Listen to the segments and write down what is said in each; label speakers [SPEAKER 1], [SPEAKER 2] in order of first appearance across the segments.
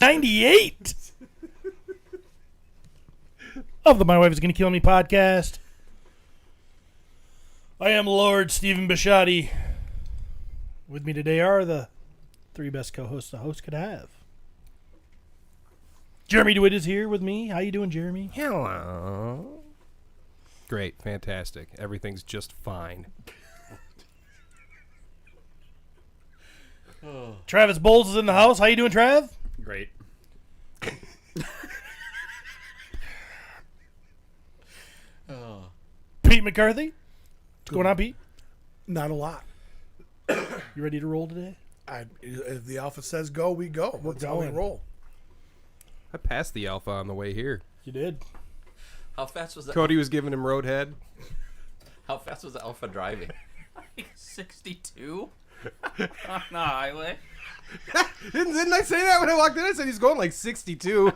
[SPEAKER 1] 98 of the My Wife Is Gonna Kill Me podcast. I am Lord Stephen Bushotee. With me today are the three best co-hosts a host could have. Jeremy DeWitt is here with me. How you doing, Jeremy?
[SPEAKER 2] Hello. Great. Fantastic. Everything's just fine.
[SPEAKER 1] Travis Bolles is in the house. How you doing, Trav?
[SPEAKER 3] Great.
[SPEAKER 1] Pete McCarthy. What's going on, Pete?
[SPEAKER 4] Not a lot.
[SPEAKER 1] You ready to roll today?
[SPEAKER 4] If the alpha says go, we go. That's how we roll.
[SPEAKER 2] I passed the alpha on the way here.
[SPEAKER 1] You did.
[SPEAKER 3] How fast was that?
[SPEAKER 2] Cody was giving him roadhead.
[SPEAKER 3] How fast was the Alpha driving?
[SPEAKER 5] 62 on the highway.
[SPEAKER 2] Didn't I say that when I walked in? I said he's going like 62.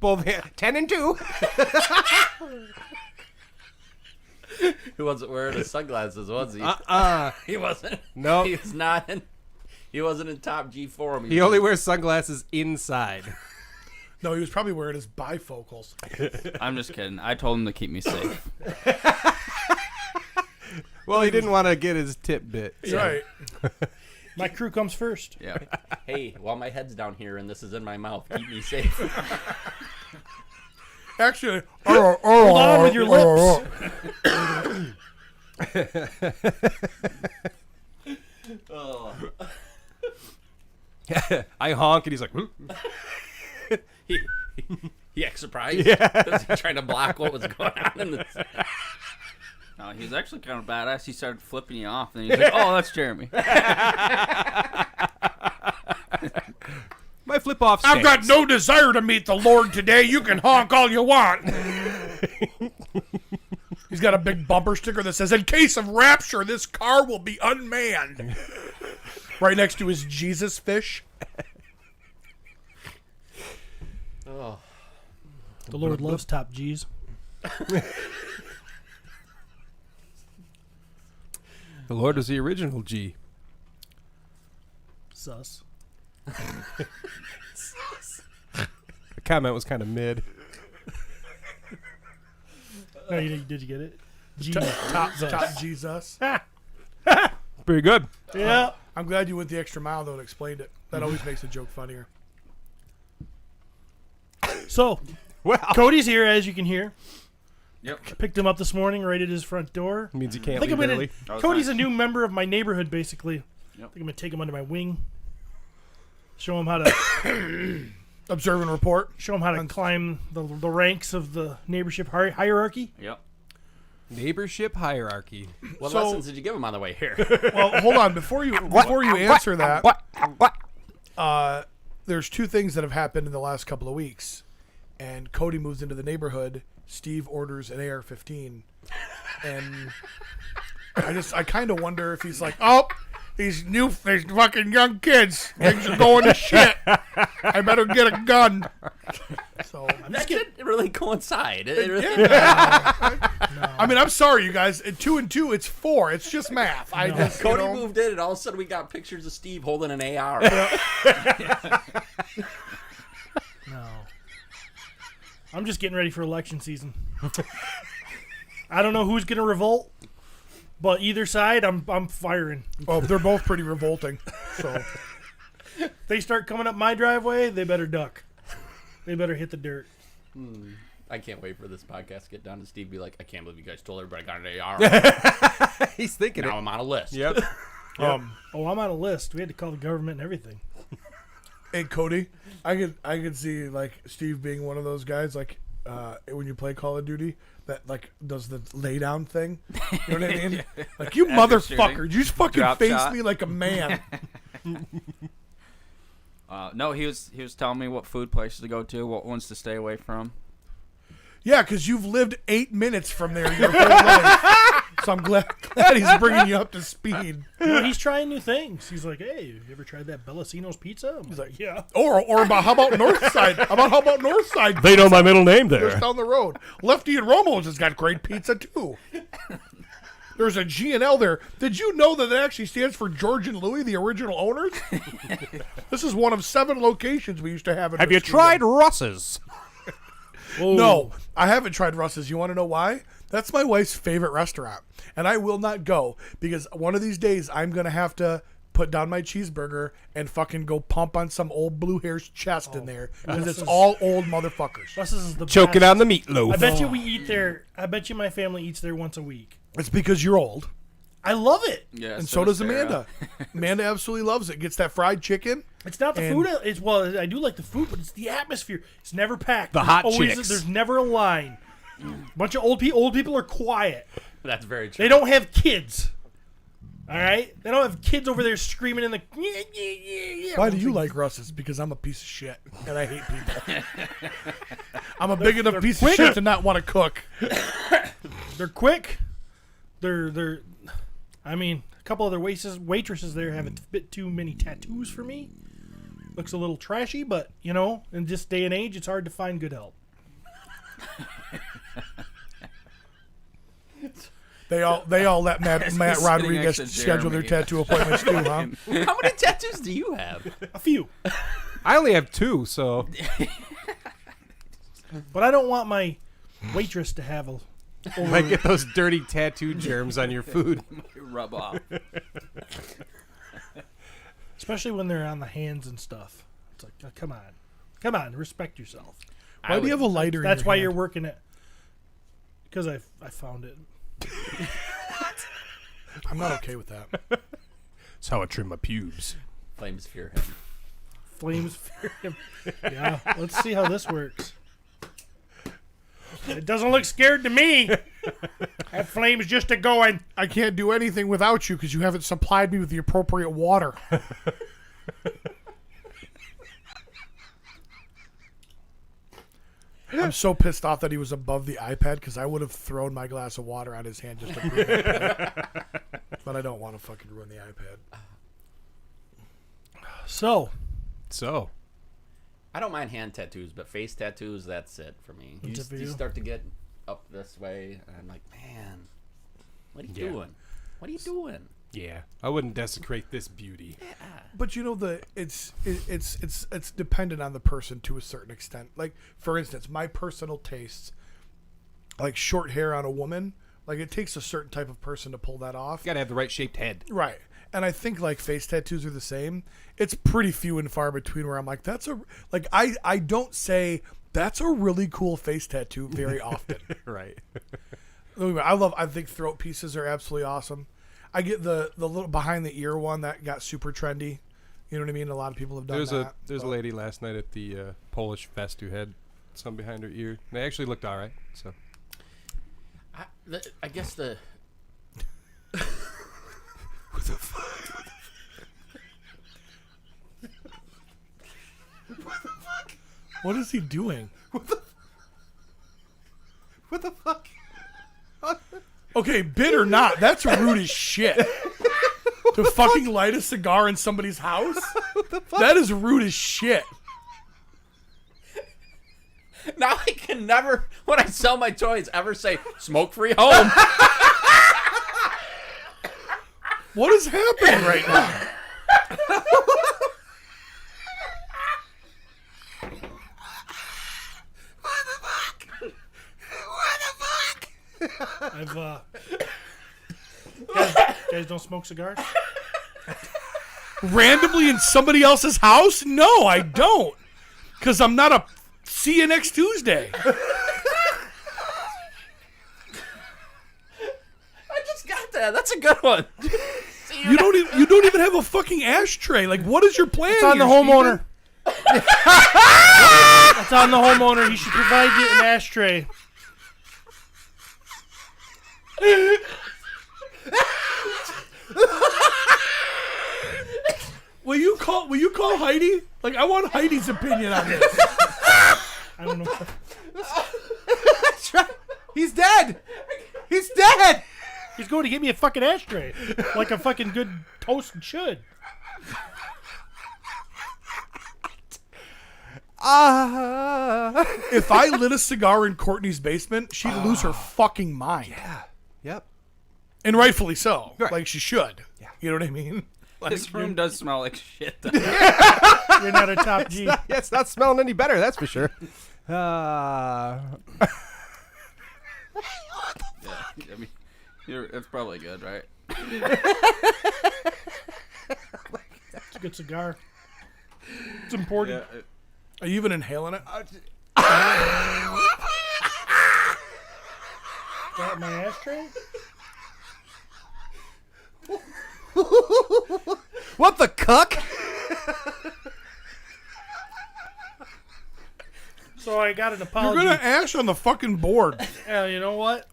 [SPEAKER 2] Both 10 and 2.
[SPEAKER 3] He wasn't wearing his sunglasses, was he? He wasn't.
[SPEAKER 2] No.
[SPEAKER 3] He was not in. He wasn't in top G form.
[SPEAKER 2] He only wears sunglasses inside.
[SPEAKER 4] No, he was probably wearing his bifocals.
[SPEAKER 5] I'm just kidding. I told him to keep me safe.
[SPEAKER 2] Well, he didn't want to get his tip bit.
[SPEAKER 4] So. Right.
[SPEAKER 1] My crew comes first.
[SPEAKER 5] Yeah.
[SPEAKER 3] Hey, while my head's down here and this is in my mouth, keep me safe.
[SPEAKER 4] Actually,
[SPEAKER 1] Hold on with your lips.
[SPEAKER 3] Oh.
[SPEAKER 2] I honk and he's like,
[SPEAKER 3] He acts surprised.
[SPEAKER 2] Yeah.
[SPEAKER 3] Was he trying to block what was going on in this?
[SPEAKER 5] No, he was actually kind of badass. He started flipping you off, and he's like, "Oh, that's Jeremy."
[SPEAKER 2] my flip off.
[SPEAKER 4] I've got no desire to meet the Lord today. You can honk all you want. He's got a big bumper sticker that says, "In case of rapture, this car will be unmanned." Right next to his Jesus fish.
[SPEAKER 3] Oh.
[SPEAKER 1] The Lord loves top G's.
[SPEAKER 2] The Lord was the original G.
[SPEAKER 1] Sus.
[SPEAKER 2] The comment was kind of mid.
[SPEAKER 1] No, did you get it? G.
[SPEAKER 4] Top Jesus.
[SPEAKER 2] Pretty good.
[SPEAKER 1] Yeah.
[SPEAKER 4] I'm glad you went the extra mile, though, and explained it. That always makes a joke funnier.
[SPEAKER 1] So,
[SPEAKER 2] Well,
[SPEAKER 1] Cody's here, as you can hear.
[SPEAKER 5] Yep.
[SPEAKER 1] Picked him up this morning right at his front door.
[SPEAKER 2] means you
[SPEAKER 1] I
[SPEAKER 2] can't
[SPEAKER 1] think
[SPEAKER 2] leave
[SPEAKER 1] I'm
[SPEAKER 2] early.
[SPEAKER 1] gonna. Cody's a new member of my neighborhood, basically.
[SPEAKER 5] Yep.
[SPEAKER 1] I think I'm gonna take him under my wing. Show him how to
[SPEAKER 4] Observe and report.
[SPEAKER 1] show him how to climb the ranks of the neighborship hierarchy.
[SPEAKER 5] Yep.
[SPEAKER 2] Neighborship hierarchy.
[SPEAKER 3] What
[SPEAKER 4] So-
[SPEAKER 3] lessons did you give him on the way here?
[SPEAKER 4] Well, hold on. Before you answer that, there's two things that have happened in the last couple of weeks. And Cody moves into the neighborhood. Steve orders an AR-15. And I kind of wonder if he's like, oh, these fucking young kids, things are going to shit. I better get a gun. So
[SPEAKER 3] That didn't really coincide. It really,
[SPEAKER 4] I mean, I'm sorry, you guys. At 2 and 2, it's 4. It's just math. I just,
[SPEAKER 3] Cody moved in, and all of a sudden we got pictures of Steve holding an AR.
[SPEAKER 1] No. I'm just getting ready for election season. I don't know who's gonna revolt, but either side, I'm firing.
[SPEAKER 4] Oh, they're both pretty revolting. So
[SPEAKER 1] If they start coming up my driveway, they better duck. They better hit the dirt.
[SPEAKER 3] I can't wait for this podcast to get done and Steve be like, I can't believe you guys told everybody I got an AR.
[SPEAKER 2] He's thinking
[SPEAKER 3] Now
[SPEAKER 2] it.
[SPEAKER 3] I'm on a list.
[SPEAKER 2] Yep.
[SPEAKER 1] Oh, I'm on a list. We had to call the government and everything.
[SPEAKER 4] Hey, Cody, I could see like Steve being one of those guys like when you play Call of Duty that like does the lay down thing. You know what I mean? Like you motherfucker, you just fucking
[SPEAKER 5] Drop
[SPEAKER 4] face
[SPEAKER 5] shot.
[SPEAKER 4] me like a man.
[SPEAKER 5] No, he was telling me what food places to go to, what ones to stay away from.
[SPEAKER 4] Yeah, because you've lived 8 minutes from there your whole life. So I'm glad he's bringing you up to speed.
[SPEAKER 1] Well, he's trying new things. He's like, hey, have you ever tried that Bellacino's pizza? I'm like, yeah.
[SPEAKER 4] Or about how about Northside? How about Northside?
[SPEAKER 2] They know my middle name there.
[SPEAKER 4] Just down the road. Lefty and Romo's has got great pizza too. There's a G&L there. Did you know that it actually stands for George and Louis, the original owners? This is one of 7 locations we used to have in
[SPEAKER 6] Have you
[SPEAKER 4] Muskegon.
[SPEAKER 6] tried Russ's?
[SPEAKER 4] No, I haven't tried Russ's. You want to know why? That's my wife's favorite restaurant. And I will not go because one of these days I'm going to have to put down my cheeseburger and fucking go pump on some old blue hair's chest in there because it's all old motherfuckers.
[SPEAKER 1] Russ's is the
[SPEAKER 6] Choking
[SPEAKER 1] best.
[SPEAKER 6] on the meatloaf.
[SPEAKER 1] I bet you we eat there. I bet you my family eats there once a week.
[SPEAKER 4] It's because you're old.
[SPEAKER 1] I love it.
[SPEAKER 5] Yeah,
[SPEAKER 4] And so does
[SPEAKER 5] Sarah.
[SPEAKER 4] Amanda. Amanda absolutely loves it. Gets that fried chicken.
[SPEAKER 1] It's not the
[SPEAKER 4] And-
[SPEAKER 1] food. It's well, I do like the food, but it's the atmosphere. It's never packed.
[SPEAKER 6] The
[SPEAKER 1] There's
[SPEAKER 6] hot
[SPEAKER 1] always,
[SPEAKER 6] chicks.
[SPEAKER 1] There's never a line. Bunch of old people. Old people are quiet.
[SPEAKER 3] That's very true.
[SPEAKER 1] They don't have kids. All right, they don't have kids over there screaming in the.
[SPEAKER 4] Why do you like Russ's? Because I'm a piece of shit and I hate people. I'm a big enough piece of shit to not want to cook.
[SPEAKER 1] They're quick. They're. I mean, a couple of their waitresses there have a bit too many tattoos for me. Looks a little trashy, but in this day and age, it's hard to find good help.
[SPEAKER 4] They all let Matt
[SPEAKER 5] Sitting
[SPEAKER 4] Rodriguez
[SPEAKER 5] next to
[SPEAKER 4] schedule their
[SPEAKER 5] Jeremy.
[SPEAKER 4] tattoo appointments too, huh?
[SPEAKER 3] How many tattoos do you have?
[SPEAKER 1] A few,
[SPEAKER 6] I only have 2, so
[SPEAKER 1] but I don't want my waitress to have a.
[SPEAKER 6] you might get those dirty tattoo germs on your food.
[SPEAKER 5] Rub off.
[SPEAKER 1] Especially when they're on the hands and stuff. It's like, oh, come on, respect yourself.
[SPEAKER 4] Why do you have a lighter?
[SPEAKER 1] That's
[SPEAKER 4] in your
[SPEAKER 1] why
[SPEAKER 4] hand?
[SPEAKER 1] you're working it. Because I found it.
[SPEAKER 4] I'm not okay with that.
[SPEAKER 6] That's how I trim my pubes.
[SPEAKER 3] Flames fear him.
[SPEAKER 1] Flames fear him. Yeah, let's see how this works. It doesn't look scared to me. That flame's just a going.
[SPEAKER 4] I can't do anything without you because you haven't supplied me with the appropriate water. I'm so pissed off that he was above the iPad because I would have thrown my glass of water on his hand just to prove it. But I don't want to fucking ruin the iPad.
[SPEAKER 1] So,
[SPEAKER 6] So,
[SPEAKER 3] I don't mind hand tattoos, but face tattoos, that's it for me. You,
[SPEAKER 1] That's it for
[SPEAKER 3] you
[SPEAKER 1] you?
[SPEAKER 3] start to get up this way, and I'm like, man, what are you
[SPEAKER 6] Yeah.
[SPEAKER 3] doing? What are you doing?
[SPEAKER 6] yeah, I wouldn't desecrate this beauty.
[SPEAKER 4] But it's dependent on the person to a certain extent. Like for instance, my personal tastes, like short hair on a woman, like it takes a certain type of person to pull that off.
[SPEAKER 6] Got to have the right shaped head.
[SPEAKER 4] Right. And I think like face tattoos are the same. It's pretty few and far between where I'm like, I don't say that's a really cool face tattoo very often.
[SPEAKER 6] Right.
[SPEAKER 4] I think throat pieces are absolutely awesome. I get the little behind the ear one that got super trendy. You know what I mean? A lot of people have done that.
[SPEAKER 6] There's a lady last night at the Polish Fest who had some behind her ear. They actually looked all right. So
[SPEAKER 3] I guess the
[SPEAKER 4] What is he doing?
[SPEAKER 2] What the fuck?
[SPEAKER 4] Okay, bit or not, that's rude as shit. To fucking light a cigar in somebody's house? That is rude as shit.
[SPEAKER 3] now I can never, when I sell my toys, ever say smoke-free home.
[SPEAKER 4] What is happening right now?
[SPEAKER 1] I've guys don't smoke cigars.
[SPEAKER 4] Randomly in somebody else's house? No, I don't. Because I'm not a see you next Tuesday.
[SPEAKER 3] I just got that. That's a good one. See
[SPEAKER 4] You don't even have a fucking ashtray. Like, what is your plan?
[SPEAKER 1] It's on the
[SPEAKER 4] here,
[SPEAKER 1] homeowner. It's on the homeowner. He should provide you an ashtray.
[SPEAKER 4] Will you call Heidi? Like, I want Heidi's opinion on this.
[SPEAKER 1] I don't know.
[SPEAKER 2] That's right. He's dead. He's dead.
[SPEAKER 1] He's going to get me a fucking ashtray, like a fucking good toast should.
[SPEAKER 4] If I lit a cigar in Courtney's basement, she'd lose her fucking mind.
[SPEAKER 6] Yep.
[SPEAKER 4] And rightfully so.
[SPEAKER 6] Right.
[SPEAKER 4] Like she should. Yeah. You know what I mean? Like,
[SPEAKER 5] This room does smell like shit.
[SPEAKER 1] You're not a top G.
[SPEAKER 6] Yeah, it's not smelling any better, that's for sure.
[SPEAKER 5] I mean, it's probably good, right?
[SPEAKER 1] It's a good cigar. It's important.
[SPEAKER 4] Are you even inhaling it?
[SPEAKER 1] Got my ashtray?
[SPEAKER 6] What the cuck?
[SPEAKER 1] So I got an
[SPEAKER 4] You're
[SPEAKER 1] apology.
[SPEAKER 4] gonna ash on the fucking board.
[SPEAKER 1] Yeah, you know what?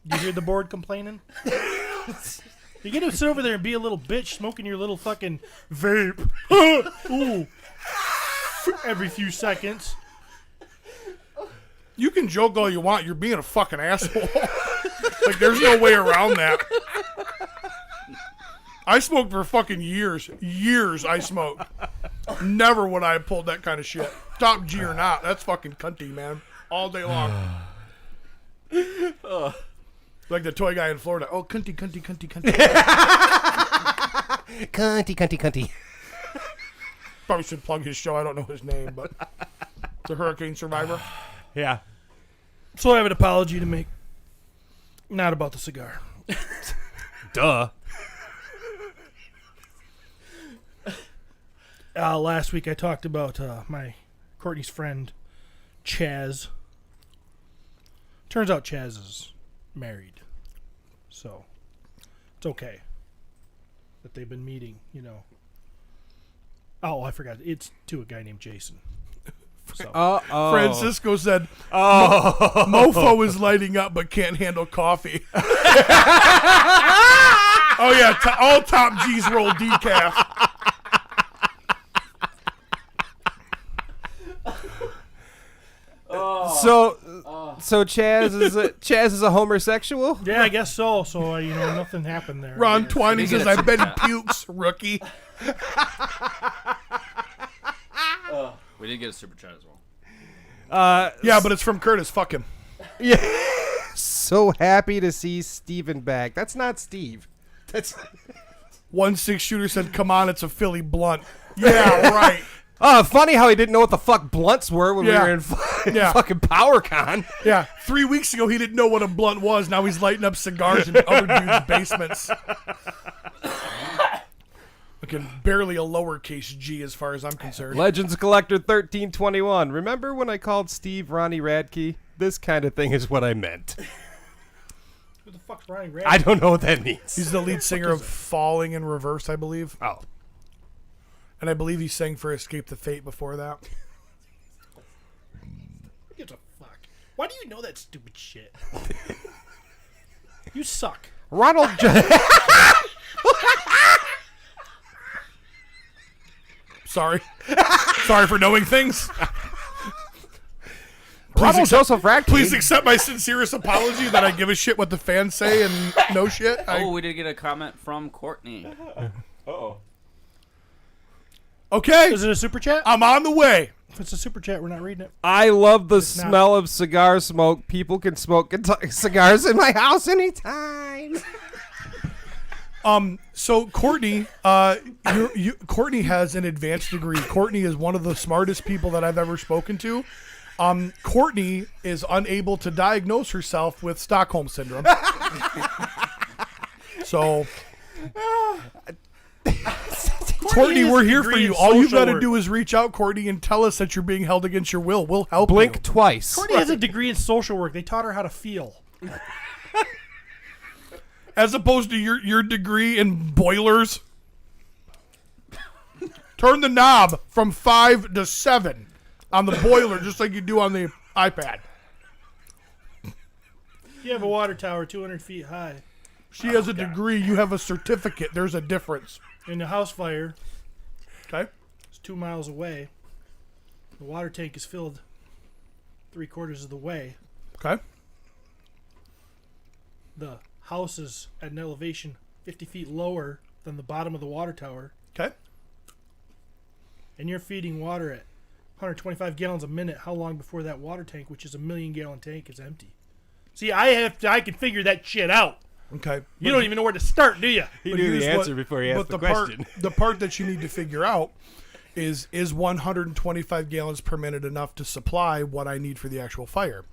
[SPEAKER 1] You hear the board complaining? You get to sit over there and be a little bitch smoking your little fucking vape. Ooh. Every few seconds.
[SPEAKER 4] You can joke all you want. You're being a fucking asshole. Like, there's no way around that. I smoked for fucking years. Years I smoked. Never would I have pulled that kind of shit. Top G or not. That's fucking cunty, man. All day long. Like the toy guy in Florida. Oh, cunty, cunty, cunty, cunty.
[SPEAKER 6] Cunty.
[SPEAKER 4] Probably should plug his show. I don't know his name, but the hurricane survivor.
[SPEAKER 6] Yeah.
[SPEAKER 1] So I have an apology to make. Not about the cigar.
[SPEAKER 6] Duh.
[SPEAKER 1] Last week I talked about my Courtney's friend, Chaz. Turns out Chaz is married. So, it's okay that they've been meeting, you know. Oh, I forgot. It's to a guy named Jason. So.
[SPEAKER 4] Francisco said, Mofo is lighting up but can't handle coffee. Oh, yeah. All top G's roll decaf.
[SPEAKER 6] So Chaz is a homosexual?
[SPEAKER 1] Yeah, I guess so. So, nothing happened there.
[SPEAKER 4] Ron Twining
[SPEAKER 5] Did he
[SPEAKER 4] says,
[SPEAKER 5] get
[SPEAKER 4] I
[SPEAKER 5] a
[SPEAKER 4] bet he
[SPEAKER 5] super
[SPEAKER 4] pukes, rookie.
[SPEAKER 5] We did get a super chat as well.
[SPEAKER 4] Yeah, but it's from Curtis. Fuck him.
[SPEAKER 6] Yeah. So happy to see Steven back. That's not Steve. That's
[SPEAKER 4] 1-6 shooter said, come on, it's a Philly blunt. Yeah, right.
[SPEAKER 6] funny how he didn't know what the fuck blunts were when we
[SPEAKER 4] Yeah.
[SPEAKER 6] were in
[SPEAKER 4] Yeah.
[SPEAKER 6] fucking PowerCon.
[SPEAKER 4] Yeah, 3 weeks ago he didn't know what a blunt was. Now he's lighting up cigars in other dudes' basements. Looking barely a lowercase G as far as I'm concerned.
[SPEAKER 6] Legends Collector 1321. Remember when I called Steve Ronnie Radke? This kind of thing is what I meant.
[SPEAKER 1] Who the fuck's Ronnie Radke?
[SPEAKER 6] I don't know what that means.
[SPEAKER 4] He's the lead singer of Falling in Reverse, I believe.
[SPEAKER 6] Oh.
[SPEAKER 4] And I believe he sang for Escape the Fate before that.
[SPEAKER 1] Who gives a fuck? Why do you know that stupid shit? You suck.
[SPEAKER 6] Ronald
[SPEAKER 4] Sorry. Sorry for knowing things.
[SPEAKER 6] Ronald Joseph Radke.
[SPEAKER 4] Please accept my sincerest apology that I give a shit what the fans say and no shit.
[SPEAKER 5] Oh, we did get a comment from Courtney.
[SPEAKER 4] Okay,
[SPEAKER 1] Is it a super chat?
[SPEAKER 4] I'm on the way.
[SPEAKER 1] If it's a super chat, we're not reading it.
[SPEAKER 6] I love the
[SPEAKER 1] not.
[SPEAKER 6] smell of cigar smoke. People can smoke cigars in my house anytime.
[SPEAKER 4] So Courtney, Courtney has an advanced degree. Courtney is one of the smartest people that I've ever spoken to. Courtney is unable to diagnose herself with Stockholm syndrome. So, Courtney, we're here for
[SPEAKER 1] degree
[SPEAKER 4] you.
[SPEAKER 1] in
[SPEAKER 4] All you've
[SPEAKER 1] social
[SPEAKER 4] got to
[SPEAKER 1] work.
[SPEAKER 4] do is reach out, Courtney, and tell us that you're being held against your will. We'll help
[SPEAKER 6] Blink
[SPEAKER 4] you.
[SPEAKER 6] twice.
[SPEAKER 1] Courtney has a degree in social work. They taught her how to feel.
[SPEAKER 4] As opposed to your degree in boilers. Turn the knob from 5 to 7 on the boiler, just like you do on the iPad.
[SPEAKER 1] You have a water tower 200 feet high.
[SPEAKER 4] She has a degree. You have a certificate. There's a difference.
[SPEAKER 1] In the house fire,
[SPEAKER 4] Okay?
[SPEAKER 1] it's 2 miles away. The water tank is filled 3/4 of the way.
[SPEAKER 4] Okay?
[SPEAKER 1] The house is at an elevation 50 feet lower than the bottom of the water tower.
[SPEAKER 4] Okay?
[SPEAKER 1] And you're feeding water at 125 gallons a minute. How long before that water tank, which is a 1 million gallon tank, is empty? See, I can figure that shit out.
[SPEAKER 4] Okay.
[SPEAKER 1] You don't even know where to start, do you?
[SPEAKER 6] He
[SPEAKER 4] But
[SPEAKER 6] knew
[SPEAKER 4] here's
[SPEAKER 6] the answer before he asked the question.
[SPEAKER 4] The part that you need to figure out is 125 gallons per minute enough to supply what I need for the actual fire?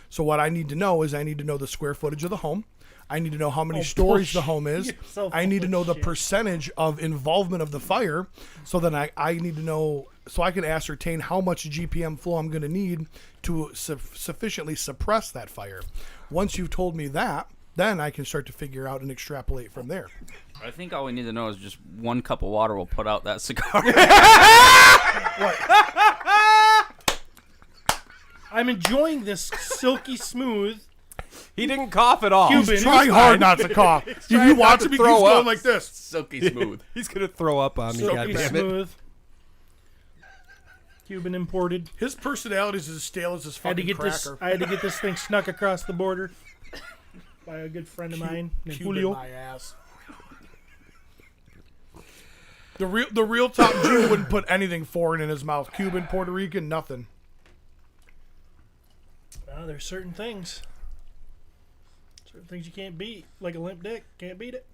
[SPEAKER 4] So what I need to know is I need to know the square footage of the home. I need to know how many stories the home is.
[SPEAKER 1] You're so
[SPEAKER 4] I need to
[SPEAKER 1] full
[SPEAKER 4] know
[SPEAKER 1] of
[SPEAKER 4] the
[SPEAKER 1] shit.
[SPEAKER 4] percentage of involvement of the fire. So then I need to know, so I can ascertain how much GPM flow I'm going to need to sufficiently suppress that fire. Once you've told me that, then I can start to figure out and extrapolate from there.
[SPEAKER 5] I think all we need to know is just 1 cup of water will put out that cigar.
[SPEAKER 1] I'm enjoying this silky smooth.
[SPEAKER 6] He didn't cough at all.
[SPEAKER 1] Cuban.
[SPEAKER 4] He's trying hard not to cough. If you watch him, he's
[SPEAKER 6] throw
[SPEAKER 4] going
[SPEAKER 6] up.
[SPEAKER 4] like this.
[SPEAKER 3] Silky smooth.
[SPEAKER 6] He's gonna throw up on me.
[SPEAKER 1] Silky
[SPEAKER 6] Goddammit.
[SPEAKER 1] smooth. Cuban imported.
[SPEAKER 4] His personality is as stale as his
[SPEAKER 1] I had to
[SPEAKER 4] fucking
[SPEAKER 1] get
[SPEAKER 4] cracker.
[SPEAKER 1] I had to get this thing snuck across the border by a good friend of mine named
[SPEAKER 4] Cuban
[SPEAKER 1] Julio.
[SPEAKER 4] my ass. The real top Jew wouldn't put anything foreign in his mouth. Cuban, Puerto Rican, nothing.
[SPEAKER 1] There's certain things you can't beat, like a limp dick. Can't beat it.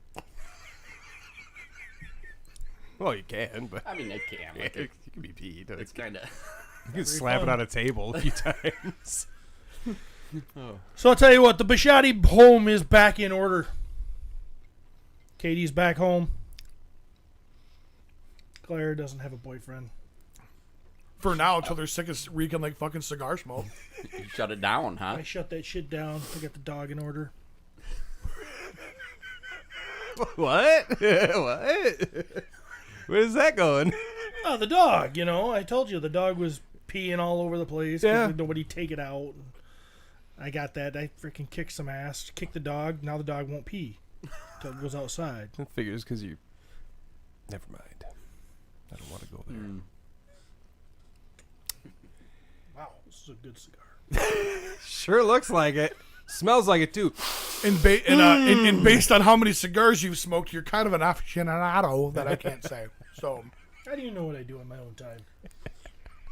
[SPEAKER 6] Well, you can, but
[SPEAKER 3] I mean, I can. Like,
[SPEAKER 6] you can be peed.
[SPEAKER 3] it's kind of.
[SPEAKER 6] You can slap it on a table a few times.
[SPEAKER 1] So I'll tell you what, the Bushotee home is back in order. Katie's back home. Claire doesn't have a boyfriend.
[SPEAKER 4] For now, until they're sick of reeking like fucking cigar smoke.
[SPEAKER 3] You shut it down, huh?
[SPEAKER 1] I shut that shit down. I got the dog in order.
[SPEAKER 6] What? What? Where's that going?
[SPEAKER 1] Oh, the dog, I told you the dog was peeing all over the place. 'Cause
[SPEAKER 6] Yeah.
[SPEAKER 1] nobody take it out. I got that. I freaking kicked some ass. Kicked the dog. Now the dog won't pee until it goes outside.
[SPEAKER 6] That figures because you. Never mind. I don't want to go there.
[SPEAKER 1] Wow, this is a good cigar.
[SPEAKER 6] Sure looks like it. Smells like it too.
[SPEAKER 4] And based on how many cigars you've smoked, you're kind of an aficionado that I can't say. So
[SPEAKER 1] How do you know what I do in my own time?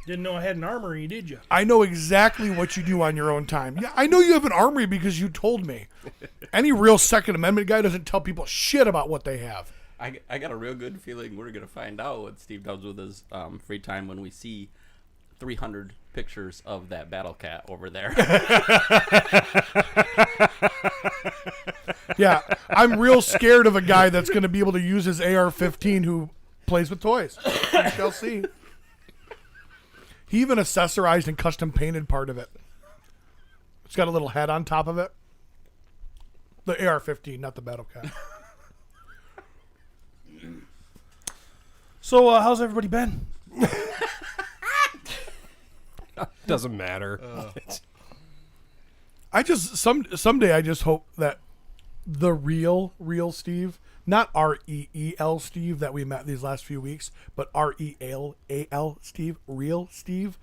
[SPEAKER 1] Didn't know I had an armory, did you?
[SPEAKER 4] I know exactly what you do on your own time. Yeah, I know you have an armory because you told me. Any real Second Amendment guy doesn't tell people shit about what they have.
[SPEAKER 3] I got a real good feeling we're going to find out what Steve does with his free time when we see 300 pictures of that Battlecat over there.
[SPEAKER 4] Yeah, I'm real scared of a guy that's going to be able to use his AR-15 who plays with toys. We shall see. He even accessorized and custom painted part of it. It's got a little head on top of it. The AR-15, not the Battlecat.
[SPEAKER 1] So, how's everybody been?
[SPEAKER 6] Doesn't matter.
[SPEAKER 4] I just someday I just hope that the real Steve, not REEL Steve that we met these last few weeks, but REAL Steve, real Steve,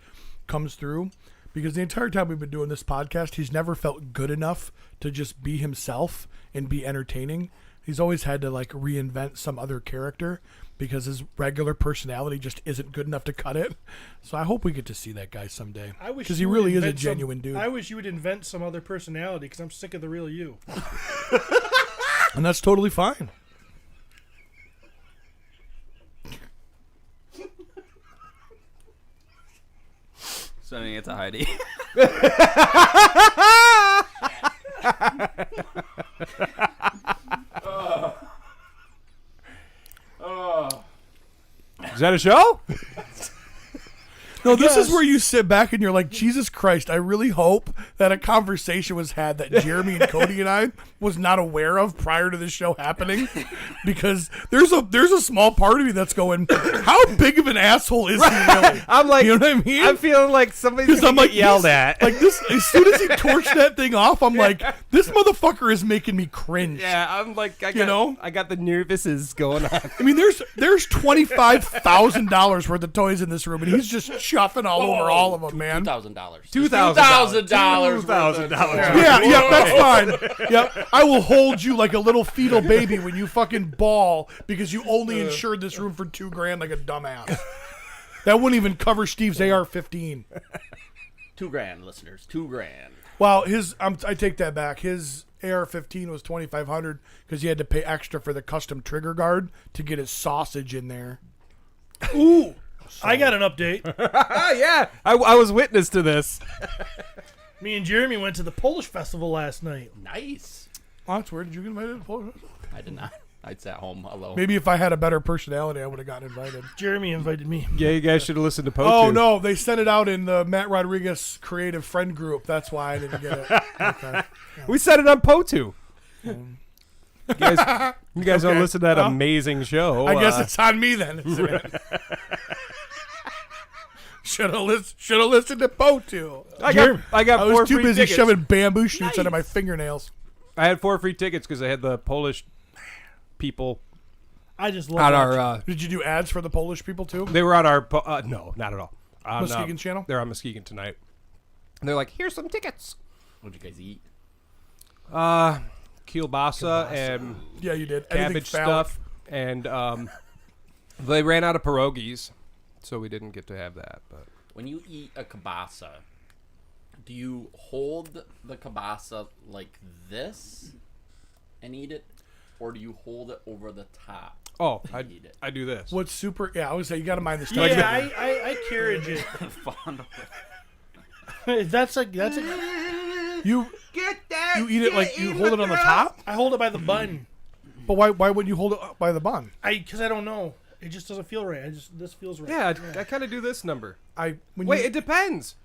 [SPEAKER 4] comes through, because the entire time we've been doing this podcast, he's never felt good enough to just be himself and be entertaining. He's always had to like reinvent some other character because his regular personality just isn't good enough to cut it. So I hope we get to see that guy someday.
[SPEAKER 1] I wish
[SPEAKER 4] because he
[SPEAKER 1] you would
[SPEAKER 4] really is a
[SPEAKER 1] invent
[SPEAKER 4] genuine dude.
[SPEAKER 1] I wish you would invent some other personality because I'm sick of the real you.
[SPEAKER 4] And that's totally fine.
[SPEAKER 5] Sending it to Heidi.
[SPEAKER 6] Is that a show?
[SPEAKER 4] No, this is where you sit back and you're like, Jesus Christ, I really hope that a conversation was had that Jeremy and Cody and I was not aware of prior to this show happening. Because there's a small part of me that's going, how big of an asshole is he really?
[SPEAKER 6] I'm like,
[SPEAKER 4] You know what I mean?
[SPEAKER 6] I'm feeling like somebody's
[SPEAKER 4] Because
[SPEAKER 6] gonna
[SPEAKER 4] I'm like
[SPEAKER 6] get yelled
[SPEAKER 4] this-
[SPEAKER 6] at.
[SPEAKER 4] Like this, as soon as he torched that thing off, I'm like, this motherfucker is making me cringe.
[SPEAKER 6] Yeah, I'm like, I got the nervouses going on.
[SPEAKER 4] I mean, there's $25,000 worth of toys in this room, and he's just chuffing all over all of them, man.
[SPEAKER 3] $2,000.
[SPEAKER 6] $2,000.
[SPEAKER 3] $2,000.
[SPEAKER 4] Yeah, that's fine. Yep, I will hold you like a little fetal baby when you fucking bawl because you only insured this room for $2,000 like a dumbass. That wouldn't even cover Steve's AR-15.
[SPEAKER 3] $2,000, listeners. $2,000.
[SPEAKER 4] Well, I take that back. His AR-15 was $2,500 because he had to pay extra for the custom trigger guard to get his sausage in there.
[SPEAKER 1] Ooh, I got an update.
[SPEAKER 6] Yeah, I was witness to this.
[SPEAKER 1] Me and Jeremy went to the Polish festival last night.
[SPEAKER 3] Nice.
[SPEAKER 4] Oh, that's weird. Did you get invited to Florida?
[SPEAKER 3] I did not. I sat home alone.
[SPEAKER 4] Maybe if I had a better personality, I would have gotten invited.
[SPEAKER 1] Jeremy invited me.
[SPEAKER 6] Yeah, you guys should have listened to Potu.
[SPEAKER 4] Oh, no. They sent it out in the Matt Rodriguez creative friend group. That's why I didn't get it. Okay.
[SPEAKER 6] We said it on Potu. You guys don't listen to that amazing show.
[SPEAKER 4] I guess it's on me then. Should have listened to Potu.
[SPEAKER 6] I got
[SPEAKER 4] I
[SPEAKER 6] 4
[SPEAKER 4] was too
[SPEAKER 6] free
[SPEAKER 4] busy
[SPEAKER 6] tickets.
[SPEAKER 4] shoving bamboo shoots under my fingernails.
[SPEAKER 6] I had 4 free tickets because I had the Polish people
[SPEAKER 1] I just love
[SPEAKER 6] on
[SPEAKER 1] watching.
[SPEAKER 6] our.
[SPEAKER 4] Did you do ads for the Polish people too?
[SPEAKER 6] They were on our. No, not at all. On,
[SPEAKER 4] Muskegon channel?
[SPEAKER 6] They're on Muskegon tonight. And they're like, here's some tickets.
[SPEAKER 3] What'd you guys eat?
[SPEAKER 6] Kielbasa and
[SPEAKER 4] Yeah, you did. Anything
[SPEAKER 6] cabbage
[SPEAKER 4] phallic?
[SPEAKER 6] stuff, and they ran out of pierogies, so we didn't get to have that. But
[SPEAKER 3] When you eat a kielbasa, do you hold the kielbasa like this and eat it, or do you hold it over the top?
[SPEAKER 6] oh,
[SPEAKER 3] and eat it?
[SPEAKER 6] I do this.
[SPEAKER 4] What's super? Yeah, I would say you got to mind the
[SPEAKER 1] Yeah,
[SPEAKER 4] stuff.
[SPEAKER 1] I carriage it.
[SPEAKER 5] Fondle.
[SPEAKER 1] That's a.
[SPEAKER 4] You eat it like you hold it on the top.
[SPEAKER 1] I hold it by the bun.
[SPEAKER 4] But why wouldn't you hold it by the bun?
[SPEAKER 1] Because I don't know. It just doesn't feel right. This feels right.
[SPEAKER 6] Yeah, I kind of do this number.
[SPEAKER 4] Wait,
[SPEAKER 6] It depends.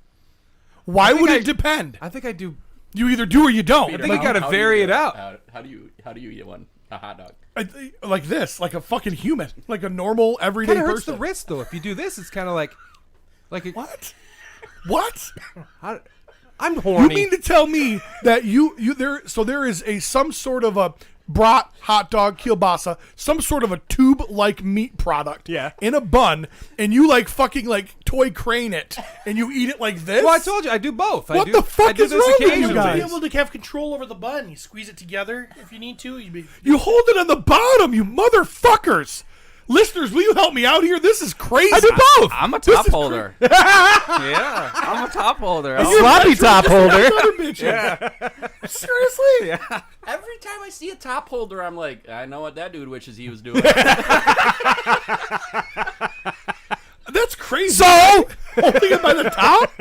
[SPEAKER 4] why would
[SPEAKER 6] think
[SPEAKER 4] it depend?
[SPEAKER 6] I think I do.
[SPEAKER 4] You either do or you don't.
[SPEAKER 6] I think you gotta
[SPEAKER 3] How do
[SPEAKER 6] vary
[SPEAKER 3] do
[SPEAKER 6] it out.
[SPEAKER 3] How do you eat one? A hot dog.
[SPEAKER 4] Like this, like a fucking human, like a normal everyday
[SPEAKER 6] Kind of hurts
[SPEAKER 4] person.
[SPEAKER 6] the wrist though. If you do this, it's kind of like
[SPEAKER 4] What? What?
[SPEAKER 6] I'm horny.
[SPEAKER 4] You mean to tell me that there is some sort of a brat, hot dog, kielbasa, some sort of a tube-like meat product in a bun, and you fucking toy crane it, and you eat it like this?
[SPEAKER 6] Well, I told you I do both.
[SPEAKER 4] What
[SPEAKER 6] I
[SPEAKER 4] the fuck
[SPEAKER 6] I do
[SPEAKER 4] is
[SPEAKER 6] this
[SPEAKER 4] wrong with you
[SPEAKER 6] occasionally.
[SPEAKER 1] You'll
[SPEAKER 4] guys?
[SPEAKER 1] be able to have control over the bun. You squeeze it together if you need to.
[SPEAKER 4] You hold it on the bottom, you motherfuckers. Listeners, will you help me out here? This is crazy. I do both.
[SPEAKER 5] I'm a top holder. Yeah, I'm a top holder.
[SPEAKER 6] Sloppy top holder.
[SPEAKER 4] Seriously?
[SPEAKER 5] Yeah.
[SPEAKER 3] Every time I see a top holder, I'm like, I know what that dude wishes he was doing.
[SPEAKER 4] That's crazy. So? Holding it by the top?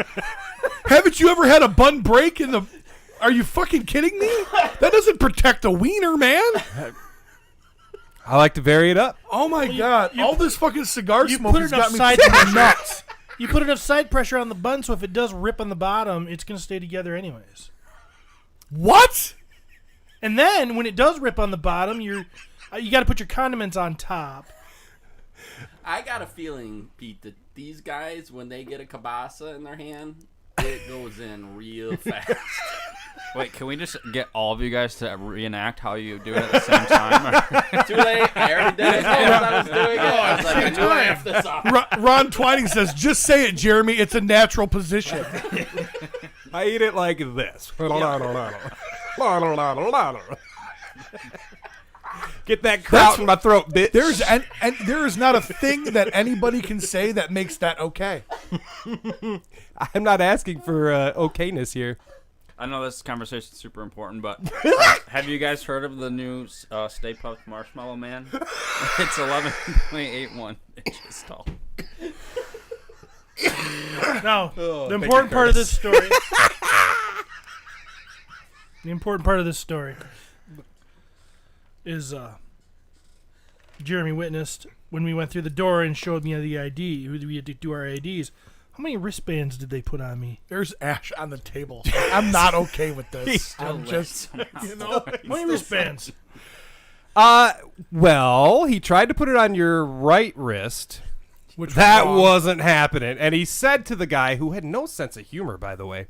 [SPEAKER 4] Haven't you ever had a bun break in the... Are you fucking kidding me? That doesn't protect a wiener, man.
[SPEAKER 6] I like to vary it up.
[SPEAKER 4] Oh my god! All this fucking cigar
[SPEAKER 1] You
[SPEAKER 4] smoke
[SPEAKER 1] put
[SPEAKER 4] has
[SPEAKER 1] enough
[SPEAKER 4] got me
[SPEAKER 1] side
[SPEAKER 4] fucking
[SPEAKER 1] pressure.
[SPEAKER 4] nuts.
[SPEAKER 1] You put enough side pressure on the bun, so if it does rip on the bottom, it's going to stay together anyways.
[SPEAKER 4] What?
[SPEAKER 1] And then when it does rip on the bottom, you got to put your condiments on top.
[SPEAKER 3] I got a feeling, Pete, that these guys, when they get a kielbasa in their hand, it goes in real fast.
[SPEAKER 5] Wait, can we just get all of you guys to reenact how you do it at the same time?
[SPEAKER 3] Too late. I already did it. I was doing it. I was like, I knew I have this up.
[SPEAKER 4] Ron Twining says, "Just say it, Jeremy. It's a natural position."
[SPEAKER 6] I eat it like this. Get that kraut in my throat, bitch.
[SPEAKER 4] There is not a thing that anybody can say that makes that okay.
[SPEAKER 6] I'm not asking for okayness here.
[SPEAKER 5] I know this conversation is super important, but have you guys heard of the new Stay Puft Marshmallow Man? It's 11.81 inches tall.
[SPEAKER 1] Now, the important part of this story. The important part of this story is Jeremy witnessed when we went through the door and showed me the ID. We had to do our IDs. How many wristbands did they put on me?
[SPEAKER 4] There's ash on the table. I'm not okay with this. I'm just,
[SPEAKER 1] How many wristbands?
[SPEAKER 6] Well, he tried to put it on your right wrist.
[SPEAKER 4] which was
[SPEAKER 6] That
[SPEAKER 4] wrong.
[SPEAKER 6] wasn't happening. And he said to the guy, who had no sense of humor, by the way.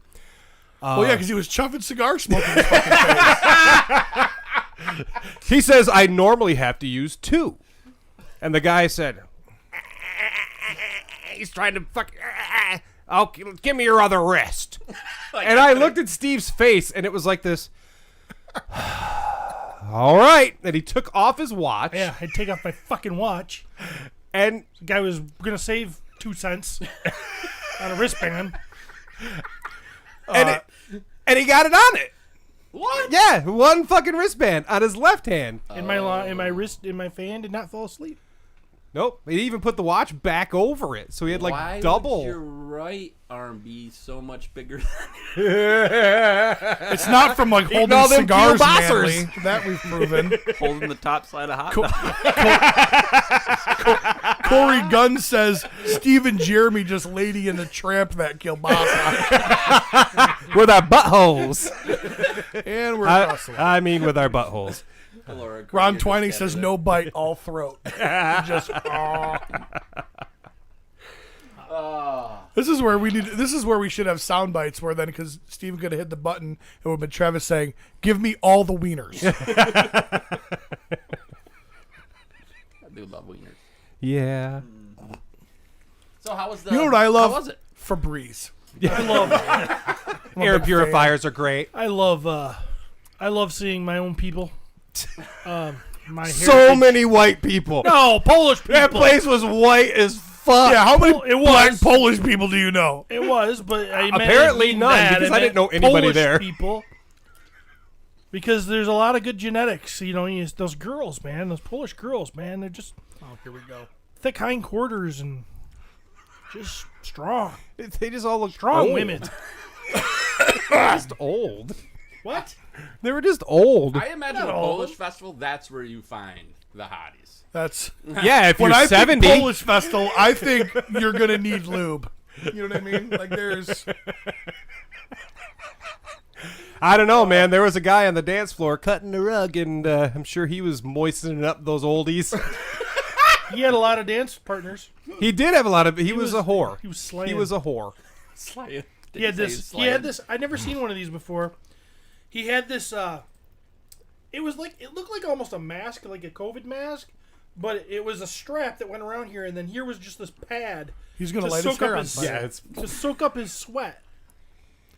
[SPEAKER 4] Well, yeah, because he was chuffing cigar smoke in his fucking face.
[SPEAKER 6] He says, I normally have to use 2. And the guy said, he's trying to fuck. Oh, give me your other wrist. And I looked at Steve's face, and it was like this. All right. And he took off his watch.
[SPEAKER 1] Yeah, I'd take off my fucking watch.
[SPEAKER 6] And
[SPEAKER 1] The guy was going to save 2 cents on a wristband.
[SPEAKER 6] And he got it on it.
[SPEAKER 3] What?
[SPEAKER 6] Yeah, one fucking wristband on his left hand.
[SPEAKER 1] And my wrist, and my fan did not fall asleep.
[SPEAKER 6] Nope. He even put the watch back over it, so he had like
[SPEAKER 3] Why
[SPEAKER 6] double.
[SPEAKER 3] would your right arm be so much bigger?
[SPEAKER 4] It's not from like
[SPEAKER 6] Eating
[SPEAKER 4] holding
[SPEAKER 6] all them
[SPEAKER 4] cigars,
[SPEAKER 6] kielbassers.
[SPEAKER 4] manly. That we've proven.
[SPEAKER 5] Holding the top side of hot dog.
[SPEAKER 4] Corey Gunn says Steve and Jeremy just lady in the tramp that kielbasa.
[SPEAKER 6] With our buttholes.
[SPEAKER 4] And we're hustling.
[SPEAKER 6] I mean, with our buttholes.
[SPEAKER 4] Ron Twining says no bite, all throat. Just This is where we should have sound bites where then because Steven could have hit the button and would have been Travis saying, "Give me all the wieners."
[SPEAKER 3] I do love wieners.
[SPEAKER 6] Yeah.
[SPEAKER 3] So how was the?
[SPEAKER 4] You know what I love?
[SPEAKER 3] How was it?
[SPEAKER 4] Febreze.
[SPEAKER 6] Air purifiers are great.
[SPEAKER 1] I love seeing my own people. My
[SPEAKER 6] So
[SPEAKER 1] heritage.
[SPEAKER 6] many white people.
[SPEAKER 1] No, Polish people.
[SPEAKER 6] That place was white as fuck.
[SPEAKER 4] Yeah, how many
[SPEAKER 1] It
[SPEAKER 4] black
[SPEAKER 1] was.
[SPEAKER 4] Polish people do you know?
[SPEAKER 1] It was, but I meant,
[SPEAKER 6] Apparently
[SPEAKER 1] I mean
[SPEAKER 6] none,
[SPEAKER 1] that.
[SPEAKER 6] because I
[SPEAKER 1] meant
[SPEAKER 6] didn't know anybody
[SPEAKER 1] Polish
[SPEAKER 6] there.
[SPEAKER 1] People, because there's a lot of good genetics. You know, those girls, man, those Polish girls, man, they're just
[SPEAKER 4] Here we go.
[SPEAKER 1] thick hindquarters and just strong
[SPEAKER 6] They just all look
[SPEAKER 1] strong
[SPEAKER 6] old.
[SPEAKER 1] women.
[SPEAKER 6] Just old.
[SPEAKER 1] What?
[SPEAKER 6] They were just old.
[SPEAKER 3] I imagine
[SPEAKER 1] Not
[SPEAKER 3] a
[SPEAKER 1] all of
[SPEAKER 3] Polish festival. That's where you find the hotties.
[SPEAKER 4] That's
[SPEAKER 6] Yeah, if
[SPEAKER 4] when
[SPEAKER 6] you're
[SPEAKER 4] I
[SPEAKER 6] 70.
[SPEAKER 4] think Polish festival. I think you're gonna need lube. You know what I mean? Like there's.
[SPEAKER 6] I don't know, man. There was a guy on the dance floor cutting the rug, and I'm sure he was moistening up those oldies.
[SPEAKER 1] He had a lot of dance partners.
[SPEAKER 6] He did have a lot of. He was a whore.
[SPEAKER 1] He was slaying.
[SPEAKER 6] He was a whore.
[SPEAKER 3] Slaying.
[SPEAKER 1] He had this. He had this. I'd never seen one of these before. He had this. It was like it looked like almost a mask, like a COVID mask, but it was a strap that went around here, and then here was just this pad.
[SPEAKER 4] He's gonna
[SPEAKER 1] to
[SPEAKER 4] light his
[SPEAKER 1] soak up
[SPEAKER 4] hair on
[SPEAKER 1] his
[SPEAKER 4] fire.
[SPEAKER 1] to soak up his sweat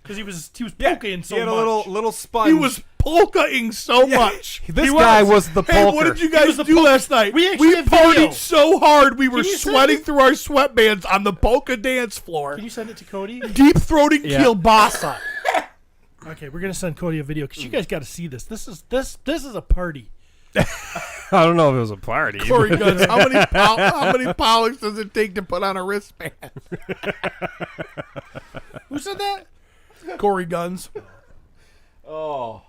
[SPEAKER 1] because he was polkaing so
[SPEAKER 6] he had
[SPEAKER 1] much.
[SPEAKER 6] a little sponge.
[SPEAKER 4] He was polkaing so much.
[SPEAKER 6] This guy was the
[SPEAKER 4] Hey,
[SPEAKER 6] polker.
[SPEAKER 4] what did you guys do last night?
[SPEAKER 1] We actually have
[SPEAKER 4] partied
[SPEAKER 1] video.
[SPEAKER 4] so hard we were
[SPEAKER 1] you send
[SPEAKER 4] sweating
[SPEAKER 1] it?
[SPEAKER 4] through our sweatbands on the polka dance floor.
[SPEAKER 1] Can you send it to Cody?
[SPEAKER 4] Deep throating
[SPEAKER 6] Yeah.
[SPEAKER 4] kielbasa.
[SPEAKER 1] Okay, we're gonna send Cody a video because you guys got to see this. This is a party.
[SPEAKER 6] I don't know if it was a party.
[SPEAKER 4] Corey Guns, how many polish does it take to put on a wristband?
[SPEAKER 1] Who said that?
[SPEAKER 4] Corey Guns.
[SPEAKER 3] Oh.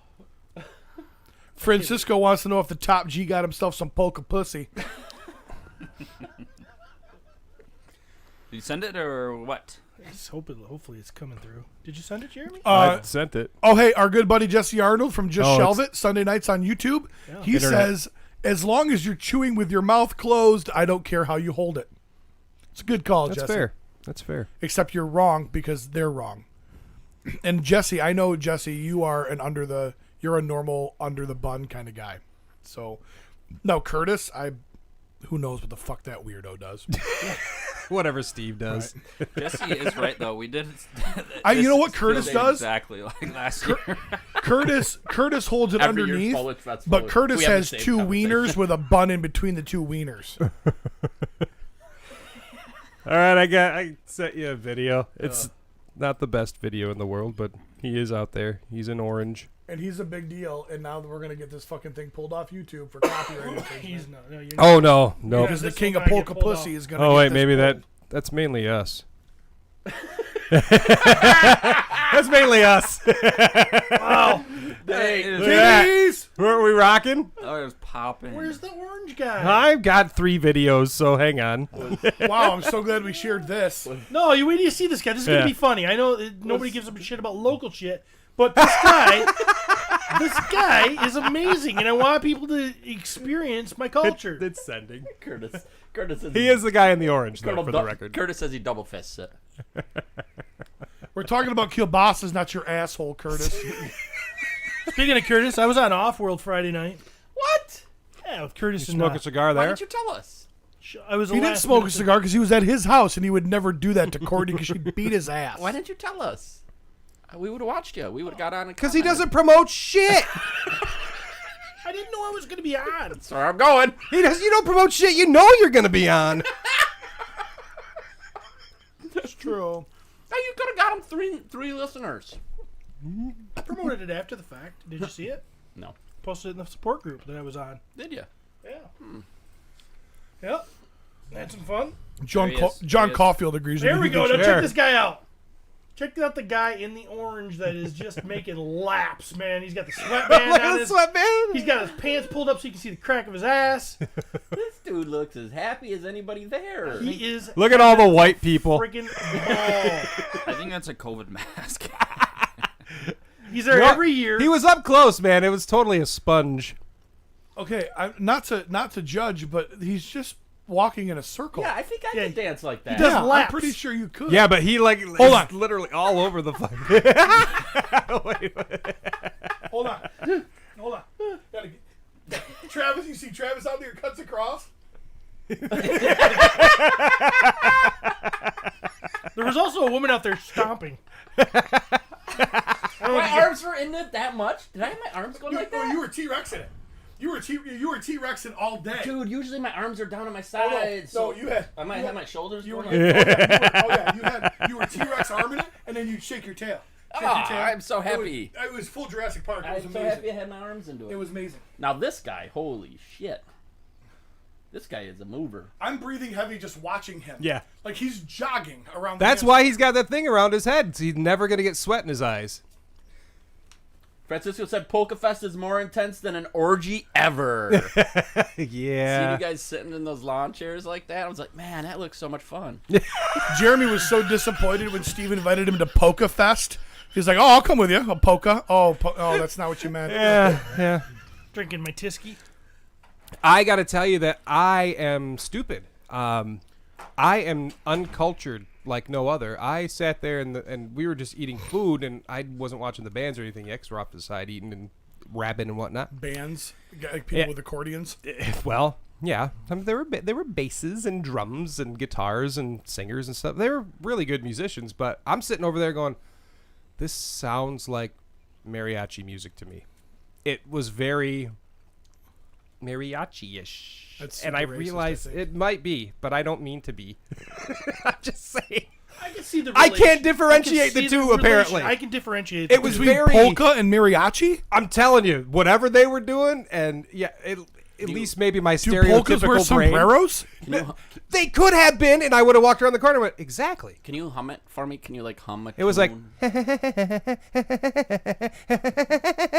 [SPEAKER 4] Francisco wants to know if the top G got himself some polka pussy.
[SPEAKER 5] Did you send it or what?
[SPEAKER 1] Hopefully it's coming through. Did you send it, Jeremy?
[SPEAKER 6] I sent it.
[SPEAKER 4] Oh, hey, our good buddy Jesse Arnold from Just
[SPEAKER 6] Oh,
[SPEAKER 4] Shelve
[SPEAKER 6] it's-
[SPEAKER 4] It, Sunday nights on YouTube.
[SPEAKER 1] Yeah.
[SPEAKER 4] He
[SPEAKER 6] Internet.
[SPEAKER 4] says, as long as you're chewing with your mouth closed, I don't care how you hold it. It's a good call,
[SPEAKER 6] That's
[SPEAKER 4] Jesse.
[SPEAKER 6] fair. That's fair.
[SPEAKER 4] Except you're wrong because they're wrong. And Jesse, I know, Jesse, you are you're a normal under the bun kind of guy. So, no, Curtis, who knows what the fuck that weirdo does.
[SPEAKER 6] Whatever Steve does.
[SPEAKER 5] Jesse is right though. We did.
[SPEAKER 4] You know what
[SPEAKER 5] this
[SPEAKER 4] Curtis
[SPEAKER 5] feels
[SPEAKER 4] does?
[SPEAKER 5] Exactly like last year.
[SPEAKER 4] Curtis holds it
[SPEAKER 3] Every year's
[SPEAKER 4] underneath,
[SPEAKER 3] Polish festival,
[SPEAKER 4] but Curtis
[SPEAKER 3] we have the
[SPEAKER 4] has
[SPEAKER 3] same
[SPEAKER 4] two
[SPEAKER 3] conversation.
[SPEAKER 4] wieners with a bun in between the two wieners.
[SPEAKER 6] All right, I sent you a video. It's not the best video in the world, but he is out there. He's in orange.
[SPEAKER 4] And he's a big deal, and now we're going to get this fucking thing pulled off YouTube for copyright infringement.
[SPEAKER 1] He's not. No, you're not.
[SPEAKER 6] Oh no, no.
[SPEAKER 4] Because the
[SPEAKER 1] this
[SPEAKER 4] king
[SPEAKER 1] will
[SPEAKER 4] of
[SPEAKER 1] not get
[SPEAKER 4] polka
[SPEAKER 1] pulled
[SPEAKER 4] pussy
[SPEAKER 1] off.
[SPEAKER 4] is going to
[SPEAKER 6] Oh wait, maybe that's mainly us. That's mainly us.
[SPEAKER 1] Wow.
[SPEAKER 3] Hey,
[SPEAKER 6] Look at that.
[SPEAKER 4] Kitties!
[SPEAKER 6] Weren't we rocking?
[SPEAKER 5] Oh, it was popping.
[SPEAKER 1] Where's the orange guy?
[SPEAKER 6] I've got 3 videos, so hang on.
[SPEAKER 4] Wow, I'm so glad we shared this.
[SPEAKER 1] No, we need to see this guy. This is
[SPEAKER 6] Yeah.
[SPEAKER 1] gonna be funny. I know nobody gives a shit about local shit, but this guy is amazing, and I want people to experience my culture.
[SPEAKER 6] It's sending.
[SPEAKER 3] Curtis says
[SPEAKER 6] He is the guy in the orange, though,
[SPEAKER 3] Colonel
[SPEAKER 6] for the record.
[SPEAKER 3] Curtis says he double fists it.
[SPEAKER 4] We're talking about kielbasas, not your asshole, Curtis.
[SPEAKER 1] Speaking of Curtis, I was on Off-World Friday night.
[SPEAKER 3] What?
[SPEAKER 1] Yeah, with Curtis and
[SPEAKER 6] Smoke a cigar
[SPEAKER 3] Why
[SPEAKER 6] there?
[SPEAKER 3] didn't you tell us?
[SPEAKER 1] I was.
[SPEAKER 4] He didn't smoke a cigar because he was at his house, and he would never do that to Courtney because she'd beat his ass.
[SPEAKER 3] Why didn't you tell us? We would have watched you. We would have got on.
[SPEAKER 6] Because he doesn't promote shit.
[SPEAKER 1] I didn't know I was gonna be on.
[SPEAKER 3] Sorry, I'm going.
[SPEAKER 6] He does. You don't promote shit. You know you're gonna be on.
[SPEAKER 4] It's true.
[SPEAKER 3] Hey, you could have got him three listeners.
[SPEAKER 1] I promoted it after the fact. Did you see it?
[SPEAKER 3] No.
[SPEAKER 1] Posted it in the support group that I was on.
[SPEAKER 3] Did you?
[SPEAKER 1] Yeah. Yep. Had some fun.
[SPEAKER 4] John
[SPEAKER 5] There he is.
[SPEAKER 4] John
[SPEAKER 5] There he is.
[SPEAKER 4] Caulfield agrees.
[SPEAKER 1] There
[SPEAKER 4] with
[SPEAKER 1] we
[SPEAKER 4] me.
[SPEAKER 1] go. Now
[SPEAKER 6] There.
[SPEAKER 1] check this guy out. Check out the guy in the orange that is just making laps, man. He's got the sweatband
[SPEAKER 2] Look
[SPEAKER 1] on
[SPEAKER 2] at
[SPEAKER 1] his.
[SPEAKER 2] the sweatband.
[SPEAKER 1] He's got his pants pulled up so you can see the crack of his ass.
[SPEAKER 3] This dude looks as happy as anybody there.
[SPEAKER 1] He is
[SPEAKER 6] Look at all the white people.
[SPEAKER 1] freaking ball.
[SPEAKER 5] I think that's a COVID mask.
[SPEAKER 1] He's there
[SPEAKER 6] Well,
[SPEAKER 1] every year.
[SPEAKER 6] He was up close, man. It was totally a sponge.
[SPEAKER 4] Okay, not to judge, but he's just walking in a circle.
[SPEAKER 3] Yeah, I think I
[SPEAKER 1] Yeah,
[SPEAKER 3] could dance like that.
[SPEAKER 1] does
[SPEAKER 4] Yeah, I'm
[SPEAKER 1] laps.
[SPEAKER 4] pretty sure you could.
[SPEAKER 6] Yeah, but he like
[SPEAKER 4] Hold on.
[SPEAKER 6] literally all over the fucking. Wait.
[SPEAKER 4] Hold on. Hold on. Gotta get... Travis, you see Travis out there cuts across?
[SPEAKER 1] There was also a woman out there stomping.
[SPEAKER 3] My arms were in it that much? Did I have my arms going like that?
[SPEAKER 4] You were T-Rex in it. You were T-Rex in all day.
[SPEAKER 3] Dude, usually my arms are down on my
[SPEAKER 4] Oh,
[SPEAKER 3] sides.
[SPEAKER 4] no, you had.
[SPEAKER 3] I might have my shoulders
[SPEAKER 4] You were,
[SPEAKER 3] going
[SPEAKER 4] oh,
[SPEAKER 3] like
[SPEAKER 4] yeah, you were T-Rex arming it, and then you'd shake your tail. Shake your tail.
[SPEAKER 3] I'm so happy.
[SPEAKER 4] It was full Jurassic Park. It was
[SPEAKER 3] I'm so
[SPEAKER 4] amazing.
[SPEAKER 3] happy I had my arms into it.
[SPEAKER 4] It was amazing.
[SPEAKER 3] Now this guy, holy shit. This guy is a mover.
[SPEAKER 4] I'm breathing heavy just watching him.
[SPEAKER 6] Yeah.
[SPEAKER 4] Like he's jogging around.
[SPEAKER 6] That's
[SPEAKER 4] the
[SPEAKER 6] why he's got that thing around his head. So he's never gonna get sweat in his eyes.
[SPEAKER 3] Francisco said Polka Fest is more intense than an orgy ever. Seeing
[SPEAKER 6] Yeah.
[SPEAKER 3] you guys sitting in those lawn chairs like that, I was like, man, that looks so much fun.
[SPEAKER 4] Jeremy was so disappointed when Steve invited him to Polka Fest. He's like, "Oh, I'll come with you. A polka. Oh, that's not what you meant."
[SPEAKER 6] Yeah.
[SPEAKER 1] Drinking my Tisky.
[SPEAKER 6] I got to tell you that I am stupid. I am uncultured like no other. I sat there and we were just eating food, and I wasn't watching the bands or anything yet, 'cause we're off to the side eating and rapping and whatnot.
[SPEAKER 4] Bands, like people
[SPEAKER 6] Yeah.
[SPEAKER 4] with accordions.
[SPEAKER 6] Well, yeah, there were basses and drums and guitars and singers and stuff. They were really good musicians, but I'm sitting over there going, "This sounds like mariachi music to me." It was very mariachi-ish.
[SPEAKER 4] That's
[SPEAKER 6] And I
[SPEAKER 4] super racist, I
[SPEAKER 6] realized
[SPEAKER 4] think.
[SPEAKER 6] it might be, but I don't mean to be. I'm just saying.
[SPEAKER 1] I can see the.
[SPEAKER 6] I
[SPEAKER 1] relation-
[SPEAKER 6] can't differentiate
[SPEAKER 1] I can
[SPEAKER 6] the
[SPEAKER 1] see
[SPEAKER 6] two,
[SPEAKER 1] relation.
[SPEAKER 6] apparently.
[SPEAKER 1] I can differentiate.
[SPEAKER 6] It was
[SPEAKER 4] Between
[SPEAKER 6] very
[SPEAKER 4] polka and mariachi.
[SPEAKER 6] I'm telling you, whatever they were doing, and yeah, at least maybe my
[SPEAKER 4] Do polkas wear
[SPEAKER 6] stereotypical brain.
[SPEAKER 4] sombreros?
[SPEAKER 6] They could have been, and I would have walked around the corner and went, exactly.
[SPEAKER 3] Can you hum it for me? Can you like hum a
[SPEAKER 6] It was like,
[SPEAKER 3] tune?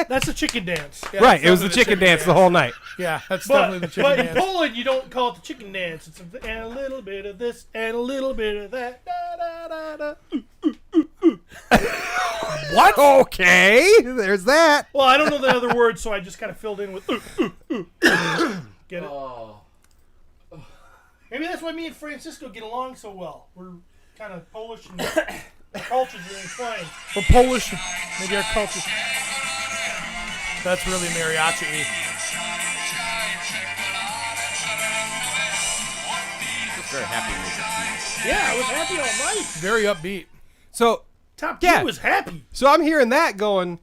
[SPEAKER 1] That's a chicken dance.
[SPEAKER 4] Yeah,
[SPEAKER 6] right,
[SPEAKER 4] that's
[SPEAKER 6] it was the
[SPEAKER 4] definitely
[SPEAKER 6] chicken dance the whole night.
[SPEAKER 4] Yeah, that's definitely the
[SPEAKER 1] But,
[SPEAKER 4] chicken
[SPEAKER 1] but in
[SPEAKER 4] dance.
[SPEAKER 1] Poland, you don't call it the chicken dance. It's and a little bit of this and a little bit of that. Da, da, da, da.
[SPEAKER 6] What? Okay, there's that.
[SPEAKER 1] Well, I don't know the other words, so I just kind of filled in with. Get it?
[SPEAKER 3] Oh.
[SPEAKER 1] Maybe that's why me and Francisco get along so well. We're kind of Polish and our cultures are entwined.
[SPEAKER 4] We're Polish. Maybe our culture. That's really mariachi.
[SPEAKER 3] Just very happy music.
[SPEAKER 1] Yeah, I was happy all night.
[SPEAKER 4] Very upbeat.
[SPEAKER 6] So,
[SPEAKER 1] Top
[SPEAKER 6] Yeah.
[SPEAKER 1] Two was happy.
[SPEAKER 6] so I'm hearing that going,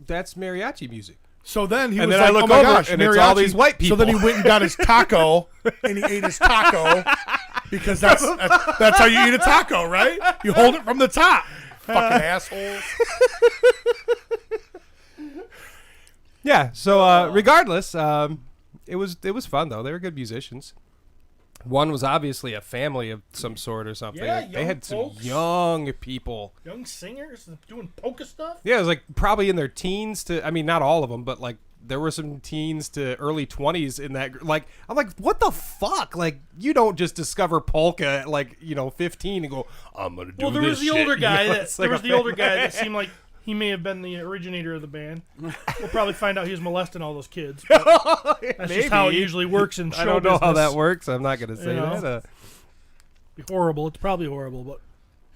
[SPEAKER 6] that's mariachi music.
[SPEAKER 4] So then he
[SPEAKER 6] And
[SPEAKER 4] was
[SPEAKER 6] then I
[SPEAKER 4] like,
[SPEAKER 6] look
[SPEAKER 4] "Oh my
[SPEAKER 6] over,
[SPEAKER 4] gosh,
[SPEAKER 6] and it's all
[SPEAKER 4] mariachi."
[SPEAKER 6] these white
[SPEAKER 4] So then he
[SPEAKER 6] people.
[SPEAKER 4] went and got his taco, and he ate his taco because that's how you eat a taco, right? You hold it from the top. Fucking assholes.
[SPEAKER 6] Yeah. So regardless, it was fun though. They were good musicians. One was obviously a family of some sort or something.
[SPEAKER 1] Yeah,
[SPEAKER 6] Like, they
[SPEAKER 1] young
[SPEAKER 6] had some
[SPEAKER 1] folks.
[SPEAKER 6] young people.
[SPEAKER 1] Young singers doing polka stuff.
[SPEAKER 6] Yeah, it was like probably in their teens to. I mean, not all of them, but like there were some teens to early 20s in that. Like, I'm like, what the fuck? Like, you don't just discover polka at like 15 and go, I'm gonna do
[SPEAKER 1] Well, there
[SPEAKER 6] this
[SPEAKER 1] was the
[SPEAKER 6] shit.
[SPEAKER 1] older guy
[SPEAKER 6] You know,
[SPEAKER 1] that
[SPEAKER 6] it's
[SPEAKER 1] there
[SPEAKER 6] like
[SPEAKER 1] was
[SPEAKER 6] a-
[SPEAKER 1] the older guy that seemed like he may have been the originator of the band. We'll probably find out he was molesting all those kids. But that's just how it
[SPEAKER 6] Maybe.
[SPEAKER 1] usually works in show
[SPEAKER 6] I don't know how
[SPEAKER 1] business.
[SPEAKER 6] that works. I'm not gonna say
[SPEAKER 1] You know?
[SPEAKER 6] that.
[SPEAKER 1] Be horrible. It's probably horrible, but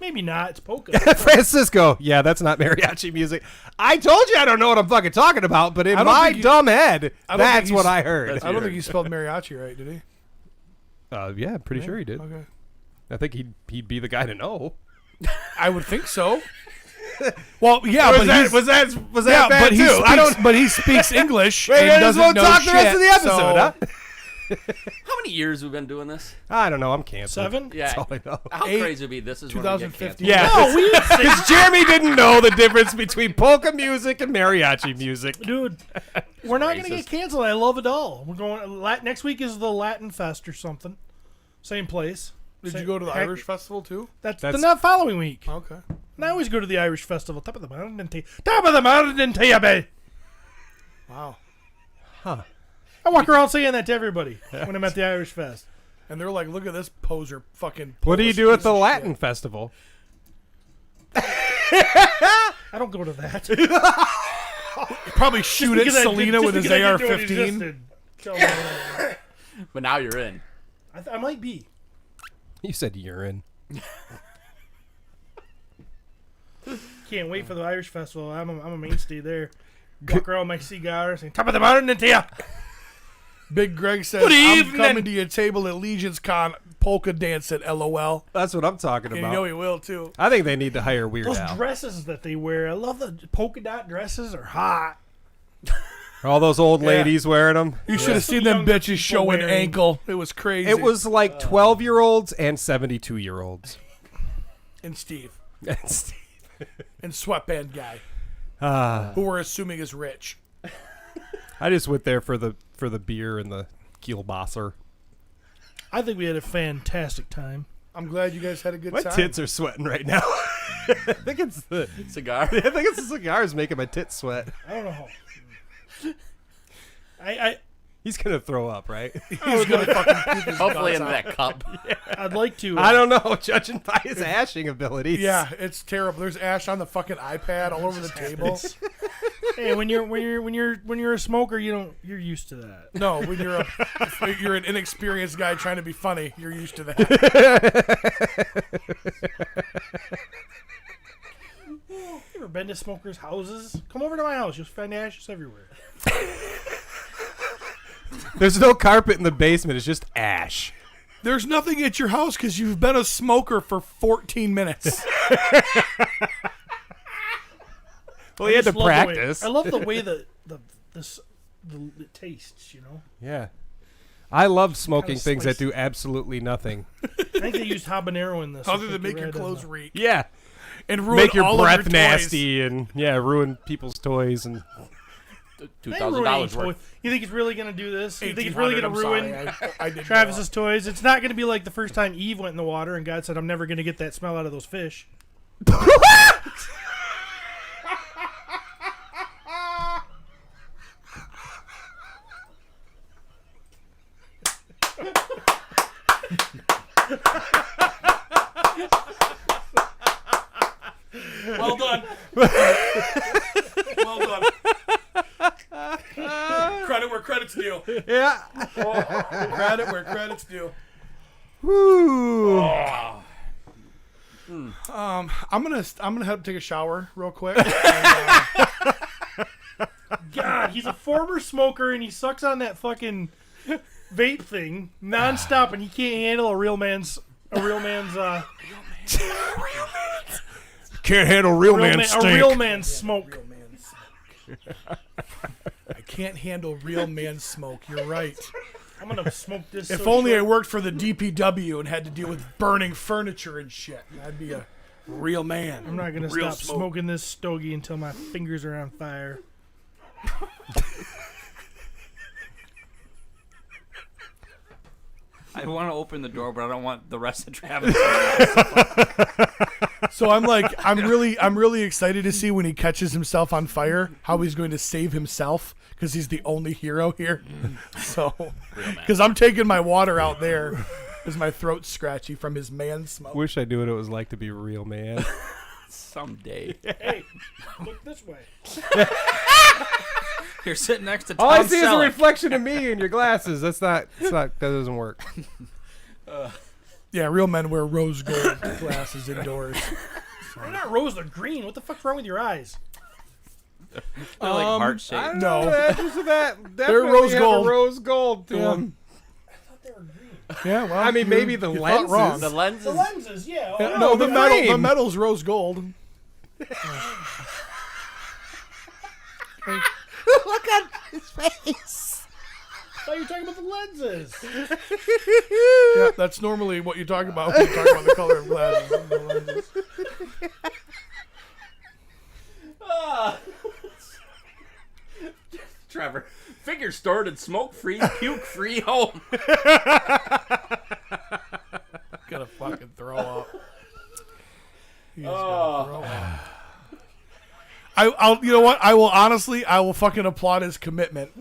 [SPEAKER 1] maybe not. It's polka.
[SPEAKER 6] Francisco, yeah, that's not mariachi music. I told you I don't know what I'm fucking talking about, but in
[SPEAKER 4] I don't
[SPEAKER 6] my
[SPEAKER 4] think you-
[SPEAKER 6] dumb head,
[SPEAKER 4] I don't think
[SPEAKER 6] that's what
[SPEAKER 4] he's-
[SPEAKER 6] I heard.
[SPEAKER 4] I don't think he spelled mariachi right, did he?
[SPEAKER 6] Yeah, I'm pretty sure he did.
[SPEAKER 4] Okay.
[SPEAKER 6] I think he'd be the guy to know.
[SPEAKER 4] I would think so. Well, yeah, but he's,
[SPEAKER 6] was that
[SPEAKER 4] yeah,
[SPEAKER 6] bad
[SPEAKER 4] but he
[SPEAKER 6] too?
[SPEAKER 4] speaks,
[SPEAKER 6] I don't.
[SPEAKER 4] but he speaks English
[SPEAKER 6] Wait,
[SPEAKER 4] and
[SPEAKER 6] I just
[SPEAKER 4] doesn't
[SPEAKER 6] won't
[SPEAKER 4] know
[SPEAKER 6] talk
[SPEAKER 4] shit.
[SPEAKER 6] the rest of the episode,
[SPEAKER 4] so,
[SPEAKER 6] huh?
[SPEAKER 3] How many years we've been doing this?
[SPEAKER 6] I don't know. I'm canceled.
[SPEAKER 1] 7?
[SPEAKER 3] Yeah.
[SPEAKER 6] That's all I know.
[SPEAKER 3] How crazy would be this is when we get
[SPEAKER 2] 2015.
[SPEAKER 3] canceled.
[SPEAKER 6] Yeah,
[SPEAKER 1] No, we didn't say
[SPEAKER 6] because Jeremy didn't know the difference between polka music and mariachi music.
[SPEAKER 1] Dude, we're not going to
[SPEAKER 3] racist.
[SPEAKER 1] get canceled. I love it all. We're going. Next week is the Latin Fest or something. Same place.
[SPEAKER 2] Did
[SPEAKER 1] Same-
[SPEAKER 2] you go to the
[SPEAKER 1] heck,
[SPEAKER 2] Irish festival too?
[SPEAKER 1] That's
[SPEAKER 6] That's-
[SPEAKER 1] the not following week.
[SPEAKER 2] Okay.
[SPEAKER 1] And I always go to the Irish festival. Top of the mountain in Tayabay.
[SPEAKER 2] Wow.
[SPEAKER 1] I walk around saying that to everybody when I'm at the Irish Fest.
[SPEAKER 2] And they're like, look at this poser fucking.
[SPEAKER 6] What do you
[SPEAKER 2] Polish
[SPEAKER 6] do at
[SPEAKER 2] piece
[SPEAKER 6] the
[SPEAKER 2] of
[SPEAKER 6] Latin
[SPEAKER 2] shit.
[SPEAKER 6] festival?
[SPEAKER 1] I don't go to that.
[SPEAKER 2] Probably shoot at
[SPEAKER 1] Because I did-
[SPEAKER 2] Selena
[SPEAKER 1] just
[SPEAKER 2] with his
[SPEAKER 1] because I didn't do what he just
[SPEAKER 2] AR-15.
[SPEAKER 1] did. So,
[SPEAKER 3] But now you're in.
[SPEAKER 1] I might be.
[SPEAKER 6] You said urine.
[SPEAKER 1] Can't wait for the Irish festival. I'm a mainstay there. Walk around with my cigar saying, top of the mountain in Taya.
[SPEAKER 2] Big Greg says,
[SPEAKER 1] Good
[SPEAKER 2] I'm
[SPEAKER 1] evening."
[SPEAKER 2] coming to your table at Legions Con, polka dance at LOL.
[SPEAKER 6] That's what I'm talking
[SPEAKER 2] And
[SPEAKER 6] about.
[SPEAKER 2] you know he will too.
[SPEAKER 6] I think they need to hire Weird
[SPEAKER 1] Those
[SPEAKER 6] Al.
[SPEAKER 1] dresses that they wear, I love the polka dot dresses are hot.
[SPEAKER 6] All those old ladies wearing them.
[SPEAKER 2] You should have seen them
[SPEAKER 1] Younger
[SPEAKER 2] bitches
[SPEAKER 1] people
[SPEAKER 2] showing
[SPEAKER 1] wearing-
[SPEAKER 2] ankle. It was crazy.
[SPEAKER 6] It was like 12-year-olds and 72-year-olds.
[SPEAKER 2] And Steve.
[SPEAKER 6] And
[SPEAKER 2] And sweatband guy. Who we're assuming is rich.
[SPEAKER 6] I just went there for the beer and the kielbasser.
[SPEAKER 1] I think we had a fantastic time.
[SPEAKER 2] I'm glad you guys had a good
[SPEAKER 6] My
[SPEAKER 2] time.
[SPEAKER 6] tits are sweating right now. I think it's the
[SPEAKER 3] Cigar.
[SPEAKER 6] I think it's the cigars making my tits sweat.
[SPEAKER 1] I don't know how.
[SPEAKER 6] He's gonna throw up, right?
[SPEAKER 2] He's gonna fucking keep his
[SPEAKER 3] Hopefully
[SPEAKER 2] guts
[SPEAKER 3] into
[SPEAKER 2] out.
[SPEAKER 3] that cup.
[SPEAKER 1] I'd like to.
[SPEAKER 6] I don't know, judging by his ashing abilities.
[SPEAKER 2] Yeah, it's terrible. There's ash on the fucking iPad all over the table.
[SPEAKER 1] Hey, when you're a smoker, you're used to that.
[SPEAKER 2] No, when you're an inexperienced guy trying to be funny, you're used to that.
[SPEAKER 1] You ever been to smokers' houses? Come over to my house. You'll find ashes everywhere.
[SPEAKER 6] There's no carpet in the basement. It's just ash.
[SPEAKER 2] There's nothing at your house because you've been a smoker for 14 minutes.
[SPEAKER 6] Well, he had to
[SPEAKER 1] Just love the way-
[SPEAKER 6] practice.
[SPEAKER 1] I love the way the it tastes. You know,
[SPEAKER 6] Yeah. I love smoking
[SPEAKER 1] Kinda
[SPEAKER 6] things that
[SPEAKER 1] spicy.
[SPEAKER 6] do absolutely nothing.
[SPEAKER 1] I think they used habanero in this.
[SPEAKER 2] Other
[SPEAKER 1] I
[SPEAKER 2] than
[SPEAKER 1] think
[SPEAKER 2] make
[SPEAKER 1] you're
[SPEAKER 2] your
[SPEAKER 1] right on
[SPEAKER 2] clothes
[SPEAKER 1] that.
[SPEAKER 2] reek
[SPEAKER 6] Yeah.
[SPEAKER 2] and ruin
[SPEAKER 6] Make your
[SPEAKER 2] all
[SPEAKER 6] breath
[SPEAKER 2] of your
[SPEAKER 6] nasty and ruin people's toys and
[SPEAKER 1] I ain't
[SPEAKER 3] $2,000
[SPEAKER 1] ruining
[SPEAKER 3] worth.
[SPEAKER 1] toys. You think it's really gonna do this?
[SPEAKER 2] Toys.
[SPEAKER 1] You think it's really gonna
[SPEAKER 2] 1800,
[SPEAKER 1] ruin
[SPEAKER 2] I'm sorry. I did
[SPEAKER 1] Travis's toys? It's not gonna be like the first time Eve went in the water and God said, "I'm never gonna get that smell out of those fish." Well done. Well done. Credit where credit's due.
[SPEAKER 6] yeah.
[SPEAKER 2] Credit where credit's due.
[SPEAKER 6] Woo.
[SPEAKER 2] I'm gonna have to take a shower real quick.
[SPEAKER 1] God, he's a former smoker and he sucks on that fucking vape thing nonstop, and he can't handle a real man's
[SPEAKER 6] Can't handle real man
[SPEAKER 1] a
[SPEAKER 6] stink.
[SPEAKER 1] real man's smoke.
[SPEAKER 2] I can't handle real man smoke. You're right.
[SPEAKER 1] I'm gonna smoke this.
[SPEAKER 2] If
[SPEAKER 1] so
[SPEAKER 2] only I
[SPEAKER 1] short.
[SPEAKER 2] worked for the DPW and had to deal with burning furniture and shit. I'd be a real man.
[SPEAKER 1] I'm not gonna
[SPEAKER 2] Real
[SPEAKER 1] stop
[SPEAKER 2] smoke.
[SPEAKER 1] smoking this stogie until my fingers are on fire.
[SPEAKER 5] I want to open the door, but I don't want the rest of Travis.
[SPEAKER 2] So I'm really excited to see when he catches himself on fire how he's going to save himself because he's the only hero here. So because I'm taking my water out there because my throat's scratchy from his man smoke.
[SPEAKER 6] Wish I knew what it was like to be a real man.
[SPEAKER 3] Someday.
[SPEAKER 1] Hey, look this way.
[SPEAKER 5] You're sitting next to Tom
[SPEAKER 6] All I see is a
[SPEAKER 5] Selleck.
[SPEAKER 6] reflection of me in your glasses. That doesn't work.
[SPEAKER 2] Yeah, real men wear rose gold glasses indoors.
[SPEAKER 1] They're not rose, they're green. What the fuck's wrong with your eyes?
[SPEAKER 5] They're like heart
[SPEAKER 6] I
[SPEAKER 5] shaped.
[SPEAKER 6] don't
[SPEAKER 2] No.
[SPEAKER 6] know, the edges of that
[SPEAKER 2] They're
[SPEAKER 6] definitely
[SPEAKER 2] rose
[SPEAKER 6] have
[SPEAKER 2] gold.
[SPEAKER 6] a rose gold to
[SPEAKER 2] Yeah.
[SPEAKER 6] them.
[SPEAKER 1] I thought they were green.
[SPEAKER 2] Yeah, well,
[SPEAKER 6] I mean, maybe the
[SPEAKER 2] you thought
[SPEAKER 6] lenses.
[SPEAKER 2] wrong.
[SPEAKER 3] The lens
[SPEAKER 1] The
[SPEAKER 3] is
[SPEAKER 1] lenses, yeah.
[SPEAKER 2] Yeah,
[SPEAKER 1] Oh,
[SPEAKER 2] no, the
[SPEAKER 6] frame.
[SPEAKER 2] the metal's rose gold.
[SPEAKER 1] thought you were talking about the lenses.
[SPEAKER 2] Yeah, that's normally what you talk about when you talk about the color of glasses. The lenses.
[SPEAKER 3] Trevor, figure stored in smoke-free, puke-free home.
[SPEAKER 2] Gonna fucking throw up. He's gonna throw up. I'll, you know what? I will fucking applaud his commitment.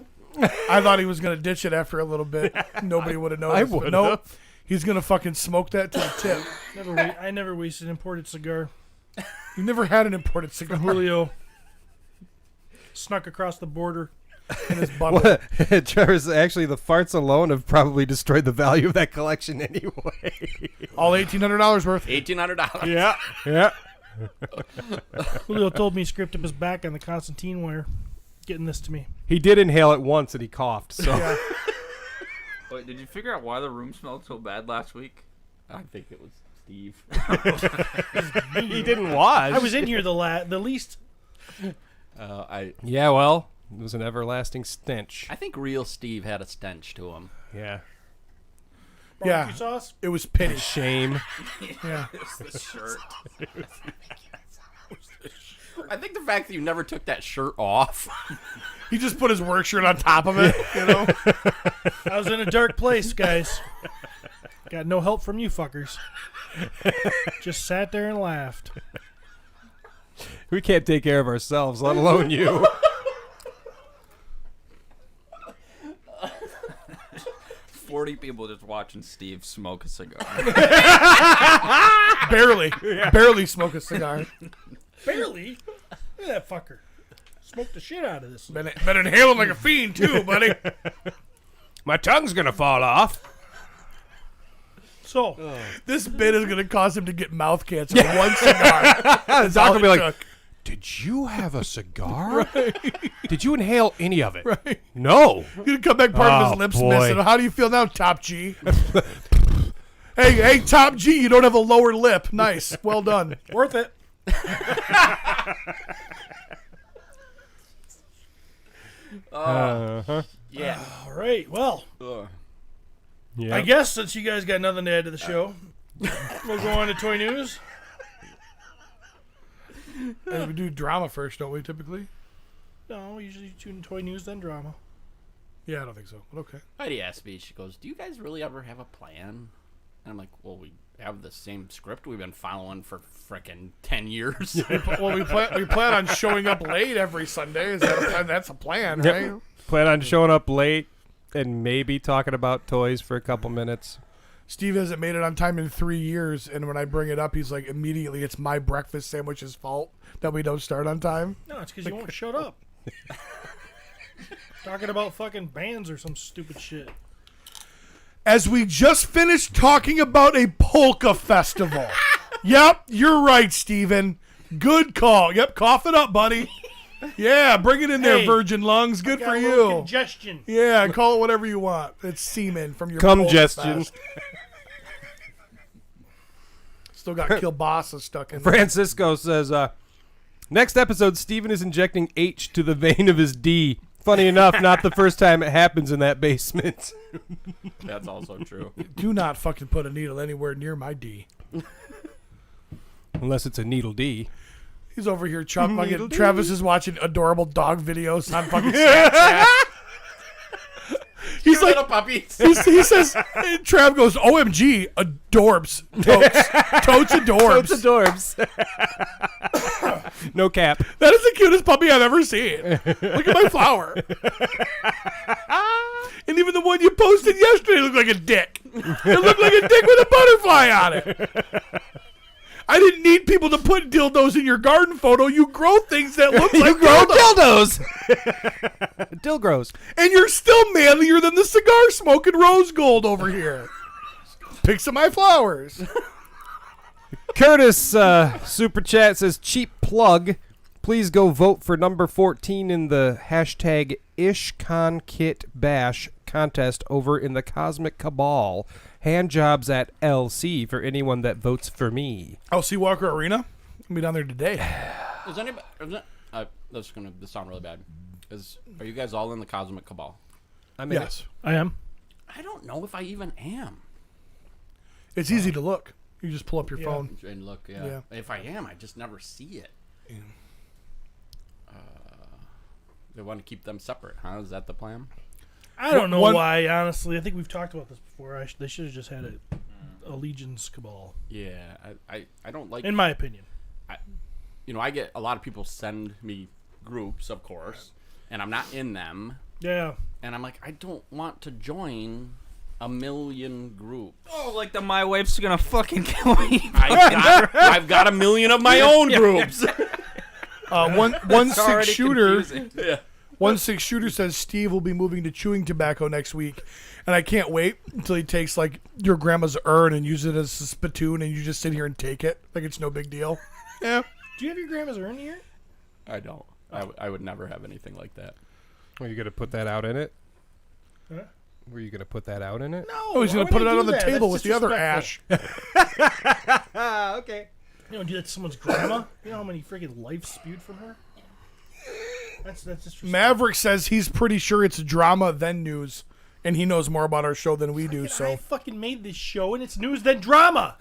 [SPEAKER 2] I thought he was gonna ditch it after a little bit. Nobody would have noticed. But nope. He's gonna fucking smoke that to the tip.
[SPEAKER 1] I never wasted an imported cigar.
[SPEAKER 2] You've never had an imported cigar.
[SPEAKER 1] Julio snuck across the border.
[SPEAKER 2] In his bubble.
[SPEAKER 6] Trevor's actually, the farts alone have probably destroyed the value of that collection anyway.
[SPEAKER 2] All $1,800 worth.
[SPEAKER 3] $1,800.
[SPEAKER 6] Yeah. Yeah.
[SPEAKER 1] Julio told me he scraped up his back on the Constantine wire getting this to me.
[SPEAKER 6] He did inhale it once and he coughed. So
[SPEAKER 2] Yeah.
[SPEAKER 5] Wait, did you figure out why the room smelled so bad last week?
[SPEAKER 3] I think it was Steve.
[SPEAKER 6] he didn't wash.
[SPEAKER 1] I was in here the least.
[SPEAKER 6] Yeah, well, it was an everlasting stench.
[SPEAKER 3] I think real Steve had a stench to him.
[SPEAKER 6] Yeah.
[SPEAKER 1] Barbecue sauce.
[SPEAKER 2] It was pity.
[SPEAKER 6] Shame.
[SPEAKER 2] Yeah.
[SPEAKER 3] The shirt. I think the fact that you never took that shirt off.
[SPEAKER 2] He just put his work shirt on top of it, you know?
[SPEAKER 1] I was in a dark place, guys. Got no help from you fuckers. Just sat there and laughed.
[SPEAKER 6] We can't take care of ourselves, let alone you.
[SPEAKER 5] 40 people just watching Steve smoke a cigar.
[SPEAKER 2] Barely smoke a cigar.
[SPEAKER 1] Barely? Look at that fucker. Smoked the shit out of this.
[SPEAKER 2] Been inhaling like a fiend, too, buddy.
[SPEAKER 6] My tongue's gonna fall off.
[SPEAKER 1] So,
[SPEAKER 2] This bit is going to cause him to get mouth cancer. One cigar.
[SPEAKER 6] The doc will be like, did you have a cigar? Did you inhale any of it?
[SPEAKER 2] Right.
[SPEAKER 6] No.
[SPEAKER 2] He's going to come back part of his lips
[SPEAKER 6] boy.
[SPEAKER 2] missing. How do you feel now, Top G? hey, Top G, you don't have a lower lip. Nice. Well done.
[SPEAKER 1] worth it.
[SPEAKER 3] Yeah.
[SPEAKER 1] All right. Well,
[SPEAKER 6] Yeah.
[SPEAKER 1] I guess since you guys got nothing to add to the show, we'll go on to toy news.
[SPEAKER 2] And we do drama first, don't we, typically?
[SPEAKER 1] No, we usually tune toy news, then drama.
[SPEAKER 2] Yeah, I don't think so. But okay.
[SPEAKER 3] Heidi asked me, she goes, do you guys really ever have a plan? And I'm like, well, we have the same script we've been following for frickin' 10 years.
[SPEAKER 2] Well, we plan on showing up late every Sunday. That's a plan, right?
[SPEAKER 6] Yep. Plan on showing up late and maybe talking about toys for a couple minutes.
[SPEAKER 2] Steve hasn't made it on time in 3 years, and when I bring it up, he's like, immediately, it's my breakfast sandwich's fault that we don't start on time.
[SPEAKER 1] No, it's because you won't shut up. Talking about fucking bands or some stupid shit.
[SPEAKER 2] As we just finished talking about a polka festival. Yep, you're right, Steven. Good call. Yep, cough it up, buddy. Yeah, bring it in there,
[SPEAKER 1] Hey,
[SPEAKER 2] virgin lungs. Good
[SPEAKER 1] Got
[SPEAKER 2] for
[SPEAKER 1] a little
[SPEAKER 2] you.
[SPEAKER 1] Congestion.
[SPEAKER 2] Yeah, call it whatever you want. It's semen from your
[SPEAKER 6] Congestion.
[SPEAKER 2] Polka fest. Still got kielbasa stuck in there.
[SPEAKER 6] Francisco says, next episode, Steven is injecting H to the vein of his D. Funny enough, not the first time it happens in that basement.
[SPEAKER 3] That's also true.
[SPEAKER 2] Do not fucking put a needle anywhere near my D.
[SPEAKER 6] Unless it's a needle D.
[SPEAKER 2] He's over here chopping. Travis is watching adorable dog videos on fucking Snapchat. He's like,
[SPEAKER 3] Little puppies.
[SPEAKER 2] he says, Trav goes, OMG, adorbs. Totes adorbs.
[SPEAKER 6] It's adorbs. No cap.
[SPEAKER 2] That is the cutest puppy I've ever seen. Look at my flower. And even the one you posted yesterday looked like a dick. It looked like a dick with a butterfly on it. I didn't need people to put dildos in your garden photo. You grow things that look like dildos.
[SPEAKER 6] Dill grows.
[SPEAKER 2] And you're still manlier than the cigar smoking rose gold over here. Pick some of my flowers.
[SPEAKER 6] Curtis super chat says, cheap plug. Please go vote for number 14 in the hashtag IshConKitBash contest over in the Cosmic Cabal. Hand jobs at LC for anyone that votes for me.
[SPEAKER 2] LC Walker Arena. I'll be down there today.
[SPEAKER 3] Is anybody... This sound really bad. Are you guys all in the Cosmic Cabal?
[SPEAKER 6] I'm in
[SPEAKER 2] Yes.
[SPEAKER 1] I am.
[SPEAKER 3] I don't know if I even am.
[SPEAKER 2] It's easy to look. You just pull up your
[SPEAKER 1] Yeah.
[SPEAKER 2] phone.
[SPEAKER 3] And look,
[SPEAKER 2] Yeah.
[SPEAKER 3] If I am, I just never see it. They want to keep them separate, huh? Is that the plan?
[SPEAKER 1] I don't know
[SPEAKER 2] One-
[SPEAKER 1] why, honestly. I think we've talked about this before. They should have just had a Legions cabal,
[SPEAKER 3] Yeah, I don't like.
[SPEAKER 1] in my opinion.
[SPEAKER 3] I get a lot of people send me groups, of course, and I'm not in them,
[SPEAKER 1] Yeah.
[SPEAKER 3] and I'm like, I don't want to join a million groups.
[SPEAKER 5] Oh, like the my wife's gonna fucking kill me.
[SPEAKER 3] I've got a million of my own groups.
[SPEAKER 2] One
[SPEAKER 5] It's already
[SPEAKER 2] 6 shooter.
[SPEAKER 5] confusing.
[SPEAKER 3] Yeah.
[SPEAKER 2] 1 6 shooter says Steve will be moving to chewing tobacco next week, and I can't wait until he takes like your grandma's urn and use it as a spittoon, and you just sit here and take it like it's no big deal. Yeah.
[SPEAKER 1] Do you have your grandma's urn here?
[SPEAKER 3] I don't. I would never have anything like that.
[SPEAKER 6] Were you gonna put that out in it?
[SPEAKER 1] Huh?
[SPEAKER 6] Were you gonna put that out in it?
[SPEAKER 1] No.
[SPEAKER 2] Oh, he's
[SPEAKER 1] why
[SPEAKER 2] gonna
[SPEAKER 1] would
[SPEAKER 2] put
[SPEAKER 1] I
[SPEAKER 2] it out
[SPEAKER 1] do
[SPEAKER 2] on the
[SPEAKER 1] that?
[SPEAKER 2] table
[SPEAKER 1] That's
[SPEAKER 2] with the other ash.
[SPEAKER 1] disrespectful.
[SPEAKER 6] Okay.
[SPEAKER 1] You don't do that to someone's grandma? You know how many freaking life spewed from her? That's disrespectful.
[SPEAKER 2] Maverick says he's pretty sure it's drama then news, and he knows more about our show than we do.
[SPEAKER 1] I
[SPEAKER 2] So
[SPEAKER 1] fucking made this show, and it's news then drama.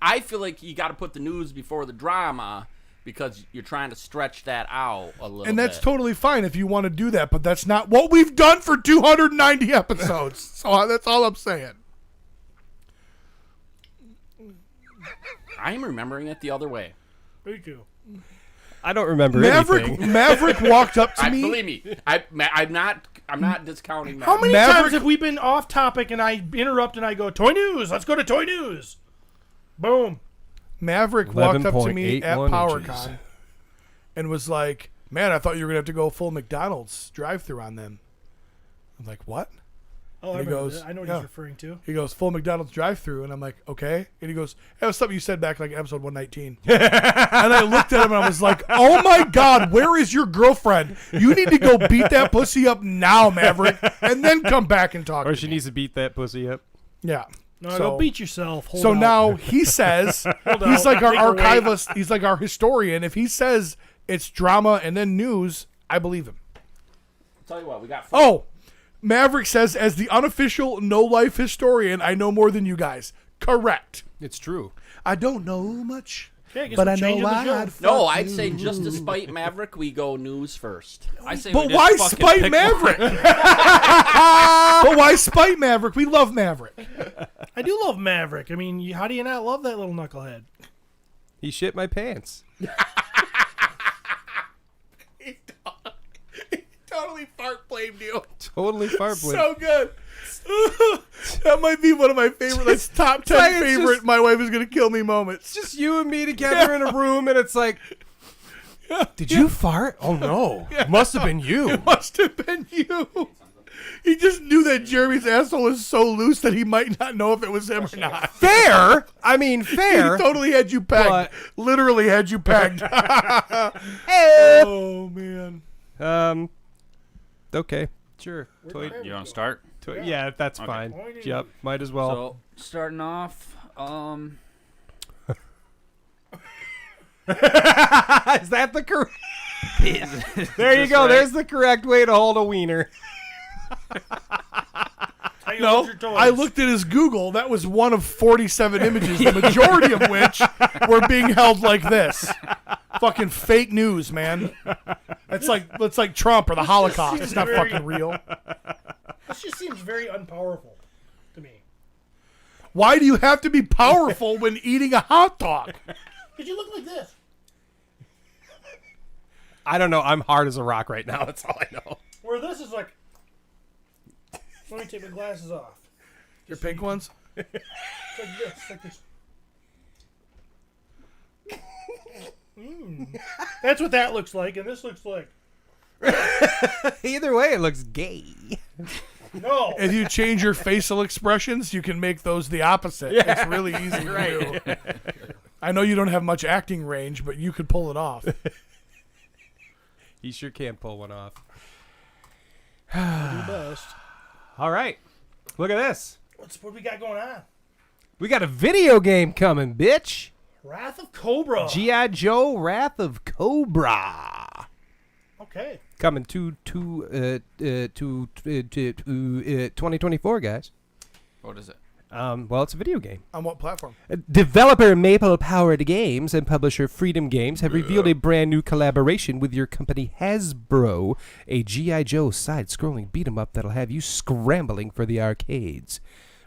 [SPEAKER 3] I feel like you got to put the news before the drama because you're trying to stretch that out a little.
[SPEAKER 2] and that's
[SPEAKER 3] bit.
[SPEAKER 2] totally fine if you want to do that, but that's not what we've done for 290 episodes. So that's all I'm saying.
[SPEAKER 3] I'm remembering it the other way.
[SPEAKER 1] Me too.
[SPEAKER 6] I don't remember anything.
[SPEAKER 2] Maverick walked up to me.
[SPEAKER 3] Believe me, I'm not discounting that.
[SPEAKER 1] How many
[SPEAKER 2] Maverick-
[SPEAKER 1] times have we been off topic and I interrupt and I go, toy news, let's go to toy news. Boom.
[SPEAKER 2] Maverick walked up to me at
[SPEAKER 6] 11.81
[SPEAKER 2] PowerCon
[SPEAKER 6] inches.
[SPEAKER 2] and was like, "Man, I thought you were gonna have to go full McDonald's drive-through on them." I'm like, "What?"
[SPEAKER 1] Oh, I
[SPEAKER 2] And he
[SPEAKER 1] remember
[SPEAKER 2] goes,
[SPEAKER 1] that. I know what
[SPEAKER 2] yeah.
[SPEAKER 1] he's referring to.
[SPEAKER 2] He goes, "Full McDonald's drive-through," and I'm like, "Okay." And he goes, "That was something you said back like episode 119." And I looked at him and I was like, "Oh my God, where is your girlfriend? You need to go beat that pussy up now, Maverick, and then come back and talk."
[SPEAKER 6] Or
[SPEAKER 2] to
[SPEAKER 6] she
[SPEAKER 2] me."
[SPEAKER 6] needs to beat that pussy up.
[SPEAKER 2] Yeah.
[SPEAKER 1] No,
[SPEAKER 2] So-
[SPEAKER 1] go beat yourself. Hold
[SPEAKER 2] So
[SPEAKER 1] out.
[SPEAKER 2] now he says
[SPEAKER 1] Hold
[SPEAKER 2] he's
[SPEAKER 1] out.
[SPEAKER 2] like our
[SPEAKER 1] Take a wait.
[SPEAKER 2] archivist. He's like our historian. If he says it's drama and then news, I believe him.
[SPEAKER 3] Tell you what, we got.
[SPEAKER 2] Oh, Maverick says, as the unofficial no-life historian, I know more than you guys. Correct.
[SPEAKER 6] It's true.
[SPEAKER 2] I don't know much,
[SPEAKER 1] Okay, I guess
[SPEAKER 2] but
[SPEAKER 1] we're
[SPEAKER 2] I know
[SPEAKER 1] changing the
[SPEAKER 2] why.
[SPEAKER 1] show.
[SPEAKER 2] I'd
[SPEAKER 3] No,
[SPEAKER 2] fuck
[SPEAKER 3] I'd
[SPEAKER 2] you.
[SPEAKER 3] say just to spite Maverick, we go news first.
[SPEAKER 5] I say
[SPEAKER 2] But
[SPEAKER 5] we just
[SPEAKER 2] why
[SPEAKER 5] fucking
[SPEAKER 2] spite
[SPEAKER 5] pick
[SPEAKER 2] Maverick?
[SPEAKER 5] one.
[SPEAKER 2] But why spite Maverick? We love Maverick.
[SPEAKER 1] I do love Maverick. I mean, how do you not love that little knucklehead?
[SPEAKER 6] He shit my pants.
[SPEAKER 2] Totally fart blamed you.
[SPEAKER 6] Totally fart blade.
[SPEAKER 2] So good. That might be one of my favorite. That's top 10
[SPEAKER 6] like it's
[SPEAKER 2] favorite.
[SPEAKER 6] just-
[SPEAKER 2] My wife is gonna kill me moments.
[SPEAKER 6] It's just you and me together in a room, and it's like, did you fart? Oh no, must have been you.
[SPEAKER 2] Must have been you. He just knew that Jeremy's asshole was so loose that he might not know if it was him or not.
[SPEAKER 6] Fair. I mean, fair.
[SPEAKER 2] He totally had you pegged.
[SPEAKER 6] But-
[SPEAKER 2] Literally had you pegged. Oh man.
[SPEAKER 6] Okay, sure. Toy,
[SPEAKER 5] You want to start?
[SPEAKER 6] yeah, that's fine. Yep, might as well.
[SPEAKER 5] So starting off,
[SPEAKER 6] Is that the correct? There you go.
[SPEAKER 5] right?
[SPEAKER 6] There's the correct way to hold a wiener.
[SPEAKER 2] No, I looked at his Google. That was one of 47 images, the majority of which were being held like this. Fucking fake news, man. It's like Trump or the Holocaust. It's not
[SPEAKER 1] very-
[SPEAKER 2] fucking real.
[SPEAKER 1] This just seems very unpowerful to me.
[SPEAKER 2] Why do you have to be powerful when eating a hot dog?
[SPEAKER 1] Because you look like this.
[SPEAKER 6] I don't know. I'm hard as a rock right now. That's all I know.
[SPEAKER 1] Where this is like. Let me take my glasses off.
[SPEAKER 2] Your pink ones?
[SPEAKER 1] It's like this. Like this. That's what that looks like, and this looks like.
[SPEAKER 6] Either way, it looks gay.
[SPEAKER 1] No.
[SPEAKER 2] If you change your facial expressions, you can make those the opposite. It's really easy to do. I know you don't have much acting range, but you could pull it off.
[SPEAKER 6] He sure can pull one off.
[SPEAKER 1] Do best.
[SPEAKER 6] All right. Look at this.
[SPEAKER 1] What we got going on?
[SPEAKER 6] We got a video game coming, bitch.
[SPEAKER 1] Wrath of Cobra.
[SPEAKER 6] G.I. Joe Wrath of Cobra.
[SPEAKER 1] Okay.
[SPEAKER 6] coming to 2024, guys.
[SPEAKER 5] What is it?
[SPEAKER 6] Well, it's a video game.
[SPEAKER 4] On what platform?
[SPEAKER 6] Developer Maple Powered Games and publisher Freedom Games have revealed a brand new collaboration with your company Hasbro, a G.I. Joe side-scrolling beat-em-up that'll have you scrambling for the arcades.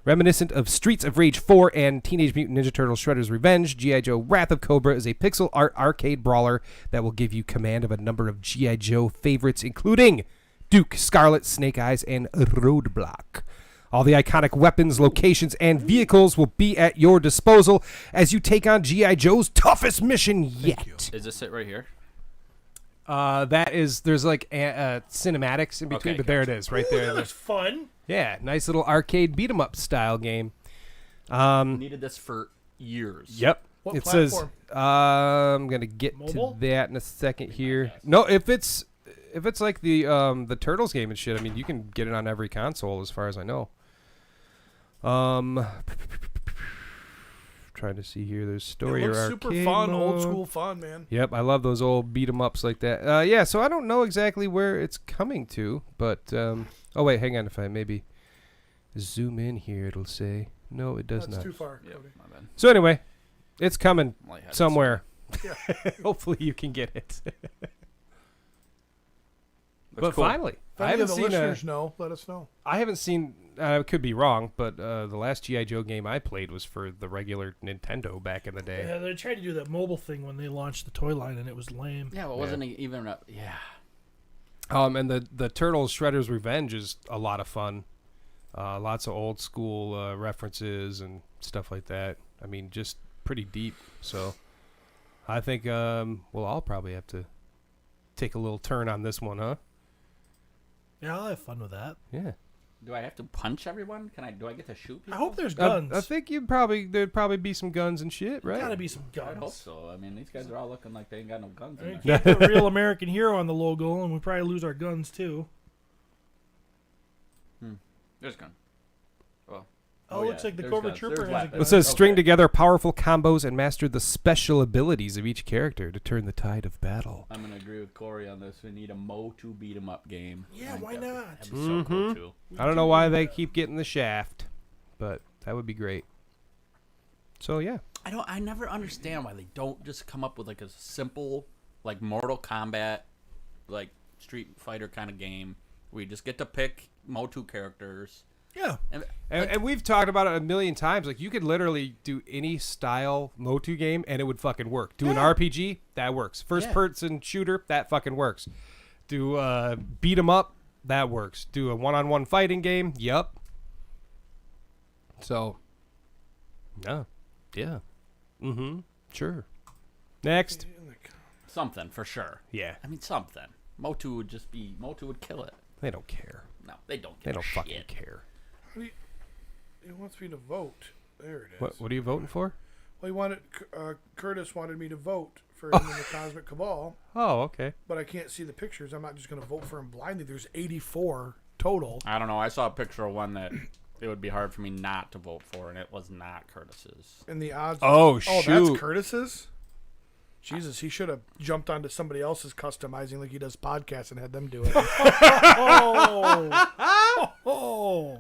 [SPEAKER 6] Reminiscent of Streets of Rage 4 and Teenage Mutant Ninja Turtles Shredder's Revenge, G.I. Joe Wrath of Cobra is a pixel art arcade brawler that will give you command of a number of G.I. Joe favorites, including Duke, Scarlet, Snake Eyes, and Roadblock. All the iconic weapons, locations, and vehicles will be at your disposal as you take on G.I. Joe's toughest mission yet.
[SPEAKER 5] Is this it right here?
[SPEAKER 6] There's like cinematics in between,
[SPEAKER 5] Okay,
[SPEAKER 6] but there it is, right there.
[SPEAKER 1] That looks fun.
[SPEAKER 6] Yeah, nice little arcade beat 'em up style game.
[SPEAKER 3] Needed this for years.
[SPEAKER 6] Yep.
[SPEAKER 4] What
[SPEAKER 6] it
[SPEAKER 4] platform?
[SPEAKER 6] says I'm gonna get
[SPEAKER 1] Mobile?
[SPEAKER 6] to that in a second here. No, if it's like the Turtles game and shit, I mean you can get it on every console as far as I know. Trying to see here. There's story
[SPEAKER 4] It
[SPEAKER 6] or
[SPEAKER 4] looks
[SPEAKER 6] arcade
[SPEAKER 4] super fun, old
[SPEAKER 6] mode.
[SPEAKER 4] school fun, man.
[SPEAKER 6] Yep, I love those old beat 'em ups like that. Yeah, so I don't know exactly where it's coming to, but oh wait, hang on. If I maybe zoom in here, it'll say no. It does
[SPEAKER 4] That's
[SPEAKER 6] not.
[SPEAKER 4] too far.
[SPEAKER 5] Yep,
[SPEAKER 4] Cody.
[SPEAKER 5] my bad.
[SPEAKER 6] So anyway, it's coming
[SPEAKER 5] Well, I had it
[SPEAKER 6] somewhere. Hopefully you can get it. But
[SPEAKER 5] cool.
[SPEAKER 6] finally,
[SPEAKER 4] If
[SPEAKER 6] I
[SPEAKER 4] any
[SPEAKER 6] haven't
[SPEAKER 4] of the
[SPEAKER 6] seen
[SPEAKER 4] listeners know, let us know.
[SPEAKER 6] I haven't seen. I could be wrong, but the last G.I. Joe game I played was for the regular Nintendo back in the day.
[SPEAKER 1] Yeah, they tried to do that mobile thing when they launched the toy line, and it was lame.
[SPEAKER 3] Yeah, well, wasn't it even a... Yeah.
[SPEAKER 6] And the Turtles Shredder's Revenge is a lot of fun. Lots of old school references and stuff like that. I mean, just pretty deep. So I think I'll probably have to take a little turn on this one, huh?
[SPEAKER 1] Yeah, I'll have fun with that.
[SPEAKER 6] Yeah.
[SPEAKER 3] Do I have to punch everyone? Do I get to shoot people?
[SPEAKER 1] I hope there's guns.
[SPEAKER 6] I think there'd probably be some guns and shit, right?
[SPEAKER 1] Gotta be some
[SPEAKER 3] I hope
[SPEAKER 1] guns.
[SPEAKER 3] so. I mean, these guys are all looking like they ain't got no guns
[SPEAKER 1] I mean,
[SPEAKER 3] in there.
[SPEAKER 1] can't put Real American Hero on the logo, and we probably lose our guns too.
[SPEAKER 5] There's a gun.
[SPEAKER 1] Oh, looks
[SPEAKER 3] yeah,
[SPEAKER 1] like the
[SPEAKER 3] there's
[SPEAKER 1] Cobra
[SPEAKER 3] guns.
[SPEAKER 1] Trooper
[SPEAKER 3] There's
[SPEAKER 1] has a
[SPEAKER 3] weapons.
[SPEAKER 1] gun.
[SPEAKER 6] It says string
[SPEAKER 3] Okay.
[SPEAKER 6] together powerful combos and master the special abilities of each character to turn the tide of battle.
[SPEAKER 3] I'm going to agree with Corey on this. We need a Mo2 beat-em-up game.
[SPEAKER 1] Yeah,
[SPEAKER 3] I think
[SPEAKER 1] why
[SPEAKER 3] that'd be-
[SPEAKER 1] not?
[SPEAKER 3] That'd be so cool, too.
[SPEAKER 6] I don't know why they keep getting the shaft, but that would be great. So yeah,
[SPEAKER 3] I never understand why they don't just come up with like a simple, like Mortal Kombat, like Street Fighter kind of game where you just get to pick Mo2 characters.
[SPEAKER 1] Yeah.
[SPEAKER 6] and we've talked about it a million times. Like you could literally do any style Motu game and it would fucking work. Do an RPG, that works. First person shooter, that fucking works. Do beat 'em up, that works. Do a one-on-one fighting game, yup. So, yeah, sure. Next,
[SPEAKER 3] Something for sure.
[SPEAKER 6] yeah,
[SPEAKER 3] I mean, something. Mo2 would just be Mo2 would kill it.
[SPEAKER 6] they don't care.
[SPEAKER 3] No, they don't.
[SPEAKER 6] They
[SPEAKER 3] Give
[SPEAKER 6] don't
[SPEAKER 3] a
[SPEAKER 6] fucking
[SPEAKER 3] shit.
[SPEAKER 6] care.
[SPEAKER 4] He wants me to vote. There it is.
[SPEAKER 6] What are you voting for?
[SPEAKER 4] Well, Curtis wanted me to vote for him in the Cosmic Cabal,
[SPEAKER 6] Oh, okay.
[SPEAKER 4] but I can't see the pictures. I'm not just going to vote for him blindly. There's 84 total.
[SPEAKER 3] I don't know. I saw a picture of one that it would be hard for me not to vote for, and it was not Curtis's.
[SPEAKER 4] And the odds.
[SPEAKER 6] Oh,
[SPEAKER 4] that's
[SPEAKER 6] shoot.
[SPEAKER 4] Curtis's? Jesus, he should have jumped onto somebody else's customizing like he does podcasts and had them do it.
[SPEAKER 1] Oh. Oh.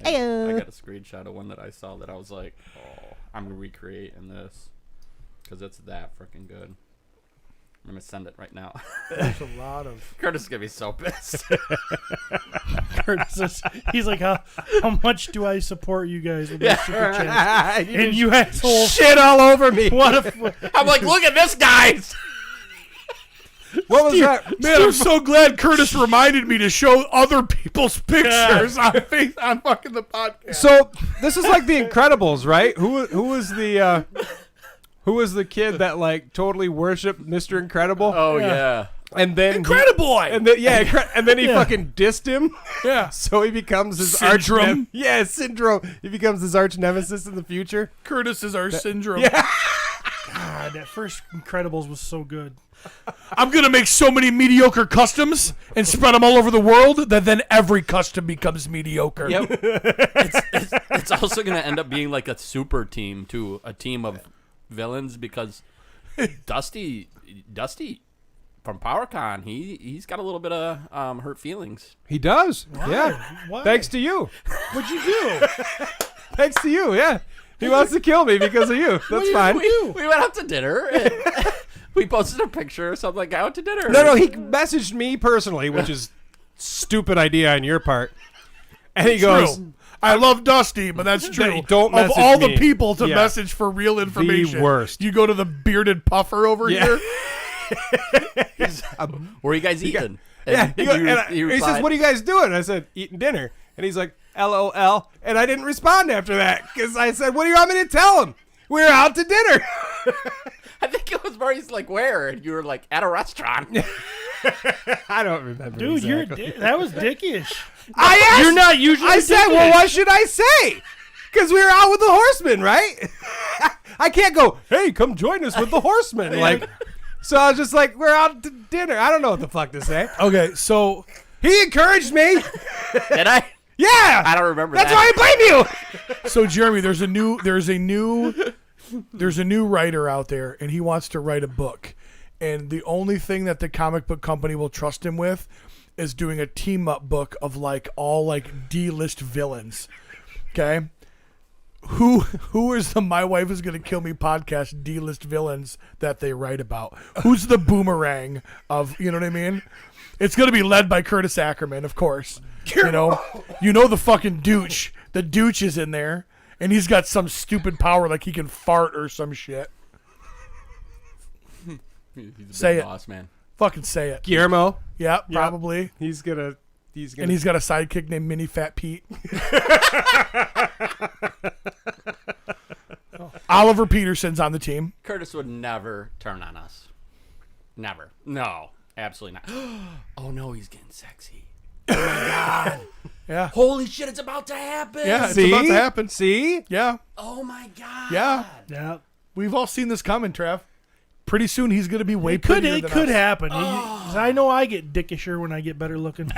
[SPEAKER 3] I got a screenshot of one that I saw that I was like, oh, I'm recreating this because it's that freaking good. I'm going to send it right now.
[SPEAKER 4] There's a lot of.
[SPEAKER 3] Curtis is going to be so pissed.
[SPEAKER 1] Curtis is, he's like, how much do I support you guys with my super chat? And you asshole.
[SPEAKER 6] Shit all over me.
[SPEAKER 1] What if?
[SPEAKER 3] I'm like, look at this, guys!
[SPEAKER 6] What was that?
[SPEAKER 4] Man, I'm so glad Curtis reminded me to show other people's pictures on fucking the podcast.
[SPEAKER 6] So this is like The Incredibles, right? Who was the kid that like totally worshipped Mr. Incredible?
[SPEAKER 3] Oh, yeah.
[SPEAKER 6] And then
[SPEAKER 4] Incredible!
[SPEAKER 6] and then and then he fucking dissed him.
[SPEAKER 4] Yeah.
[SPEAKER 6] So he becomes his
[SPEAKER 4] Syndrome.
[SPEAKER 6] Syndrome. He becomes his arch nemesis in the future.
[SPEAKER 4] Curtis is our syndrome.
[SPEAKER 6] Yeah.
[SPEAKER 1] God, that first Incredibles was so good.
[SPEAKER 4] I'm going to make so many mediocre customs and spread them all over the world that then every custom becomes mediocre.
[SPEAKER 3] Yep. it's also going to end up being like a super team, too. A team of villains because Dusty from PowerCon, he's got a little bit of hurt feelings.
[SPEAKER 6] He does. Yeah.
[SPEAKER 1] Why?
[SPEAKER 6] Thanks to you.
[SPEAKER 1] What'd you do?
[SPEAKER 6] Thanks to you. Yeah. He wants to kill me because of you. That's fine.
[SPEAKER 3] We went out to dinner. And we posted a picture or something like I went to dinner.
[SPEAKER 6] No, he messaged me personally, which is stupid idea on your part. And he goes,
[SPEAKER 2] True. I love Dusty, but that's true.
[SPEAKER 6] Hey, don't
[SPEAKER 2] of
[SPEAKER 6] message
[SPEAKER 2] all
[SPEAKER 6] me.
[SPEAKER 2] the people to
[SPEAKER 6] Yeah.
[SPEAKER 2] message for real information,
[SPEAKER 6] worst.
[SPEAKER 2] you go to the bearded puffer over
[SPEAKER 6] Yeah.
[SPEAKER 2] here.
[SPEAKER 3] Where are you guys eating?
[SPEAKER 6] yeah. He, he says,
[SPEAKER 3] replied,
[SPEAKER 6] what are you guys doing? I said, eating dinner. And he's like, LOL. And I didn't respond after that because I said, what do you want me to tell him? We're out to dinner.
[SPEAKER 3] I think it was more he's like, where? And you were like, at a restaurant.
[SPEAKER 6] I don't remember.
[SPEAKER 1] Dude,
[SPEAKER 6] exactly.
[SPEAKER 1] that was dickish.
[SPEAKER 6] I asked,
[SPEAKER 1] You're not usually
[SPEAKER 6] I said,
[SPEAKER 1] dickish.
[SPEAKER 6] well, what should I say? Because we were out with the horsemen, right? I can't go, hey, come join us with the horsemen. Like, so I was just like, we're out to dinner. I don't know what the fuck to say.
[SPEAKER 2] Okay, so
[SPEAKER 6] He encouraged me.
[SPEAKER 3] Did I?
[SPEAKER 6] Yeah.
[SPEAKER 3] I don't remember
[SPEAKER 6] That's
[SPEAKER 3] that.
[SPEAKER 6] why I blame you.
[SPEAKER 2] so Jeremy, there's a new writer out there, and he wants to write a book. And the only thing that the comic book company will trust him with is doing a team up book of like all like D-list villains. Okay? Who is the My Wife Is Gonna Kill Me podcast D-list villains that they write about? Who's the Boomerang of, you know what I mean? It's gonna be led by Curtis Ackerman, of course. You know the fucking douche. The douche is in there, and he's got some stupid power like he can fart or some shit.
[SPEAKER 3] He's a
[SPEAKER 2] Say
[SPEAKER 3] big
[SPEAKER 2] it.
[SPEAKER 3] boss, man.
[SPEAKER 2] Fucking say it.
[SPEAKER 6] Guillermo.
[SPEAKER 2] Yeah, probably.
[SPEAKER 6] He's gonna.
[SPEAKER 2] And he's got a sidekick named Mini Fat Pete. Oliver Peterson's on the team.
[SPEAKER 3] Curtis would never turn on us. Never. No. Absolutely not. Oh, no, he's getting sexy. Oh, my God.
[SPEAKER 2] Yeah.
[SPEAKER 3] Holy shit, it's about to happen.
[SPEAKER 2] Yeah, it's
[SPEAKER 6] See?
[SPEAKER 2] about to happen.
[SPEAKER 6] See?
[SPEAKER 2] Yeah.
[SPEAKER 3] Oh, my God.
[SPEAKER 2] Yeah.
[SPEAKER 1] Yeah.
[SPEAKER 2] We've all seen this coming, Trev. Pretty soon he's going to be way
[SPEAKER 1] It could
[SPEAKER 2] prettier than us.
[SPEAKER 1] happen. 'Cause I know I get dickisher when I get better looking.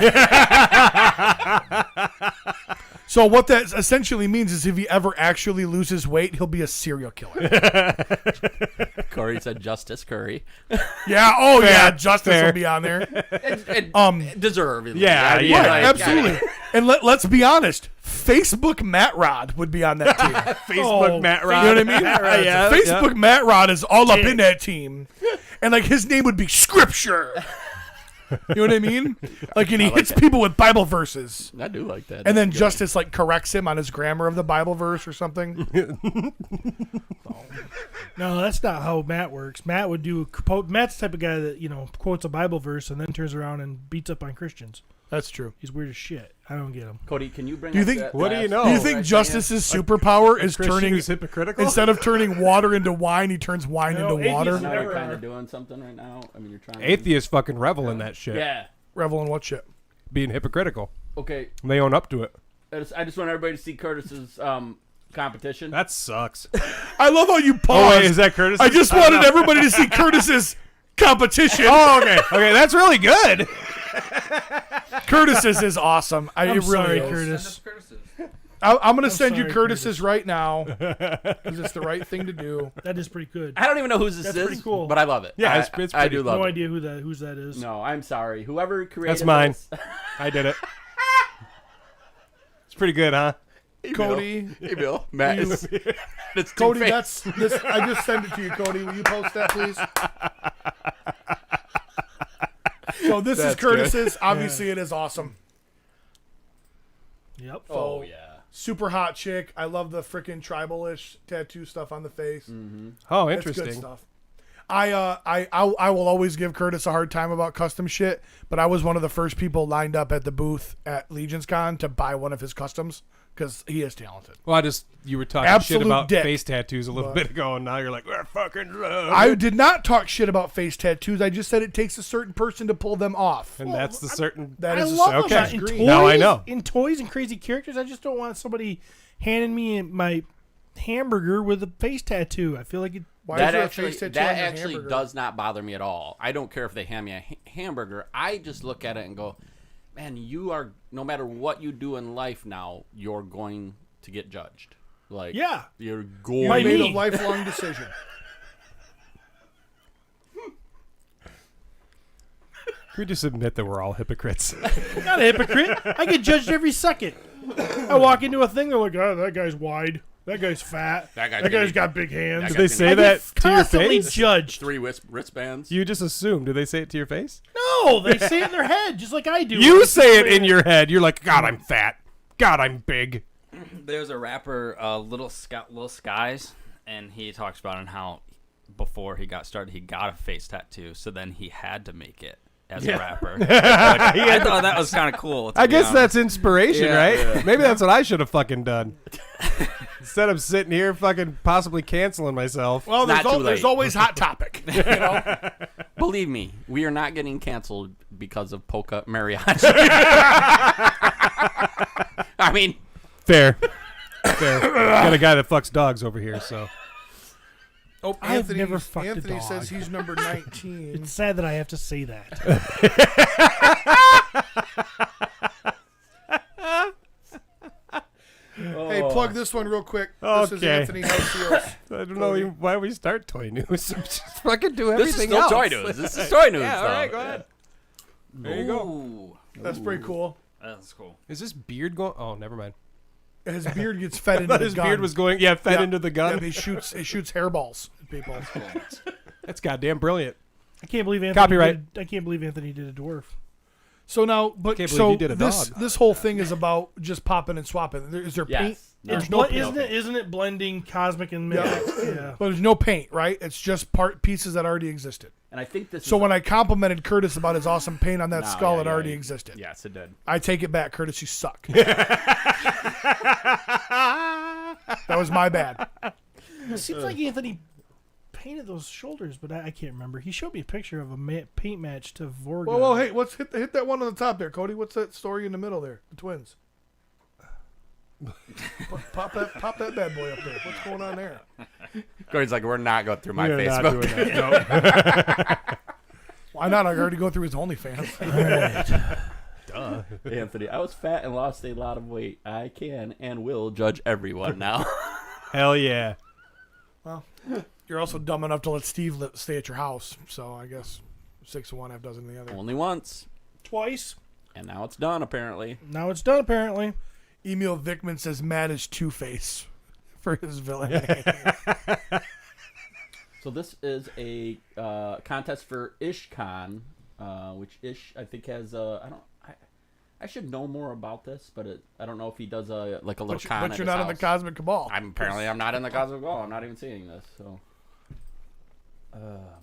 [SPEAKER 2] So what that essentially means is if he ever actually loses weight, he'll be a serial killer.
[SPEAKER 3] Corey said Justice Curry.
[SPEAKER 2] Yeah. Oh,
[SPEAKER 6] Fair,
[SPEAKER 2] yeah. Justice
[SPEAKER 6] fair.
[SPEAKER 2] will be on there.
[SPEAKER 3] Deservedly.
[SPEAKER 6] Yeah,
[SPEAKER 3] I mean,
[SPEAKER 6] yeah,
[SPEAKER 3] like,
[SPEAKER 2] Absolutely. And let's be honest. Facebook Matt Rod would be on that team.
[SPEAKER 6] Facebook Matt Rod.
[SPEAKER 2] You know what I mean?
[SPEAKER 6] Yeah,
[SPEAKER 2] Facebook Matt Rod is all up in that team. And like his name would be Scripture. You know what I mean? Like, and he hits people with Bible verses.
[SPEAKER 3] I do like that.
[SPEAKER 2] And then
[SPEAKER 3] That's good.
[SPEAKER 2] Justice like corrects him on his grammar of the Bible verse or something.
[SPEAKER 1] No, that's not how Matt works. Matt would do. Matt's the type of guy that quotes a Bible verse and then turns around and beats up on Christians.
[SPEAKER 2] That's true.
[SPEAKER 1] He's weird as shit. I don't get him.
[SPEAKER 3] Cody, can you bring
[SPEAKER 2] Do you
[SPEAKER 3] up
[SPEAKER 2] think-
[SPEAKER 3] that
[SPEAKER 6] What do you
[SPEAKER 3] last-
[SPEAKER 6] know?
[SPEAKER 2] Do you
[SPEAKER 6] Oh,
[SPEAKER 2] think
[SPEAKER 3] right
[SPEAKER 2] Justice's superpower is
[SPEAKER 6] Christian
[SPEAKER 2] turning
[SPEAKER 6] who's hypocritical?
[SPEAKER 2] instead of turning water into wine, he turns wine
[SPEAKER 1] No,
[SPEAKER 2] into water?
[SPEAKER 1] atheists
[SPEAKER 3] Now
[SPEAKER 1] never
[SPEAKER 3] you're kind
[SPEAKER 1] are.
[SPEAKER 3] of doing something right now. I mean, you're trying.
[SPEAKER 6] Atheists fucking revel in that shit.
[SPEAKER 3] Yeah.
[SPEAKER 2] Revel in what shit?
[SPEAKER 6] Being hypocritical.
[SPEAKER 3] Okay.
[SPEAKER 6] And they own up to it.
[SPEAKER 3] I just want everybody to see Curtis's competition.
[SPEAKER 6] That sucks.
[SPEAKER 2] I love how you paused.
[SPEAKER 6] Oh, wait, is that Curtis?
[SPEAKER 2] I just wanted everybody to see Curtis's competition.
[SPEAKER 6] Oh, okay. Okay, that's really good.
[SPEAKER 2] Curtis's is awesome.
[SPEAKER 1] I'm
[SPEAKER 2] it really
[SPEAKER 1] sorry,
[SPEAKER 2] is.
[SPEAKER 1] Curtis.
[SPEAKER 2] I'm going to send you
[SPEAKER 1] sorry,
[SPEAKER 2] Curtis's right now because it's the right thing to do.
[SPEAKER 1] That is pretty good.
[SPEAKER 3] I don't even know whose this
[SPEAKER 1] That's
[SPEAKER 3] is,
[SPEAKER 1] pretty cool.
[SPEAKER 3] but I love it.
[SPEAKER 6] Yeah,
[SPEAKER 3] I,
[SPEAKER 6] it's
[SPEAKER 3] I
[SPEAKER 6] pretty-
[SPEAKER 3] do love
[SPEAKER 1] No
[SPEAKER 3] it.
[SPEAKER 1] idea whose that is.
[SPEAKER 3] No, I'm sorry. Whoever created
[SPEAKER 6] That's mine.
[SPEAKER 3] this-
[SPEAKER 6] I did it. It's pretty good, huh?
[SPEAKER 3] Hey,
[SPEAKER 2] Cody.
[SPEAKER 3] Bill. Hey, Bill. Matt is. It's
[SPEAKER 2] Cody,
[SPEAKER 3] two-faced.
[SPEAKER 2] that's this. I just sent it to you, Cody. Will you post that, please? So this is
[SPEAKER 3] That's
[SPEAKER 2] Curtis's. Obviously, it is awesome.
[SPEAKER 1] Yep.
[SPEAKER 3] Oh yeah.
[SPEAKER 2] Super hot chick. I love the freaking tribal-ish tattoo stuff on the face.
[SPEAKER 6] Oh,
[SPEAKER 2] It's
[SPEAKER 6] interesting.
[SPEAKER 2] good stuff. I will always give Curtis a hard time about custom shit, but I was one of the first people lined up at the booth at Legions Con to buy one of his customs because he is talented.
[SPEAKER 6] Well, you were talking
[SPEAKER 2] Absolute
[SPEAKER 6] shit about
[SPEAKER 2] dick.
[SPEAKER 6] face tattoos a little bit ago, and now you're like, we're fucking love.
[SPEAKER 2] I did not talk shit about face tattoos. I just said it takes a certain person to pull them off.
[SPEAKER 6] And that's the certain.
[SPEAKER 2] That
[SPEAKER 1] I
[SPEAKER 2] is
[SPEAKER 1] love
[SPEAKER 2] a
[SPEAKER 1] them.
[SPEAKER 6] okay.
[SPEAKER 1] In
[SPEAKER 2] Green.
[SPEAKER 1] toys,
[SPEAKER 6] Now I know.
[SPEAKER 1] In toys and crazy characters, I just don't want somebody handing me my hamburger with a face tattoo. I feel like it.
[SPEAKER 2] Why
[SPEAKER 3] that
[SPEAKER 2] is there
[SPEAKER 3] actually,
[SPEAKER 2] a face tattoo
[SPEAKER 3] that
[SPEAKER 2] on the
[SPEAKER 3] actually
[SPEAKER 2] hamburger?
[SPEAKER 3] does not bother me at all. I don't care if they hand me a hamburger. I just look at it and go, man, you are, no matter what you do in life now, you're going to get judged. Like,
[SPEAKER 1] Yeah.
[SPEAKER 3] you're
[SPEAKER 2] You
[SPEAKER 3] going
[SPEAKER 1] By
[SPEAKER 2] made
[SPEAKER 1] me.
[SPEAKER 2] a lifelong decision.
[SPEAKER 6] we just admit that we're all hypocrites?
[SPEAKER 1] Not a hypocrite. I get judged every second. I walk into a thing, they're like, oh, that guy's wide. That guy's fat.
[SPEAKER 3] That guy's
[SPEAKER 1] That guy's
[SPEAKER 3] gonna-
[SPEAKER 1] got big hands.
[SPEAKER 6] Do they say
[SPEAKER 1] I
[SPEAKER 6] that
[SPEAKER 1] get
[SPEAKER 6] to your
[SPEAKER 1] constantly
[SPEAKER 6] face?
[SPEAKER 1] judged.
[SPEAKER 3] 3 wristbands.
[SPEAKER 6] You just assume. Do they say it to your face?
[SPEAKER 1] No, they say it in their head, just like I do.
[SPEAKER 6] You say it in your head. You're like, God, I'm fat. God, I'm big.
[SPEAKER 5] There's a rapper, Little Skies, and he talks about on how before he got started, he got a face tattoo, so then he had to make it as a rapper. Like, I thought that was kind of cool.
[SPEAKER 6] I guess that's inspiration,
[SPEAKER 5] Yeah,
[SPEAKER 6] right?
[SPEAKER 5] yeah.
[SPEAKER 6] Maybe that's what I should have fucking done. Instead of sitting here fucking possibly canceling myself.
[SPEAKER 2] Well,
[SPEAKER 3] Not too
[SPEAKER 2] there's
[SPEAKER 3] late.
[SPEAKER 2] always hot topic. You know?
[SPEAKER 3] Believe me, we are not getting canceled because of polka mariachi. I mean,
[SPEAKER 6] Fair. Fair. Got a guy that fucks dogs over here, so.
[SPEAKER 2] Oh,
[SPEAKER 1] I've never fucked a
[SPEAKER 2] Anthony
[SPEAKER 1] dog.
[SPEAKER 2] says he's number 19.
[SPEAKER 1] It's sad that I have to say that.
[SPEAKER 2] Hey, plug this one real quick. This is
[SPEAKER 6] Okay.
[SPEAKER 2] Anthony Halcios.
[SPEAKER 6] I don't know even why we start toy news. Just fucking do
[SPEAKER 3] this is
[SPEAKER 6] everything
[SPEAKER 3] still
[SPEAKER 6] else.
[SPEAKER 3] toy news. This is toy news,
[SPEAKER 6] Yeah,
[SPEAKER 3] though.
[SPEAKER 6] all right, go ahead.
[SPEAKER 5] There you go.
[SPEAKER 2] That's pretty cool.
[SPEAKER 5] That's cool.
[SPEAKER 6] Is this beard going? Oh, never mind.
[SPEAKER 2] His beard gets fed
[SPEAKER 6] I
[SPEAKER 2] into
[SPEAKER 6] thought
[SPEAKER 2] the
[SPEAKER 6] his
[SPEAKER 2] gun.
[SPEAKER 6] beard was going, fed
[SPEAKER 2] Yeah.
[SPEAKER 6] into the gun.
[SPEAKER 2] Yeah, it shoots hairballs at people.
[SPEAKER 6] That's goddamn brilliant.
[SPEAKER 1] I can't believe Anthony.
[SPEAKER 6] Copyright.
[SPEAKER 1] I can't believe Anthony did a dwarf.
[SPEAKER 2] So now, but
[SPEAKER 6] Can't believe
[SPEAKER 2] so
[SPEAKER 6] you did a
[SPEAKER 2] this
[SPEAKER 6] dog.
[SPEAKER 2] this whole thing is about just popping and swapping. Is there paint?
[SPEAKER 3] Yes. No.
[SPEAKER 2] There's
[SPEAKER 1] It's
[SPEAKER 2] no
[SPEAKER 1] bl-
[SPEAKER 2] paint.
[SPEAKER 1] isn't it blending cosmic and mythic? Yeah.
[SPEAKER 2] But there's no paint, right? It's just pieces that already existed.
[SPEAKER 3] And I think this
[SPEAKER 2] So
[SPEAKER 3] is
[SPEAKER 2] when I complimented Curtis about his awesome paint on that
[SPEAKER 3] No,
[SPEAKER 2] skull,
[SPEAKER 3] yeah,
[SPEAKER 2] it
[SPEAKER 3] yeah,
[SPEAKER 2] already
[SPEAKER 3] yeah.
[SPEAKER 2] existed.
[SPEAKER 3] Yes, it did.
[SPEAKER 2] I take it back, Curtis. You suck. That was my bad.
[SPEAKER 1] It seems like Anthony painted those shoulders, but I can't remember. He showed me a picture of a paint match to Vorga.
[SPEAKER 2] Whoa, hey, let's hit that one on the top there, Cody. What's that story in the middle there? The twins. Pop that bad boy up there. What's going on there?
[SPEAKER 3] Cody's like, we're not going through my
[SPEAKER 6] We're not
[SPEAKER 3] Facebook.
[SPEAKER 6] doing that.
[SPEAKER 2] Why not? I already go through his OnlyFans.
[SPEAKER 3] Anthony, I was fat and lost a lot of weight. I can and will judge everyone now.
[SPEAKER 6] Hell yeah.
[SPEAKER 2] Well, you're also dumb enough to let Steve stay at your house. So I guess 6 of one, half dozen of the other.
[SPEAKER 3] Only once.
[SPEAKER 1] Twice.
[SPEAKER 3] And now it's done, apparently.
[SPEAKER 1] Now it's done, apparently.
[SPEAKER 2] Emil Vickman says Matt is Two-Face for his villain name.
[SPEAKER 3] So this is a contest for IshCon, which Ish I think has I should know more about this, but I don't know if he does a little con.
[SPEAKER 2] But
[SPEAKER 3] at
[SPEAKER 2] you're
[SPEAKER 3] his
[SPEAKER 2] not in the
[SPEAKER 3] house.
[SPEAKER 2] Cosmic Cabal.
[SPEAKER 3] I'm not in the Cosmic Ball. I'm not even seeing this. So,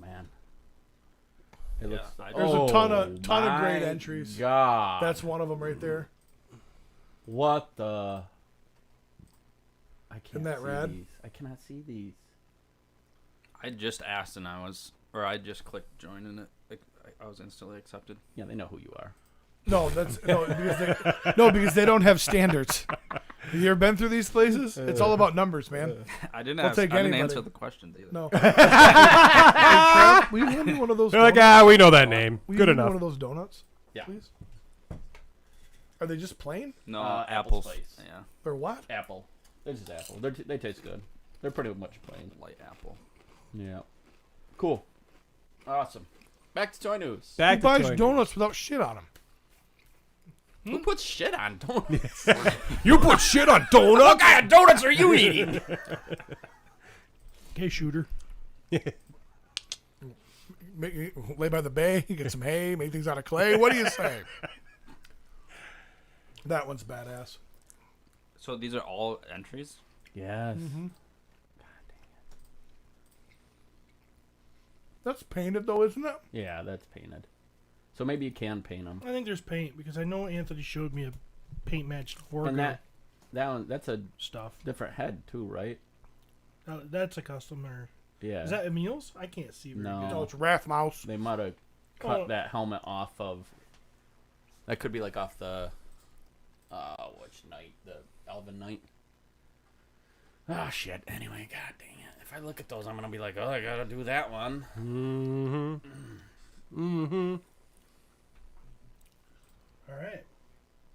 [SPEAKER 3] man, it looks.
[SPEAKER 2] There's a ton of
[SPEAKER 3] my
[SPEAKER 2] great entries.
[SPEAKER 3] God,
[SPEAKER 2] That's one of them right there.
[SPEAKER 3] what the. I can't
[SPEAKER 2] Isn't that
[SPEAKER 3] see
[SPEAKER 2] rad?
[SPEAKER 3] these. I cannot see these.
[SPEAKER 5] I just asked and I just clicked join and I was instantly accepted.
[SPEAKER 3] Yeah, they know who you are.
[SPEAKER 2] No, because they don't have standards. Have you ever been through these places? It's all about numbers, man.
[SPEAKER 5] I didn't
[SPEAKER 2] We'll take anybody.
[SPEAKER 5] answer the questions either.
[SPEAKER 2] No. Hey, Trev, will you hand me one of those?
[SPEAKER 6] They're like,
[SPEAKER 2] donuts?
[SPEAKER 6] we know that name.
[SPEAKER 2] Will you
[SPEAKER 6] Good
[SPEAKER 2] hand me
[SPEAKER 6] enough.
[SPEAKER 2] One of those donuts,
[SPEAKER 3] Yeah.
[SPEAKER 2] please. Are they just plain?
[SPEAKER 5] No,
[SPEAKER 3] Apple
[SPEAKER 5] apples.
[SPEAKER 3] Spice.
[SPEAKER 5] Yeah,
[SPEAKER 2] Or what?
[SPEAKER 3] Apple. They're just apple. They taste good. They're pretty much plain.
[SPEAKER 5] light apple.
[SPEAKER 3] Yeah. Cool. Awesome. Back to toy news.
[SPEAKER 2] Who
[SPEAKER 6] Back to
[SPEAKER 2] buys
[SPEAKER 6] toy
[SPEAKER 2] donuts without shit on them?
[SPEAKER 3] Who puts shit on donuts?
[SPEAKER 6] news. You put shit on donuts?
[SPEAKER 3] What kind of donuts are you eating?
[SPEAKER 1] Okay, shooter.
[SPEAKER 2] Lay by the bay, get some hay, make things out of clay. What do you say? That one's badass.
[SPEAKER 5] So these are all entries.
[SPEAKER 3] Yes.
[SPEAKER 2] That's painted though, isn't it?
[SPEAKER 3] Yeah, that's painted. So maybe you can paint them.
[SPEAKER 1] I think there's paint because I know Anthony showed me a paint match to Vorga
[SPEAKER 3] And that one, that's a
[SPEAKER 1] stuff.
[SPEAKER 3] different head too, right?
[SPEAKER 1] That's a custom or
[SPEAKER 3] Yeah.
[SPEAKER 1] is that Emil's? I can't see very
[SPEAKER 3] No.
[SPEAKER 1] good.
[SPEAKER 2] No, it's Rathmouse.
[SPEAKER 3] They might have cut
[SPEAKER 1] Oh.
[SPEAKER 3] that helmet off of. That could be like off the. Which knight? The Elven Knight. Oh shit. Anyway, god dang it. If I look at those, I'm gonna be like, oh, I gotta do that one.
[SPEAKER 1] All right.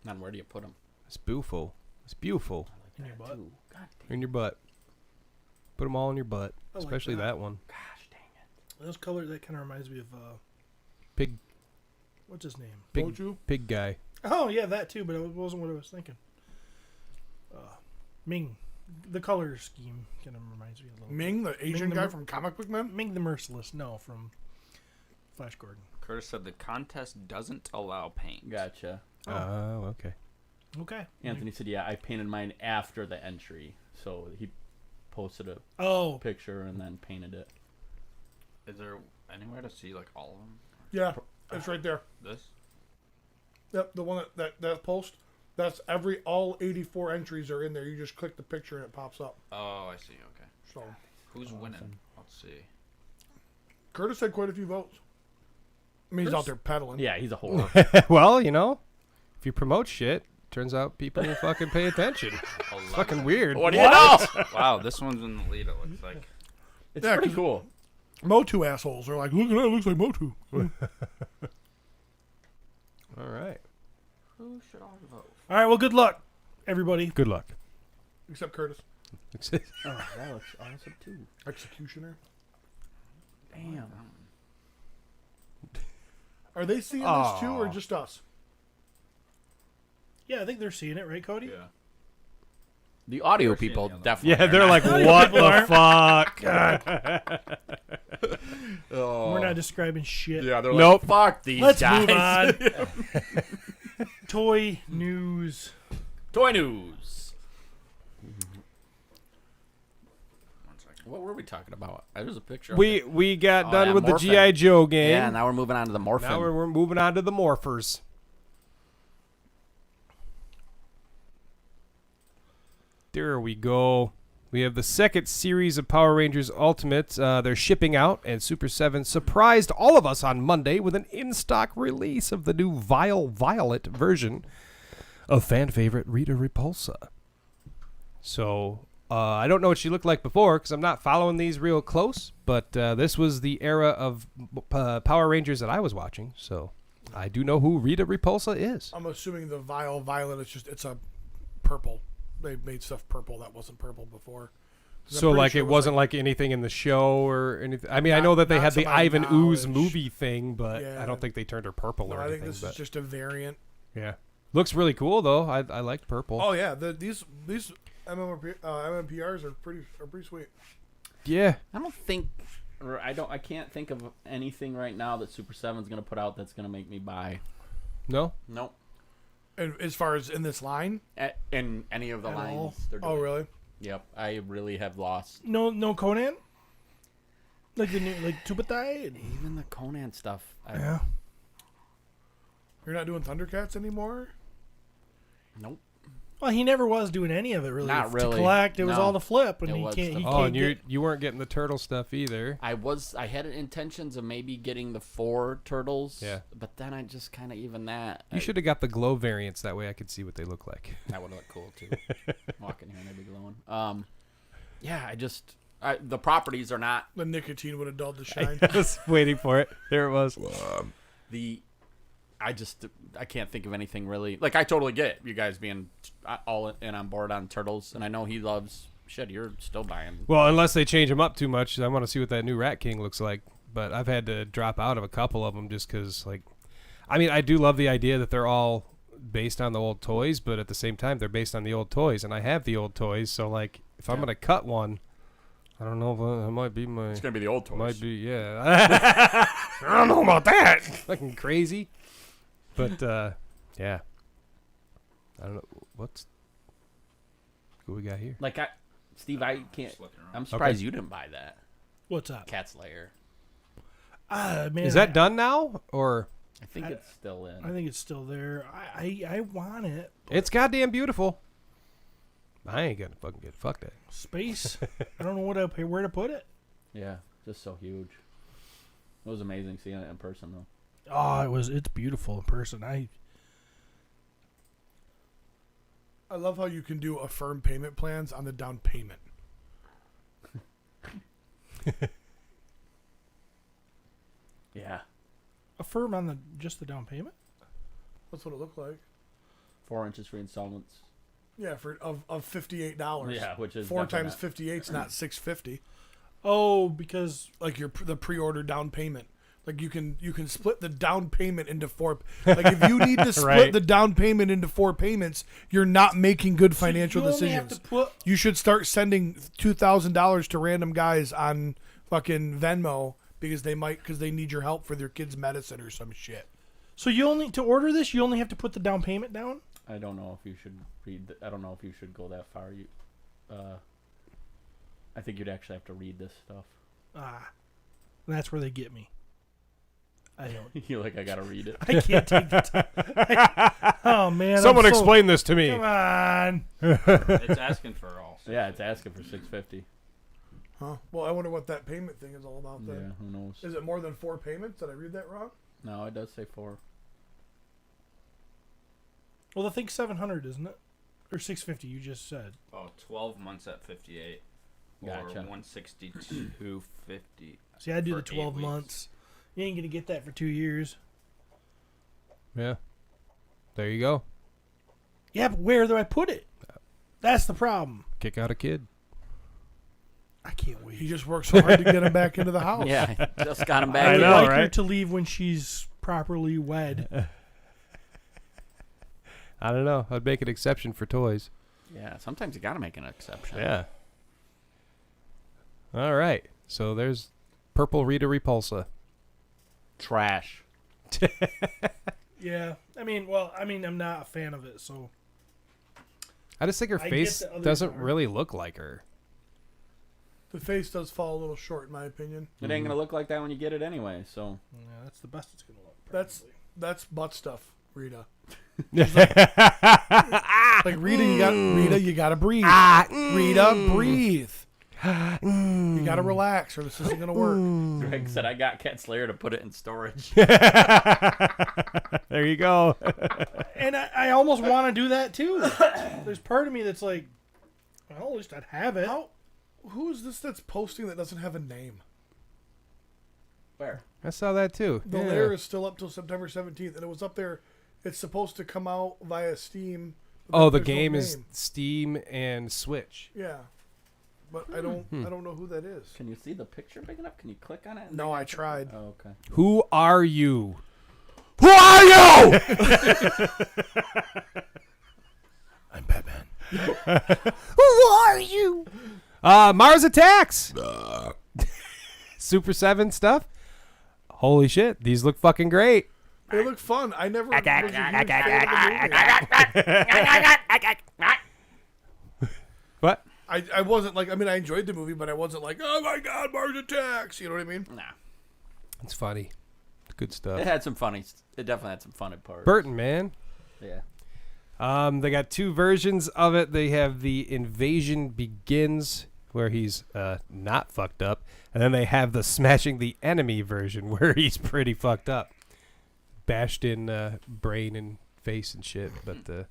[SPEAKER 3] Then where do you put them?
[SPEAKER 6] It's beautiful. It's beautiful.
[SPEAKER 1] In your butt.
[SPEAKER 3] God dang.
[SPEAKER 6] In your butt. Put them all in your butt.
[SPEAKER 1] I like
[SPEAKER 6] Especially
[SPEAKER 1] that.
[SPEAKER 6] that one.
[SPEAKER 3] Gosh dang it.
[SPEAKER 1] Those colors that kind of reminds me of
[SPEAKER 6] Pig.
[SPEAKER 1] What's his name?
[SPEAKER 6] Pig guy.
[SPEAKER 1] Oh yeah, that too. But it wasn't what I was thinking. Ming, the color scheme kind of reminds me a little.
[SPEAKER 2] Ming, the Asian
[SPEAKER 1] the
[SPEAKER 2] guy
[SPEAKER 1] mer-
[SPEAKER 2] from Comic Book Man.
[SPEAKER 1] Ming the Merciless. No, from Flash Gordon.
[SPEAKER 5] Curtis said the contest doesn't allow paint.
[SPEAKER 3] Gotcha.
[SPEAKER 6] Oh, okay.
[SPEAKER 1] Okay.
[SPEAKER 3] Anthony said, "Yeah, I painted mine after the entry, so he posted a
[SPEAKER 1] Oh,
[SPEAKER 3] picture and then painted it."
[SPEAKER 5] Is there anywhere to see like all of them?
[SPEAKER 2] Yeah, it's right there.
[SPEAKER 5] This?
[SPEAKER 2] Yep, the one that post. That's all 84 entries are in there. You just click the picture and it pops up.
[SPEAKER 5] Oh, I see. Okay.
[SPEAKER 2] So
[SPEAKER 5] Who's winning? Let's see.
[SPEAKER 2] Curtis had quite a few votes. I mean, he's out there pedaling.
[SPEAKER 3] Yeah, he's a whore.
[SPEAKER 6] Well, if you promote shit, turns out people will fucking pay attention. It's fucking weird.
[SPEAKER 3] What do you know?
[SPEAKER 5] Wow, this one's in the lead. It looks like.
[SPEAKER 3] It's
[SPEAKER 2] Yeah,
[SPEAKER 3] pretty
[SPEAKER 2] 'cause-
[SPEAKER 3] cool.
[SPEAKER 2] Motu assholes are like, look at that, it looks like Motu.
[SPEAKER 6] All right.
[SPEAKER 5] Who should I vote?
[SPEAKER 1] all right. Well, good luck, everybody.
[SPEAKER 6] Good luck.
[SPEAKER 2] Except Curtis.
[SPEAKER 3] Oh, that looks awesome too.
[SPEAKER 2] Executioner.
[SPEAKER 3] Damn.
[SPEAKER 2] Are they seeing this too, or just us?
[SPEAKER 1] Yeah, I think they're seeing it, right, Cody?
[SPEAKER 5] Yeah.
[SPEAKER 3] The audio
[SPEAKER 5] Never seen
[SPEAKER 3] people
[SPEAKER 5] any of them.
[SPEAKER 3] definitely.
[SPEAKER 6] Yeah, they're like, what the fuck?
[SPEAKER 1] We're not describing shit.
[SPEAKER 3] Yeah, they're
[SPEAKER 6] Nope.
[SPEAKER 3] like, fuck these
[SPEAKER 1] Let's
[SPEAKER 3] guys.
[SPEAKER 1] move on. Toy news.
[SPEAKER 3] Toy news.
[SPEAKER 5] One second.
[SPEAKER 3] What were we talking about? There's a picture.
[SPEAKER 6] We got
[SPEAKER 3] Oh,
[SPEAKER 6] done
[SPEAKER 3] yeah,
[SPEAKER 6] with the
[SPEAKER 3] Morphin.
[SPEAKER 6] G.I. Joe game.
[SPEAKER 3] Yeah, now we're moving on to the Morphin.
[SPEAKER 6] Now we're moving on to the Morphers. There we go. We have the second series of Power Rangers Ultimate. They're shipping out, and Super 7 surprised all of us on Monday with an in-stock release of the new Violet version of fan favorite Rita Repulsa. So, I don't know what she looked like before because I'm not following these real close, but this was the era of Power Rangers that I was watching, so I do know who Rita Repulsa is.
[SPEAKER 2] I'm assuming the violet, it's a purple. They made stuff purple that wasn't purple before. 'Cause I'm
[SPEAKER 6] So,
[SPEAKER 2] pretty
[SPEAKER 6] like,
[SPEAKER 2] sure
[SPEAKER 6] it wasn't like anything in the show or anything. I mean, I
[SPEAKER 2] Not-
[SPEAKER 6] know that they
[SPEAKER 2] not
[SPEAKER 6] had the
[SPEAKER 2] to my
[SPEAKER 6] Ivan Ooze
[SPEAKER 2] knowledge.
[SPEAKER 6] movie thing, but
[SPEAKER 2] Yeah.
[SPEAKER 6] I don't think they turned her purple
[SPEAKER 2] No,
[SPEAKER 6] or
[SPEAKER 2] I think
[SPEAKER 6] anything.
[SPEAKER 2] this
[SPEAKER 6] But
[SPEAKER 2] is just a variant.
[SPEAKER 6] yeah, looks really cool though. I liked purple.
[SPEAKER 2] Oh yeah, these MMPRs are pretty sweet.
[SPEAKER 6] Yeah,
[SPEAKER 3] I don't think, or I can't think of anything right now that Super 7's gonna put out that's gonna make me buy.
[SPEAKER 6] no,
[SPEAKER 3] Nope.
[SPEAKER 2] And as far as in this line,
[SPEAKER 3] In any of the
[SPEAKER 1] At
[SPEAKER 3] lines.
[SPEAKER 1] all?
[SPEAKER 3] They're doing.
[SPEAKER 2] oh really?
[SPEAKER 3] Yep. I really have lost.
[SPEAKER 1] No Conan? Like the new, like Tubatai?
[SPEAKER 3] Even the Conan stuff.
[SPEAKER 1] Yeah.
[SPEAKER 2] You're not doing Thundercats anymore?
[SPEAKER 3] Nope.
[SPEAKER 1] Well, he never was doing any of it really.
[SPEAKER 3] Not really.
[SPEAKER 1] To collect, it was
[SPEAKER 3] No.
[SPEAKER 1] all to flip, and
[SPEAKER 3] It
[SPEAKER 1] he
[SPEAKER 3] was
[SPEAKER 1] can't.
[SPEAKER 3] to
[SPEAKER 1] He
[SPEAKER 3] flip.
[SPEAKER 6] oh,
[SPEAKER 1] can't
[SPEAKER 6] and
[SPEAKER 1] get,
[SPEAKER 6] you weren't getting the turtle stuff either.
[SPEAKER 3] I had intentions of maybe getting the 4 turtles.
[SPEAKER 6] Yeah.
[SPEAKER 3] But then I just kind of even that.
[SPEAKER 6] You should have got the glow variants. That way, I could see what they look like.
[SPEAKER 3] That would look cool too. Walking here and they'd be glowing. Yeah. The properties are not
[SPEAKER 2] The nicotine would have dulled the shine.
[SPEAKER 6] I was waiting for it. There it was.
[SPEAKER 3] I can't think of anything really. Like, I totally get you guys being all in on board on turtles, and I know he loves shit. You're still buying.
[SPEAKER 6] Well, unless they change them up too much, I want to see what that new Rat King looks like. But I've had to drop out of a couple of them just because, like, I mean, I do love the idea that they're all based on the old toys, but at the same time, they're based on the old toys, and I have the old toys. So, like, if I'm gonna cut one, I don't know if that might be my.
[SPEAKER 3] It's gonna be the old toys.
[SPEAKER 6] Might be, yeah. I don't know about that. Fucking crazy. But, yeah. I don't know. What we got here?
[SPEAKER 3] Like Steve, I can't.
[SPEAKER 5] Just looking around.
[SPEAKER 3] I'm surprised you didn't buy that
[SPEAKER 1] what's up?
[SPEAKER 3] Cat's Lair.
[SPEAKER 1] Man,
[SPEAKER 6] Is that done now? Or.
[SPEAKER 3] I think it's still in.
[SPEAKER 1] I think it's still there. I want it.
[SPEAKER 6] It's goddamn beautiful. I ain't gonna fucking get fucked at.
[SPEAKER 1] Space. I don't know where to put it.
[SPEAKER 3] Yeah, just so huge. It was amazing seeing it in person though.
[SPEAKER 1] Oh, it's beautiful in person.
[SPEAKER 2] I love how you can do affirm payment plans on the down payment.
[SPEAKER 3] Yeah,
[SPEAKER 1] Affirm on just the down payment.
[SPEAKER 2] That's what it looked like.
[SPEAKER 3] 4 inches free installments.
[SPEAKER 2] Yeah, of $58.
[SPEAKER 3] Yeah, which is
[SPEAKER 2] 4
[SPEAKER 3] definitely
[SPEAKER 2] times 58 is not $650.
[SPEAKER 1] Oh, because
[SPEAKER 2] Like the pre-order down payment. Like you can split the down payment into 4. Like if you need to split
[SPEAKER 6] Right.
[SPEAKER 2] the down payment into 4 payments, you're not making good financial
[SPEAKER 1] you only have
[SPEAKER 2] decisions.
[SPEAKER 1] to put-
[SPEAKER 2] You should start sending $2,000 to random guys on fucking Venmo because they need your help for their kids' medicine or some shit.
[SPEAKER 1] So you only to order this, you only have to put the down payment down.
[SPEAKER 3] I don't know if you should I don't know if you should go that far. I think you'd actually have to read this stuff.
[SPEAKER 1] That's where they get me. I don't.
[SPEAKER 3] You're like, I gotta read it.
[SPEAKER 1] I can't take the time. Oh man!
[SPEAKER 6] Someone
[SPEAKER 1] I'm so-
[SPEAKER 6] explain this to me.
[SPEAKER 1] Come on.
[SPEAKER 5] It's asking for all.
[SPEAKER 3] Yeah, it's asking for $650.
[SPEAKER 2] Huh? Well, I wonder what that payment thing is all about
[SPEAKER 3] Yeah,
[SPEAKER 2] then.
[SPEAKER 3] who knows?
[SPEAKER 2] Is it more than 4 payments? Did I read that wrong?
[SPEAKER 3] No, it does say 4.
[SPEAKER 1] Well, the thing's 700, isn't it? Or 650? You just said.
[SPEAKER 5] Oh, 12 months at 58. Or
[SPEAKER 3] Gotcha.
[SPEAKER 5] 162.50.
[SPEAKER 1] See, I do
[SPEAKER 5] for
[SPEAKER 1] the 12
[SPEAKER 5] 8 weeks.
[SPEAKER 1] months. You ain't gonna get that for 2 years.
[SPEAKER 6] Yeah. There you go.
[SPEAKER 1] Yeah, but where do I put it? That's the problem.
[SPEAKER 6] Kick out a kid.
[SPEAKER 1] I can't wait.
[SPEAKER 2] He just works so hard to get him back into the house.
[SPEAKER 3] Yeah, I just got him
[SPEAKER 1] I
[SPEAKER 3] back.
[SPEAKER 1] would
[SPEAKER 6] know,
[SPEAKER 1] like her
[SPEAKER 6] right?
[SPEAKER 1] to leave when she's properly wed.
[SPEAKER 6] I don't know. I'd make an exception for toys.
[SPEAKER 3] Yeah, sometimes you gotta make an exception.
[SPEAKER 6] Yeah. All right. So there's Purple Rita Repulsa.
[SPEAKER 3] Trash.
[SPEAKER 1] Yeah. I'm not a fan of it, so.
[SPEAKER 6] I just think her
[SPEAKER 1] I get
[SPEAKER 6] face
[SPEAKER 1] the others
[SPEAKER 6] doesn't
[SPEAKER 1] are-
[SPEAKER 6] really look like her.
[SPEAKER 2] The face does fall a little short, in my opinion.
[SPEAKER 3] It ain't gonna look like that when you get it anyway. So
[SPEAKER 1] Yeah, that's the best it's gonna look.
[SPEAKER 2] That's butt stuff, Rita.
[SPEAKER 6] Ah!
[SPEAKER 2] Like Rita, you gotta breathe. Rita, breathe. You gotta relax, or this isn't gonna work.
[SPEAKER 3] Greg said, "I got Cat Slayer to put it in storage."
[SPEAKER 6] There you go.
[SPEAKER 1] And I almost want to do that too. There's part of me that's like, well, at least I'd have it.
[SPEAKER 2] Who is this that's posting that doesn't have a name?
[SPEAKER 3] Where?
[SPEAKER 6] I saw that too.
[SPEAKER 2] The
[SPEAKER 6] Yeah.
[SPEAKER 2] layer is still up till September 17th, and it was up there. It's supposed to come out via Steam. but
[SPEAKER 6] Oh, the
[SPEAKER 2] there's no
[SPEAKER 6] game is
[SPEAKER 2] name.
[SPEAKER 6] Steam and Switch.
[SPEAKER 2] Yeah, but I don't know who that is.
[SPEAKER 3] Can you see the picture big enough? Can you click on it?
[SPEAKER 2] No, I tried.
[SPEAKER 3] Oh, okay.
[SPEAKER 6] Who are you? Who are you?
[SPEAKER 1] I'm Batman.
[SPEAKER 6] Who are you? Mars Attacks. Super 7 stuff. Holy shit, these look fucking great.
[SPEAKER 2] They look fun. I never was a huge fan of the movie.
[SPEAKER 6] What?
[SPEAKER 2] I wasn't like. I mean, I enjoyed the movie, but I wasn't like, oh my god, Mars Attacks. You know what I mean?
[SPEAKER 3] Nah.
[SPEAKER 6] It's funny. Good stuff.
[SPEAKER 3] It had some funny. It definitely had some funny parts.
[SPEAKER 6] Burton, man.
[SPEAKER 3] Yeah.
[SPEAKER 6] They got 2 versions of it. They have the Invasion Begins, where he's not fucked up, and then they have the Smashing the Enemy version, where he's pretty fucked up, bashed in brain and face and shit. But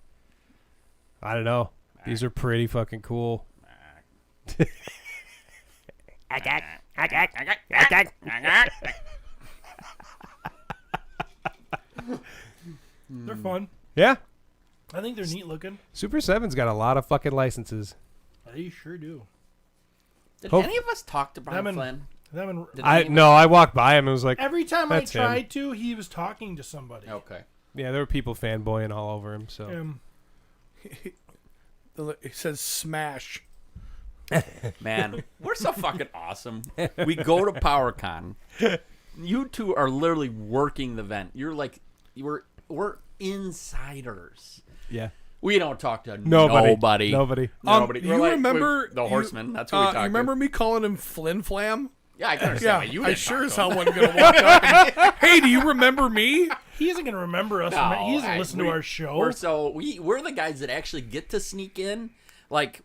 [SPEAKER 6] I don't know. These are pretty fucking cool.
[SPEAKER 1] They're fun.
[SPEAKER 6] Yeah,
[SPEAKER 1] I think they're neat looking.
[SPEAKER 6] Super 7's got a lot of fucking licenses.
[SPEAKER 1] They sure do.
[SPEAKER 3] Did
[SPEAKER 6] Hope-
[SPEAKER 3] any of us talk to Brian
[SPEAKER 1] Them and-
[SPEAKER 3] Flynn?
[SPEAKER 1] Them and
[SPEAKER 3] Did any of us-
[SPEAKER 6] I walked by him and was like,
[SPEAKER 1] every time I
[SPEAKER 6] That's him.
[SPEAKER 1] tried to, he was talking to somebody.
[SPEAKER 3] Okay.
[SPEAKER 6] yeah, there were people fanboying all over him. So
[SPEAKER 2] It says smash.
[SPEAKER 3] Man, we're so fucking awesome. We go to PowerCon. You two are literally working the event. You're like, we're insiders.
[SPEAKER 6] yeah,
[SPEAKER 3] We don't talk to
[SPEAKER 6] nobody.
[SPEAKER 3] nobody.
[SPEAKER 6] Nobody.
[SPEAKER 3] Nobody.
[SPEAKER 2] You
[SPEAKER 3] We're like,
[SPEAKER 2] remember
[SPEAKER 3] the Horseman? That's what we talk
[SPEAKER 2] You remember me calling him Flynn Flam?
[SPEAKER 3] to. Yeah, I can understand.
[SPEAKER 2] Yeah,
[SPEAKER 3] why you
[SPEAKER 2] I
[SPEAKER 3] didn't
[SPEAKER 2] sure
[SPEAKER 3] talk
[SPEAKER 2] as
[SPEAKER 3] to
[SPEAKER 2] hell
[SPEAKER 3] him.
[SPEAKER 2] wasn't gonna walk up. And, hey, do you remember me?
[SPEAKER 1] He isn't gonna remember us.
[SPEAKER 3] No,
[SPEAKER 1] He doesn't
[SPEAKER 3] I-
[SPEAKER 1] listen
[SPEAKER 3] we-
[SPEAKER 1] to our show.
[SPEAKER 3] We're the guys that actually get to sneak in. Like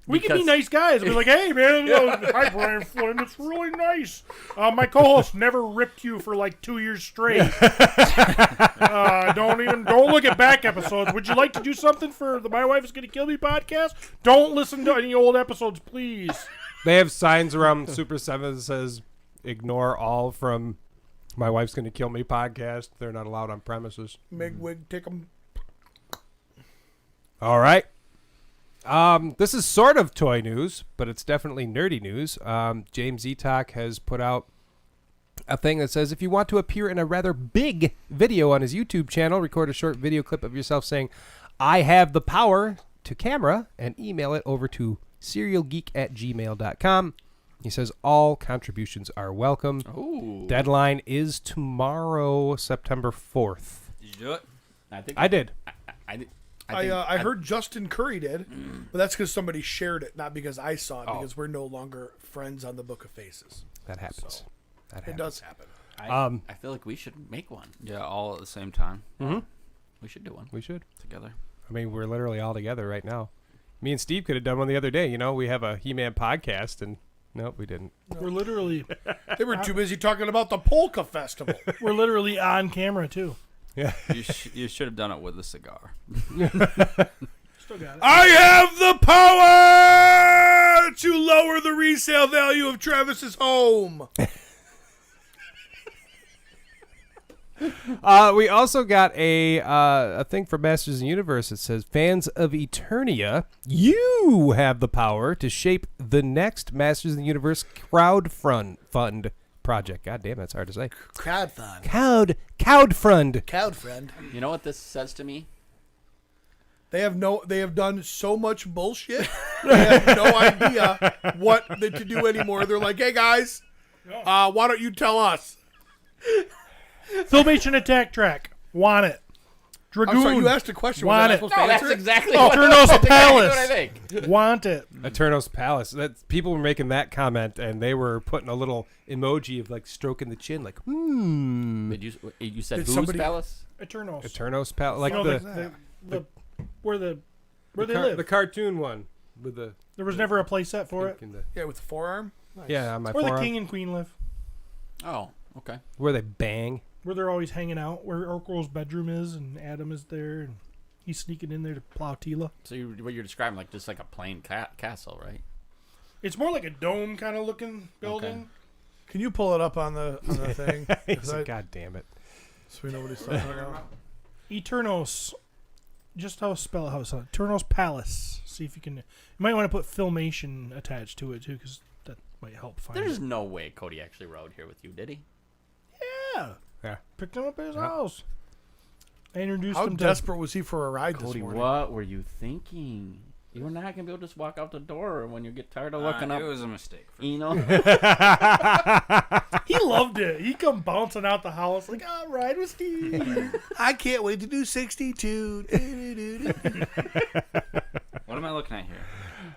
[SPEAKER 1] We can be nice guys. We're like, hey man, hi Brian Flynn, it's really nice. My co-host never ripped you for like 2 years straight. Don't look at back episodes. Would you like to do something for the My Wife Is Gonna Kill Me podcast? Don't listen to any old episodes, please.
[SPEAKER 6] They have signs around Super 7 that says, ignore all from My Wife's Gonna Kill Me podcast. They're not allowed on premises.
[SPEAKER 2] Megwig, take him.
[SPEAKER 6] All right. This is sort of toy news, but it's definitely nerdy news. James Etok has put out a thing that says if you want to appear in a rather big video on his YouTube channel, record a short video clip of yourself saying, "I have the power," to camera and email it over to serialgeek@gmail.com. He says all contributions are welcome.
[SPEAKER 3] Ooh.
[SPEAKER 6] Deadline is tomorrow, September 4th.
[SPEAKER 5] Did you do it?
[SPEAKER 3] I think
[SPEAKER 6] I did.
[SPEAKER 2] I heard Justin Curry did, but that's because somebody shared it, not because I saw it,
[SPEAKER 6] Oh.
[SPEAKER 2] because we're no longer friends on the Book of Faces.
[SPEAKER 6] That happens. That
[SPEAKER 2] It
[SPEAKER 6] happens.
[SPEAKER 2] does happen.
[SPEAKER 3] I feel like we should make one.
[SPEAKER 5] Yeah, all at the same time
[SPEAKER 3] We should do one
[SPEAKER 6] We should.
[SPEAKER 3] together.
[SPEAKER 6] I mean, we're literally all together right now. Me and Steve could have done one the other day. You know, we have a He-Man podcast, and nope, we didn't.
[SPEAKER 1] We're literally
[SPEAKER 2] They were too busy talking about the Polka Festival.
[SPEAKER 1] on camera too.
[SPEAKER 6] Yeah.
[SPEAKER 5] You should have done it with a cigar.
[SPEAKER 1] Still got it.
[SPEAKER 2] I have the power to lower the resale value of Travis's home.
[SPEAKER 6] We also got a thing from Masters of the Universe that says, fans of Eternia, you have the power to shape the next Masters of the Universe crowdfund project. God damn, that's hard to say.
[SPEAKER 2] Crowdfund.
[SPEAKER 6] Crowdfund.
[SPEAKER 3] You know what this says to me?
[SPEAKER 2] They have done so much bullshit. They have no idea what to do anymore. They're like, hey guys, why don't you tell us?
[SPEAKER 1] Filmation attack track. Want it. Dragoon.
[SPEAKER 2] I'm sorry, you asked a question.
[SPEAKER 1] Want
[SPEAKER 2] Was I
[SPEAKER 1] it.
[SPEAKER 2] supposed to
[SPEAKER 3] No, that's
[SPEAKER 2] answer it?
[SPEAKER 3] exactly
[SPEAKER 1] Oh,
[SPEAKER 3] what
[SPEAKER 1] Turnos
[SPEAKER 3] that's exactly
[SPEAKER 1] Palace.
[SPEAKER 3] what I think.
[SPEAKER 1] Want it.
[SPEAKER 6] Eternos Palace. That people were making that comment, and they were putting a little emoji of like stroking the chin, like
[SPEAKER 3] Did you said
[SPEAKER 2] Did
[SPEAKER 3] Booze
[SPEAKER 2] somebody-
[SPEAKER 3] Palace?
[SPEAKER 1] Eternos.
[SPEAKER 6] Eternos Palace, like
[SPEAKER 1] You know,
[SPEAKER 6] the
[SPEAKER 1] where they live.
[SPEAKER 6] the cartoon one with the
[SPEAKER 1] There was never a play set for it.
[SPEAKER 6] pink and the-
[SPEAKER 2] Yeah, with the forearm. Nice.
[SPEAKER 6] yeah, on my
[SPEAKER 1] Where the
[SPEAKER 6] forearm.
[SPEAKER 1] king and queen live.
[SPEAKER 3] Oh, okay.
[SPEAKER 6] Where they bang.
[SPEAKER 1] Where they're always hanging out. Where Orko's bedroom is, and Adam is there, and he's sneaking in there to plow Tila.
[SPEAKER 3] So what you're describing like just like a plain castle, right?
[SPEAKER 1] It's more like a dome kind of looking building.
[SPEAKER 2] Can you pull it up on the thing?
[SPEAKER 6] He's like, God damn it.
[SPEAKER 2] So we know what he's talking about.
[SPEAKER 1] Eternos. Just how spell it. How it's Eternos Palace. See if you can. You might want to put Filmation attached to it too, because that might help find
[SPEAKER 3] There's
[SPEAKER 1] it.
[SPEAKER 3] no way Cody actually rode here with you, did he?
[SPEAKER 1] Yeah.
[SPEAKER 6] Yeah.
[SPEAKER 1] Picked him up at his house. I introduced
[SPEAKER 2] How
[SPEAKER 1] him to.
[SPEAKER 2] desperate was he for a ride
[SPEAKER 3] Cody,
[SPEAKER 2] this morning?
[SPEAKER 3] what were you thinking? You're not gonna be able to just walk out the door when you get tired of looking
[SPEAKER 5] It
[SPEAKER 3] up.
[SPEAKER 5] was a mistake.
[SPEAKER 3] You know,
[SPEAKER 1] He loved it. He come bouncing out the house like, "All right, with Steve."
[SPEAKER 2] I can't wait to do 62.
[SPEAKER 5] What am I looking at here?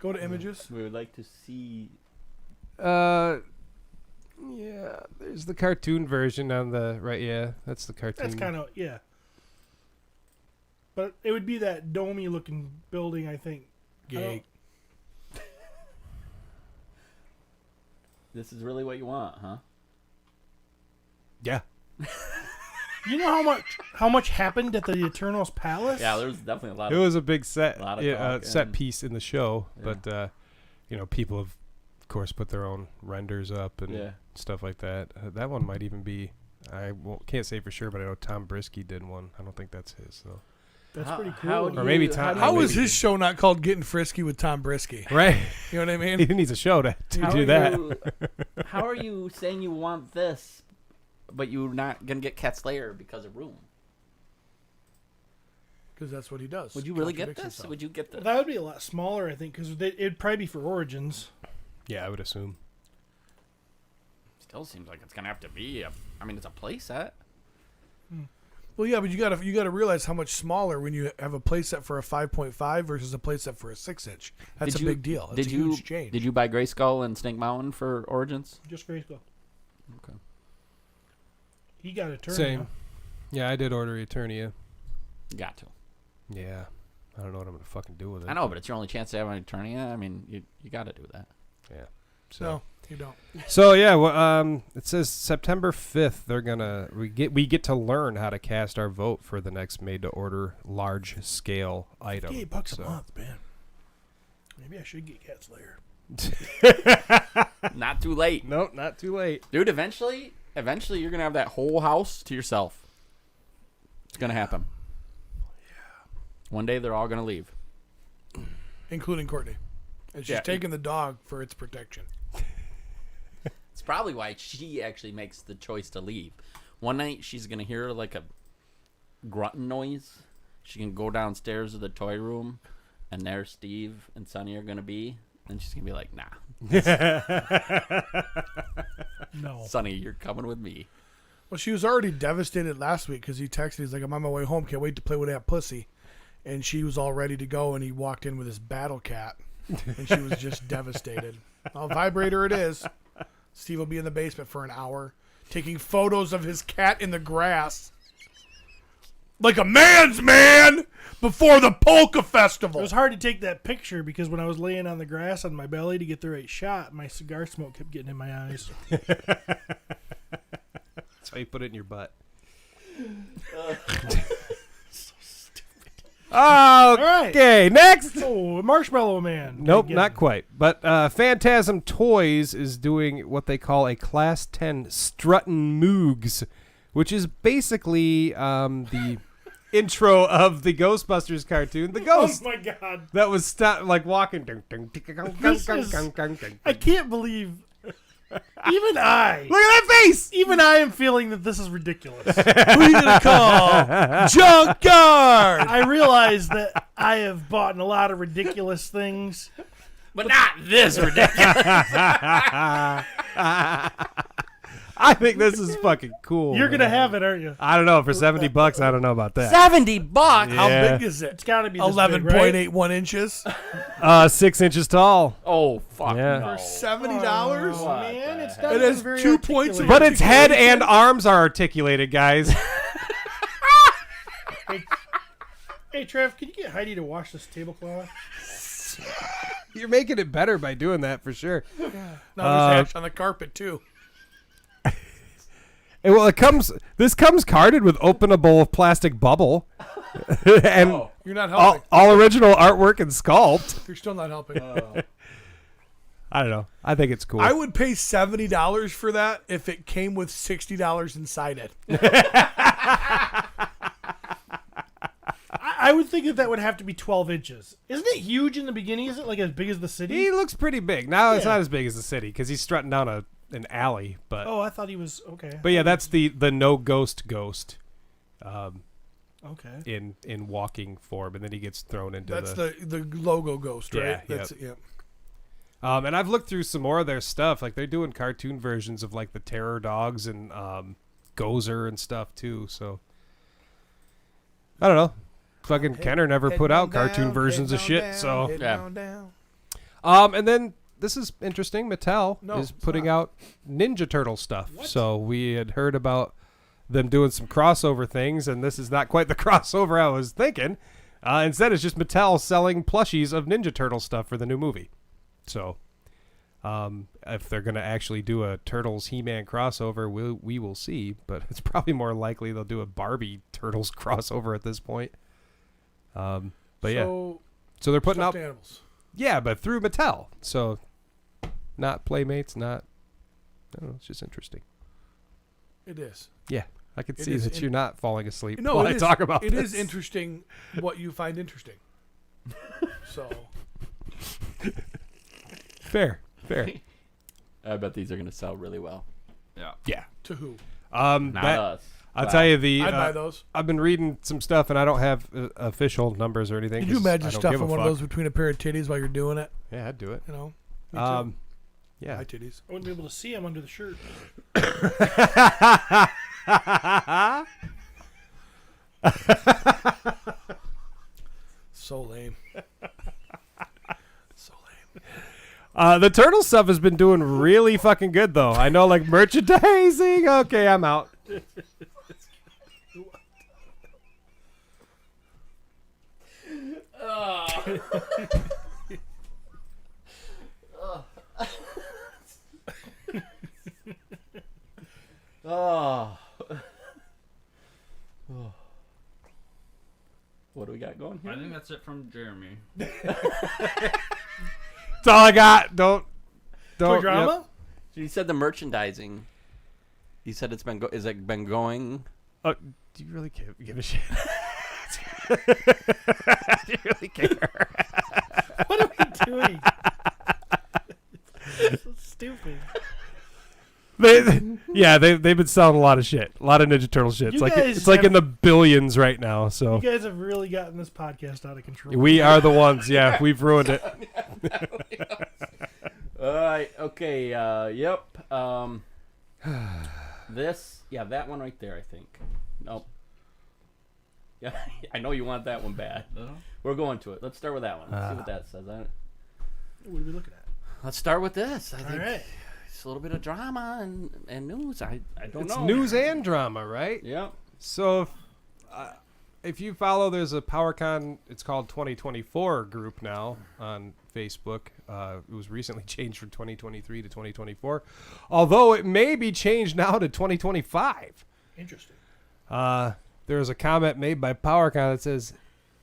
[SPEAKER 2] Go to images.
[SPEAKER 3] we would like to see.
[SPEAKER 6] Yeah, there's the cartoon version on the right. Yeah, that's the cartoon.
[SPEAKER 1] That's kind of yeah. But it would be that domey looking building, I think.
[SPEAKER 2] Gay.
[SPEAKER 3] This is really what you want, huh?
[SPEAKER 6] Yeah.
[SPEAKER 1] You know how much happened at the Eternos Palace?
[SPEAKER 3] Yeah, there's definitely a lot.
[SPEAKER 6] It was a big set,
[SPEAKER 3] lot of talk
[SPEAKER 6] set
[SPEAKER 3] and-
[SPEAKER 6] piece in the show,
[SPEAKER 3] Yeah.
[SPEAKER 6] but people have, of course, put their own renders up and
[SPEAKER 3] Yeah.
[SPEAKER 6] stuff like that. That one might even be. Can't say for sure, but I know Tom Brisky did one. I don't think that's his. So.
[SPEAKER 1] That's
[SPEAKER 3] How-
[SPEAKER 1] pretty
[SPEAKER 3] how
[SPEAKER 1] cool.
[SPEAKER 3] do
[SPEAKER 6] Or maybe
[SPEAKER 3] you-
[SPEAKER 6] Tom-
[SPEAKER 3] do
[SPEAKER 2] How
[SPEAKER 3] you-
[SPEAKER 2] is his show not called Getting Frisky with Tom Brisky?
[SPEAKER 6] Right.
[SPEAKER 2] You know what I
[SPEAKER 6] He
[SPEAKER 2] mean?
[SPEAKER 6] needs a show to
[SPEAKER 3] How
[SPEAKER 6] do
[SPEAKER 3] are
[SPEAKER 6] that.
[SPEAKER 3] you- how are you saying you want this, but you're not gonna get Cat Slayer because of room?
[SPEAKER 2] Because that's what he does.
[SPEAKER 3] Would you really get
[SPEAKER 2] Contradicts
[SPEAKER 3] this?
[SPEAKER 2] himself.
[SPEAKER 3] Would you get this?
[SPEAKER 1] That would be a lot smaller, I think, because it'd probably be for Origins.
[SPEAKER 6] Yeah, I would assume.
[SPEAKER 3] Still seems like it's gonna have to be. It's a play set.
[SPEAKER 2] Well, yeah, but you gotta realize how much smaller when you have a playset for a 5.5 versus a playset for a 6-inch. That's
[SPEAKER 3] Did
[SPEAKER 2] a
[SPEAKER 3] you-
[SPEAKER 2] big deal. That's
[SPEAKER 3] Did
[SPEAKER 2] a
[SPEAKER 3] you
[SPEAKER 2] huge change.
[SPEAKER 3] did you buy Grayskull and Snake Mountain for Origins?
[SPEAKER 1] Just Grayskull.
[SPEAKER 3] Okay.
[SPEAKER 1] He got a turn.
[SPEAKER 6] Same. Yeah, I did order Eternia.
[SPEAKER 3] Got to.
[SPEAKER 6] Yeah. I don't know what I'm gonna fucking do with it.
[SPEAKER 3] I know, but it's your only chance to have an Eternia. You got to do that.
[SPEAKER 6] Yeah. So.
[SPEAKER 2] No, you don't.
[SPEAKER 6] So yeah, well, it says September 5th. We get to learn how to cast our vote for the next made-to-order large-scale item.
[SPEAKER 1] $8
[SPEAKER 6] So-
[SPEAKER 1] a month, man. Maybe I should get Cat Slayer.
[SPEAKER 3] Not too late,
[SPEAKER 6] Nope, not too late.
[SPEAKER 3] dude. Eventually, you're gonna have that whole house to yourself. It's gonna happen. One day they're all gonna leave.
[SPEAKER 2] Including Courtney. And she's
[SPEAKER 3] Yeah.
[SPEAKER 2] taking the dog for its protection.
[SPEAKER 3] It's probably why she actually makes the choice to leave. One night she's gonna hear like a grunting noise. She can go downstairs to the toy room, and there Steve and Sonny are gonna be, and she's gonna be like, "Nah,
[SPEAKER 1] No.
[SPEAKER 3] Sonny, you're coming with me."
[SPEAKER 2] Well, she was already devastated last week because he texted. He's like, "I'm on my way home. Can't wait to play with that pussy." And she was all ready to go, and he walked in with his Battlecat, and she was just devastated. I'll vibrator it is. Steve will be in the basement for an hour, taking photos of his cat in the grass, like a man's man before the polka festival.
[SPEAKER 1] It was hard to take that picture because when I was laying on the grass on my belly to get the right shot, my cigar smoke kept getting in my eyes.
[SPEAKER 6] That's why you put it in your butt.
[SPEAKER 1] right.
[SPEAKER 6] Okay, next.
[SPEAKER 1] Oh, Marshmallow Man.
[SPEAKER 6] Nope,
[SPEAKER 1] Get
[SPEAKER 6] not
[SPEAKER 1] him.
[SPEAKER 6] quite. But Phantasm Toys is doing what they call a Class 10 Struttin' Moogs, which is basically the intro of the Ghostbusters cartoon, The
[SPEAKER 1] Oh
[SPEAKER 6] Ghost.
[SPEAKER 1] my God.
[SPEAKER 6] That was like walking.
[SPEAKER 1] This is- I can't believe even I.
[SPEAKER 6] Look at that face!
[SPEAKER 1] Even I am feeling that this is ridiculous.
[SPEAKER 2] Who are you gonna call? Junkyard.
[SPEAKER 1] I realize that I have bought a lot of ridiculous things.
[SPEAKER 3] But not this ridiculous.
[SPEAKER 6] I think this is fucking cool.
[SPEAKER 1] You're going to
[SPEAKER 6] man.
[SPEAKER 1] have it, aren't you?
[SPEAKER 6] I don't know. For $70, I don't know about that.
[SPEAKER 3] $70.
[SPEAKER 2] How
[SPEAKER 6] Yeah.
[SPEAKER 2] big is it?
[SPEAKER 1] It's got to be this big, right?
[SPEAKER 2] 11.81 inches.
[SPEAKER 6] 6 inches tall.
[SPEAKER 3] Oh fuck
[SPEAKER 6] Yeah.
[SPEAKER 3] no.
[SPEAKER 2] $70.
[SPEAKER 1] Oh,
[SPEAKER 3] What
[SPEAKER 1] man,
[SPEAKER 3] the
[SPEAKER 1] it's
[SPEAKER 3] heck?
[SPEAKER 1] not
[SPEAKER 2] It
[SPEAKER 1] even
[SPEAKER 2] has
[SPEAKER 1] very
[SPEAKER 2] 2 points of
[SPEAKER 1] articulated.
[SPEAKER 6] But its head and arms are articulated, guys.
[SPEAKER 1] Hey, Trev, can you get Heidi to wash this tablecloth?
[SPEAKER 6] You're making it better by doing that for sure.
[SPEAKER 2] No, there's ash on the carpet too.
[SPEAKER 6] And, well, this comes carded with openable plastic bubble, and
[SPEAKER 2] You're not helping.
[SPEAKER 6] all original artwork and sculpt.
[SPEAKER 2] You're still not helping.
[SPEAKER 6] I don't know. I think it's cool.
[SPEAKER 2] I would pay $70 for that if it came with $60 inside it.
[SPEAKER 1] I would think that would have to be 12 inches. Isn't it huge in the beginning? Is it like as big as the city?
[SPEAKER 6] he looks pretty big. Now it's
[SPEAKER 1] Yeah.
[SPEAKER 6] not as big as the city because he's strutting down an alley. But
[SPEAKER 1] Oh, I thought he was okay.
[SPEAKER 6] yeah, that's the no ghost
[SPEAKER 1] Okay.
[SPEAKER 6] in walking form, and then he gets thrown into
[SPEAKER 2] That's the logo ghost, right?
[SPEAKER 6] Yeah,
[SPEAKER 2] That's yeah.
[SPEAKER 6] And I've looked through some more of their stuff. Like they're doing cartoon versions of like the Terror Dogs and Gozer and stuff too. So I don't know. Fucking Kenner never put out cartoon versions of shit. So
[SPEAKER 3] Yeah.
[SPEAKER 6] and then this is interesting. Mattel
[SPEAKER 2] No,
[SPEAKER 6] is
[SPEAKER 2] it's
[SPEAKER 6] putting out Ninja Turtle stuff. So we had heard about them doing some crossover things, and this is not quite the crossover I was thinking. Instead, it's just Mattel selling plushies of Ninja Turtle stuff for the new movie. So, if they're going to actually do a Turtles He-Man crossover, we will see. But it's probably more likely they'll do a Barbie Turtles crossover at this point. But yeah,
[SPEAKER 2] So
[SPEAKER 6] so they're putting out,
[SPEAKER 2] stuffed animals.
[SPEAKER 6] yeah, but through Mattel. So, not Playmates, not. I don't know. It's just interesting.
[SPEAKER 2] It is.
[SPEAKER 6] Yeah, I could
[SPEAKER 2] It
[SPEAKER 6] see
[SPEAKER 2] is
[SPEAKER 6] that you're not falling asleep
[SPEAKER 2] No,
[SPEAKER 6] while
[SPEAKER 2] it
[SPEAKER 6] I
[SPEAKER 2] is,
[SPEAKER 6] talk about
[SPEAKER 2] it
[SPEAKER 6] this.
[SPEAKER 2] is interesting what you find interesting. So
[SPEAKER 6] Fair.
[SPEAKER 3] I bet these are gonna sell really well.
[SPEAKER 6] Yeah.
[SPEAKER 2] to who?
[SPEAKER 3] Not
[SPEAKER 6] That,
[SPEAKER 3] us.
[SPEAKER 6] I'll
[SPEAKER 3] Wow.
[SPEAKER 6] tell you the.
[SPEAKER 2] I'd buy those.
[SPEAKER 6] I've been reading some stuff, and I don't have official numbers or anything.
[SPEAKER 2] Can you
[SPEAKER 6] 'cause
[SPEAKER 2] imagine
[SPEAKER 6] I don't
[SPEAKER 2] stuffing
[SPEAKER 6] give a
[SPEAKER 2] one of
[SPEAKER 6] fuck.
[SPEAKER 2] those between a pair of titties while you're doing it?
[SPEAKER 6] Yeah, I'd do it.
[SPEAKER 2] You know. Me too.
[SPEAKER 6] Yeah.
[SPEAKER 2] My titties.
[SPEAKER 1] I wouldn't be able to see him under the shirt.
[SPEAKER 2] So lame. So lame.
[SPEAKER 6] The turtle stuff has been doing really fucking good, though. I know, like merchandising. Okay, I'm out.
[SPEAKER 3] Oh. What do we got going here?
[SPEAKER 5] I think that's it from Jeremy.
[SPEAKER 6] That's all I got. Don't.
[SPEAKER 1] Toy drama?
[SPEAKER 6] Yep.
[SPEAKER 3] So you said the merchandising. You said it's been is it been going?
[SPEAKER 6] Oh, do you really give a shit? Do you really care?
[SPEAKER 1] What are we doing? So stupid.
[SPEAKER 6] They've been selling a lot of shit, a lot of Ninja Turtle shit.
[SPEAKER 1] You guys
[SPEAKER 6] It's like
[SPEAKER 1] have-
[SPEAKER 6] in the billions right now. So
[SPEAKER 1] You guys have really gotten this podcast out of control.
[SPEAKER 6] we are the ones. Yeah, we've ruined it.
[SPEAKER 3] All right. Okay. Yep. That one right there. I think. Nope. Yeah, I know you want that one bad. We're going to it. Let's start with that one. Let's see what that says.
[SPEAKER 1] What are we looking at?
[SPEAKER 3] Let's start with this. I
[SPEAKER 1] All
[SPEAKER 3] think
[SPEAKER 1] right.
[SPEAKER 3] it's a little bit of drama and news. I don't
[SPEAKER 6] It's
[SPEAKER 3] know.
[SPEAKER 6] news and drama, right?
[SPEAKER 3] Yep.
[SPEAKER 6] So if you follow, there's a PowerCon. It's called 2024 group now on Facebook. It was recently changed from 2023 to 2024, although it may be changed now to 2025.
[SPEAKER 1] Interesting.
[SPEAKER 6] There was a comment made by PowerCon that says,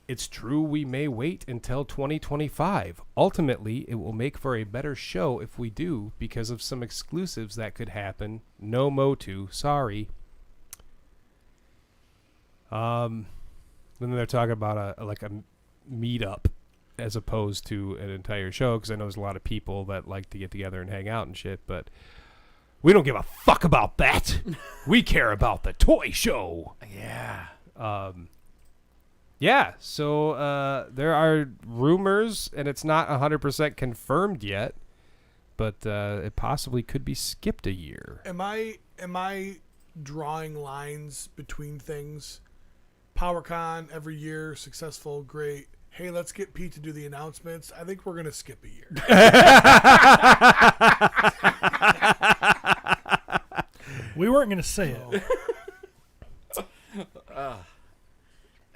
[SPEAKER 6] "It's true we may wait until 2025. Ultimately, it will make for a better show if we do, because of some exclusives that could happen. No Motu, sorry." Then they're talking about a meetup as opposed to an entire show, because I know there's a lot of people that like to get together and hang out and shit, but we don't give a fuck about that. We care about the toy show.
[SPEAKER 3] Yeah.
[SPEAKER 6] So there are rumors, and it's not 100% confirmed yet, but it possibly could be skipped a year.
[SPEAKER 2] Am I drawing lines between things? PowerCon every year, successful, great. Hey, let's get Pete to do the announcements. I think we're gonna skip a year.
[SPEAKER 1] We weren't going to say it.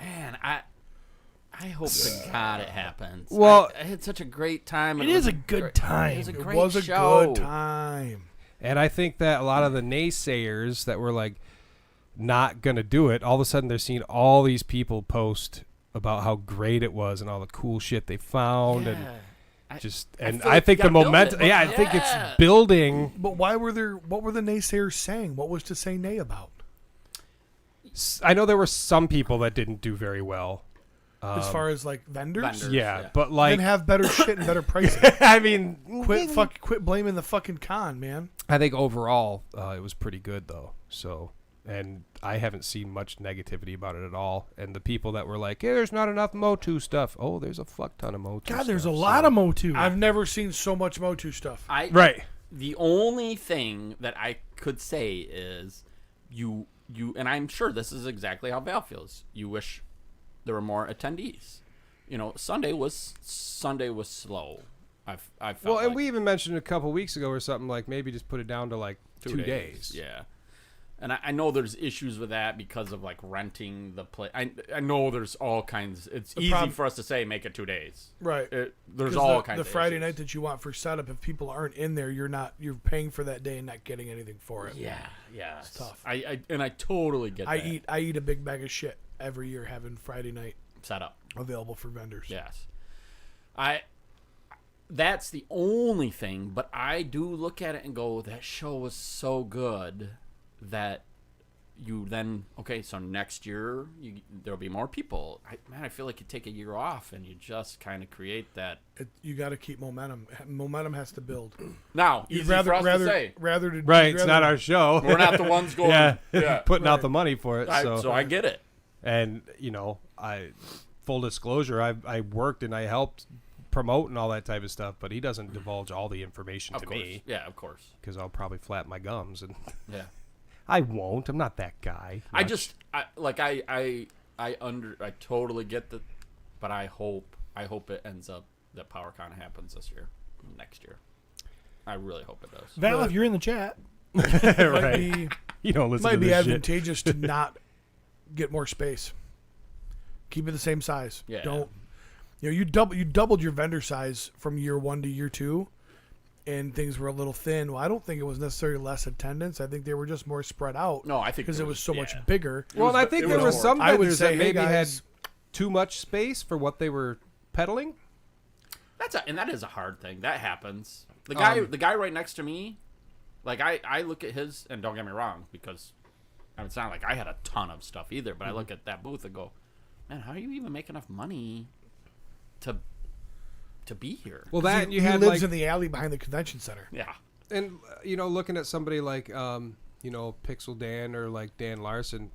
[SPEAKER 3] Man, I hope to God it happens.
[SPEAKER 6] Well-
[SPEAKER 3] I had such a great time.
[SPEAKER 1] It is a good time.
[SPEAKER 3] It was a
[SPEAKER 2] It
[SPEAKER 3] great
[SPEAKER 2] was a
[SPEAKER 3] show.
[SPEAKER 2] good time.
[SPEAKER 6] And I think that a lot of the naysayers that were like not going to do it, all of a sudden they're seeing all these people post about how great it was and all the cool shit they found and
[SPEAKER 3] I
[SPEAKER 6] feel
[SPEAKER 3] like
[SPEAKER 6] I
[SPEAKER 3] you
[SPEAKER 6] think the
[SPEAKER 3] gotta build
[SPEAKER 6] momentum,
[SPEAKER 3] it.
[SPEAKER 6] I think it's
[SPEAKER 3] Yeah.
[SPEAKER 6] building.
[SPEAKER 2] But what were the naysayers saying? What was to say nay about?
[SPEAKER 6] I know there were some people that didn't do very well.
[SPEAKER 2] As far as like vendors?
[SPEAKER 3] Vendors.
[SPEAKER 6] Yeah,
[SPEAKER 3] Yeah.
[SPEAKER 6] but like,
[SPEAKER 2] Then have better shit and better pricing.
[SPEAKER 6] I mean,
[SPEAKER 2] Quit blaming the fucking con, man.
[SPEAKER 6] I think overall it was pretty good though. So, and I haven't seen much negativity about it at all. And the people that were like, "Yeah, there's not enough Motu stuff." Oh, there's a fuck ton of Motu.
[SPEAKER 1] God, there's a
[SPEAKER 6] stuff,
[SPEAKER 1] lot of Motu.
[SPEAKER 2] I've never seen so much Motu stuff.
[SPEAKER 6] right.
[SPEAKER 3] The only thing that I could say is you and I'm sure this is exactly how Val feels. You wish there were more attendees. You know, Sunday was slow. I felt
[SPEAKER 6] Well, and
[SPEAKER 3] like
[SPEAKER 6] we even mentioned a couple weeks ago or something like maybe just put it down to like 2 days.
[SPEAKER 3] Yeah. And I know there's issues with that because of like renting the place. I know there's all kinds. It's easy
[SPEAKER 2] problem-
[SPEAKER 3] for us to say make it 2 days.
[SPEAKER 2] Right.
[SPEAKER 3] There's
[SPEAKER 2] 'Cause
[SPEAKER 3] all
[SPEAKER 2] the,
[SPEAKER 3] kinds
[SPEAKER 2] the
[SPEAKER 3] of
[SPEAKER 2] Friday
[SPEAKER 3] issues.
[SPEAKER 2] night that you want for setup, if people aren't in there, you're paying for that day and not getting anything for it.
[SPEAKER 3] Yeah, it's
[SPEAKER 2] tough.
[SPEAKER 3] I totally get that.
[SPEAKER 2] I eat a big bag of shit every year having Friday night
[SPEAKER 3] Set up.
[SPEAKER 2] available for vendors.
[SPEAKER 3] Yes. That's the only thing, but I do look at it and go, that show was so good that you then, okay, so next year there'll be more people. I feel like you take a year off and you just kind of create that.
[SPEAKER 2] You got to keep momentum. Momentum has to build.
[SPEAKER 3] Now,
[SPEAKER 2] You'd
[SPEAKER 3] easy for us to say.
[SPEAKER 2] rather to
[SPEAKER 6] Right.
[SPEAKER 2] you'd
[SPEAKER 6] It's
[SPEAKER 2] rather-
[SPEAKER 6] not our show.
[SPEAKER 3] We're not the ones going,
[SPEAKER 6] yeah. Putting out
[SPEAKER 2] Right.
[SPEAKER 6] the money for it.
[SPEAKER 3] so I get it.
[SPEAKER 6] And full disclosure, I worked and I helped promote and all that type of stuff, but he doesn't divulge all the information
[SPEAKER 3] Of
[SPEAKER 6] to
[SPEAKER 3] course.
[SPEAKER 6] me
[SPEAKER 3] Yeah, of course.
[SPEAKER 6] because I'll probably flap my gums, and
[SPEAKER 3] Yeah.
[SPEAKER 6] I won't. I'm not that guy.
[SPEAKER 3] I
[SPEAKER 6] much.
[SPEAKER 3] totally get that, but I hope it ends up that PowerCon happens next year. I really hope it does.
[SPEAKER 1] Val, if you're in the chat,
[SPEAKER 2] might be,
[SPEAKER 6] You don't listen
[SPEAKER 2] might
[SPEAKER 6] to
[SPEAKER 2] be
[SPEAKER 6] this shit.
[SPEAKER 2] advantageous to not get more space. Keep it the same size.
[SPEAKER 3] Yeah.
[SPEAKER 2] Don't. You doubled your vendor size from year 1 to year 2, and things were a little thin. Well, I don't think it was necessarily less attendance. I think they were just more spread out.
[SPEAKER 3] No, I think
[SPEAKER 2] because it was so much
[SPEAKER 3] yeah.
[SPEAKER 2] bigger.
[SPEAKER 6] Well, and I think
[SPEAKER 3] it
[SPEAKER 6] there
[SPEAKER 3] was
[SPEAKER 6] were some
[SPEAKER 2] I would
[SPEAKER 6] vendors
[SPEAKER 2] say,
[SPEAKER 6] that
[SPEAKER 2] hey,
[SPEAKER 6] maybe had
[SPEAKER 2] guys,
[SPEAKER 6] too much space for what they were peddling.
[SPEAKER 3] And that is a hard thing. That happens. The guy right next to me, like I look at his, and don't get me wrong, because it's not like I had a ton of stuff either. But I look at that booth and go, man, how do you even make enough money to be here?
[SPEAKER 6] Well, that and you
[SPEAKER 2] he
[SPEAKER 6] had
[SPEAKER 2] lives
[SPEAKER 6] like
[SPEAKER 2] in the alley behind the convention center.
[SPEAKER 3] Yeah.
[SPEAKER 6] And looking at somebody like Pixel Dan or like Dan Larson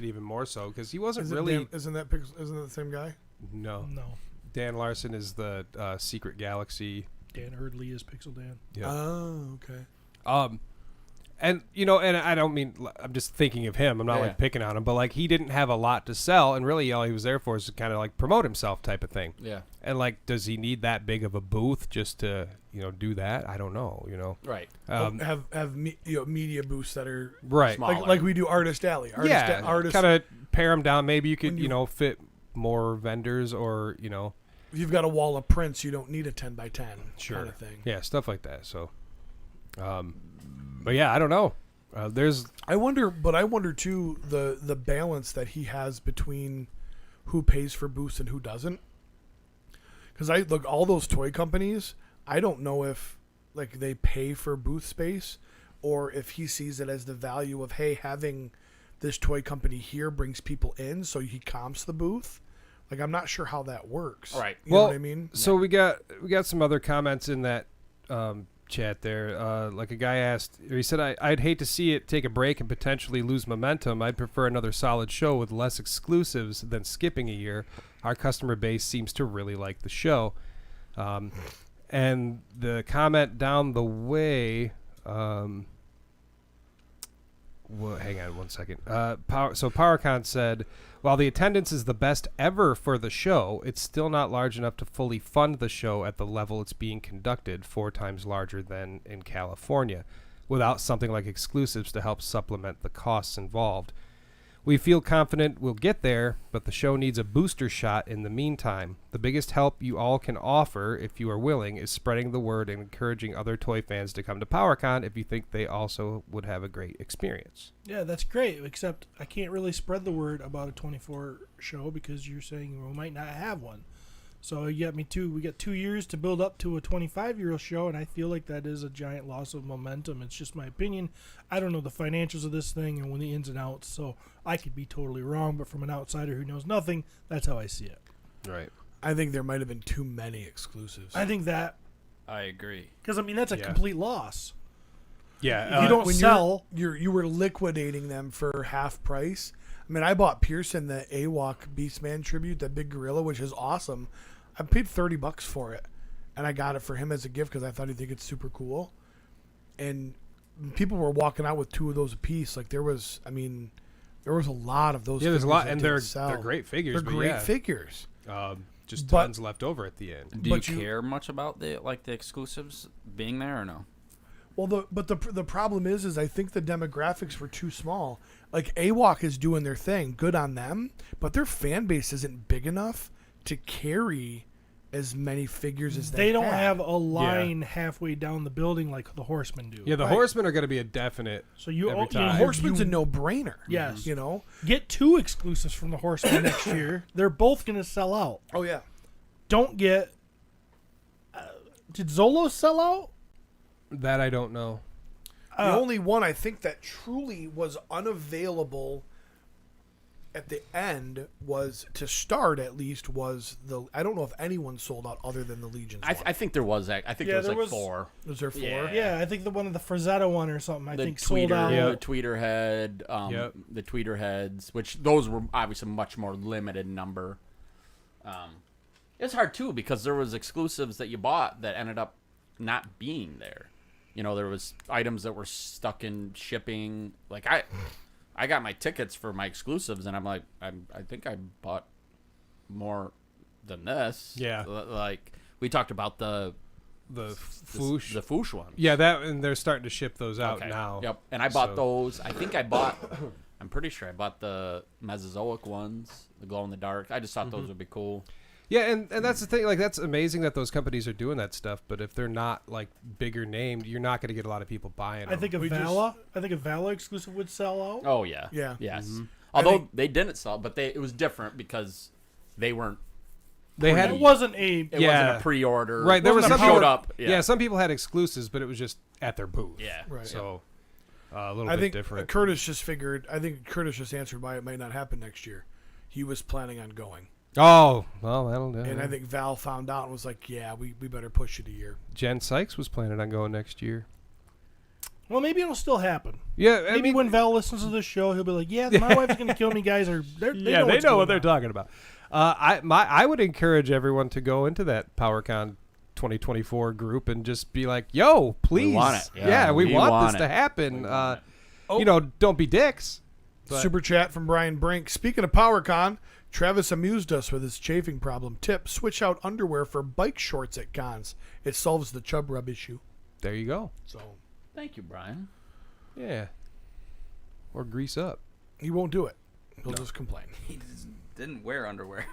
[SPEAKER 6] even more so because he wasn't really.
[SPEAKER 2] Isn't that the same guy?
[SPEAKER 6] No.
[SPEAKER 1] No.
[SPEAKER 6] Dan Larson is the Secret Galaxy.
[SPEAKER 1] Dan Hurdley is Pixel Dan.
[SPEAKER 6] Yeah.
[SPEAKER 2] Oh, okay.
[SPEAKER 6] And I don't mean, I'm just thinking of him. I'm not like picking on him, but like he didn't have a lot to sell, and really all he was there for is to kind of like promote himself type of thing.
[SPEAKER 3] Yeah.
[SPEAKER 6] And like, does he need that big of a booth just to do that? I don't know.
[SPEAKER 3] Right.
[SPEAKER 2] Have media booths that are
[SPEAKER 6] Right.
[SPEAKER 3] Smaller.
[SPEAKER 2] like we do Artist Alley. Artist.
[SPEAKER 6] Kind of pare them down. Maybe you could
[SPEAKER 2] When
[SPEAKER 6] fit more vendors or
[SPEAKER 2] If you've got a wall of prints, you don't need a 10 by 10 kind of thing.
[SPEAKER 6] Yeah, stuff like that. So, but yeah, I don't know.
[SPEAKER 2] I wonder too the balance that he has between who pays for booths and who doesn't. Because I look all those toy companies, I don't know if like they pay for booth space or if he sees it as the value of having this toy company here brings people in, so he comps the booth. Like I'm not sure how that works.
[SPEAKER 3] Right.
[SPEAKER 2] You know what I mean?
[SPEAKER 6] So we got some other comments in that chat there. Like a guy asked, he said, I'd hate to see it take a break and potentially lose momentum. I'd prefer another solid show with less exclusives than skipping a year. Our customer base seems to really like the show. And the comment down the way, hang on one second. So PowerCon said, while the attendance is the best ever for the show, it's still not large enough to fully fund the show at the level it's being conducted, 4 times larger than in California, without something like exclusives to help supplement the costs involved. We feel confident we'll get there, but the show needs a booster shot in the meantime. The biggest help you all can offer, if you are willing, is spreading the word and encouraging other toy fans to come to PowerCon if you think they also would have a great experience.
[SPEAKER 1] Yeah, that's great, except I can't really spread the word about a 24 show because you're saying we might not have one. So you got we got 2 years to build up to a 25-year show, and I feel like that is a giant loss of momentum. It's just my opinion. I don't know the financials of this thing and the ins and outs, so I could be totally wrong, but from an outsider who knows nothing, that's how I see it.
[SPEAKER 6] Right.
[SPEAKER 2] I think there might have been too many exclusives.
[SPEAKER 1] I think that,
[SPEAKER 5] I agree.
[SPEAKER 1] because, I mean, that's a complete loss.
[SPEAKER 6] Yeah.
[SPEAKER 1] If you don't sell...
[SPEAKER 2] You were liquidating them for half price. I mean, I bought Pearson the AWOC Beastman tribute, that big gorilla, which is awesome. I paid $30 for it, and I got it for him as a gift because I thought he'd think it's super cool. And people were walking out with 2 of those a piece. Like there was a lot of those.
[SPEAKER 6] Yeah, there's a lot,
[SPEAKER 2] that
[SPEAKER 6] and
[SPEAKER 2] didn't
[SPEAKER 6] they're great figures.
[SPEAKER 2] They're great figures.
[SPEAKER 6] Just
[SPEAKER 2] But-
[SPEAKER 6] tons left over at the end.
[SPEAKER 5] Do you care much about the exclusives being there or no?
[SPEAKER 2] Well, the problem is I think the demographics were too small. Like AWOC is doing their thing, good on them, but their fan base isn't big enough to carry as many figures as
[SPEAKER 1] They don't
[SPEAKER 2] had.
[SPEAKER 1] have a line halfway down the building like the Horsemen do.
[SPEAKER 6] Yeah, the Horsemen are going to be a definite.
[SPEAKER 1] So you
[SPEAKER 6] every
[SPEAKER 1] you
[SPEAKER 6] time.
[SPEAKER 2] Horseman's a no-brainer.
[SPEAKER 1] Yes.
[SPEAKER 2] You know?
[SPEAKER 1] Get 2 exclusives from the Horsemen next year. They're both going to sell out.
[SPEAKER 2] Oh, yeah.
[SPEAKER 1] Don't get... did Zolo sell out?
[SPEAKER 6] That I don't know.
[SPEAKER 2] The only one I think that truly was unavailable at the end was, to start at least, was the... I don't know if anyone sold out other than the Legions one.
[SPEAKER 3] I think there was. I think
[SPEAKER 1] Yeah,
[SPEAKER 3] there
[SPEAKER 1] there
[SPEAKER 3] was
[SPEAKER 1] was-
[SPEAKER 3] 4.
[SPEAKER 2] Was there 4?
[SPEAKER 3] Yeah.
[SPEAKER 1] I think the one of the Frazetta one or something, I
[SPEAKER 3] The
[SPEAKER 1] think sold out.
[SPEAKER 3] the tweeter head,
[SPEAKER 6] Yep.
[SPEAKER 3] the tweeter heads, which those were obviously much more limited number. It's hard too because there was exclusives that you bought that ended up not being there. There was items that were stuck in shipping. Like I got my tickets for my exclusives, and I'm like, I think I bought more than this.
[SPEAKER 6] Yeah.
[SPEAKER 3] Like we talked about the
[SPEAKER 6] Foosh.
[SPEAKER 3] the Foosh one.
[SPEAKER 6] Yeah, and they're starting to ship those out
[SPEAKER 3] Okay.
[SPEAKER 6] now.
[SPEAKER 3] Yep. And I bought
[SPEAKER 6] So-
[SPEAKER 3] those. I think I bought. I'm pretty sure I bought the Mesozoic ones, the glow in the dark. I just thought those would be cool.
[SPEAKER 6] Yeah, and that's the thing. Like, that's amazing that those companies are doing that stuff. But if they're not like bigger named, you're not going to get a lot of people buying them.
[SPEAKER 1] I think a Vala exclusive would sell out.
[SPEAKER 3] Oh yeah.
[SPEAKER 2] Yeah.
[SPEAKER 3] Yes. Although they didn't sell, but it was different because they weren't.
[SPEAKER 6] they had
[SPEAKER 1] It wasn't a...
[SPEAKER 3] It wasn't a pre-order.
[SPEAKER 6] right. There was
[SPEAKER 3] Wasn't
[SPEAKER 6] some
[SPEAKER 3] showed
[SPEAKER 6] people,
[SPEAKER 3] up.
[SPEAKER 6] Yeah, some people had exclusives, but it was just at their booth.
[SPEAKER 3] Yeah.
[SPEAKER 2] Right.
[SPEAKER 6] So a little
[SPEAKER 2] I
[SPEAKER 6] bit
[SPEAKER 2] think
[SPEAKER 6] different.
[SPEAKER 2] Curtis just answered why it might not happen next year. He was planning on going.
[SPEAKER 6] Oh, well, that'll do.
[SPEAKER 2] And I think Val found out and was like, yeah, we better push it a year.
[SPEAKER 6] Jen Sykes was planning on going next year.
[SPEAKER 1] Well, maybe it'll still happen.
[SPEAKER 6] Yeah,
[SPEAKER 1] Maybe when Val listens to this show, he'll be like, "Yeah, my wife's gonna kill me, guys." Or they know
[SPEAKER 6] what they're talking about. I would encourage everyone to go into that PowerCon 2024 group and just be like, "Yo, please,
[SPEAKER 3] We want it.
[SPEAKER 6] Yeah, we
[SPEAKER 3] We
[SPEAKER 6] want
[SPEAKER 3] want
[SPEAKER 6] this
[SPEAKER 3] it.
[SPEAKER 6] to happen." Don't be dicks. But-
[SPEAKER 2] Super chat from Brian Brink. Speaking of PowerCon, Travis amused us with his chafing problem. Tip: switch out underwear for bike shorts at cons. It solves the chub rub issue.
[SPEAKER 6] There you go.
[SPEAKER 2] So
[SPEAKER 3] Thank you, Brian.
[SPEAKER 6] Yeah. Or grease up.
[SPEAKER 2] he won't do it. He'll just complain.
[SPEAKER 5] He just didn't wear underwear.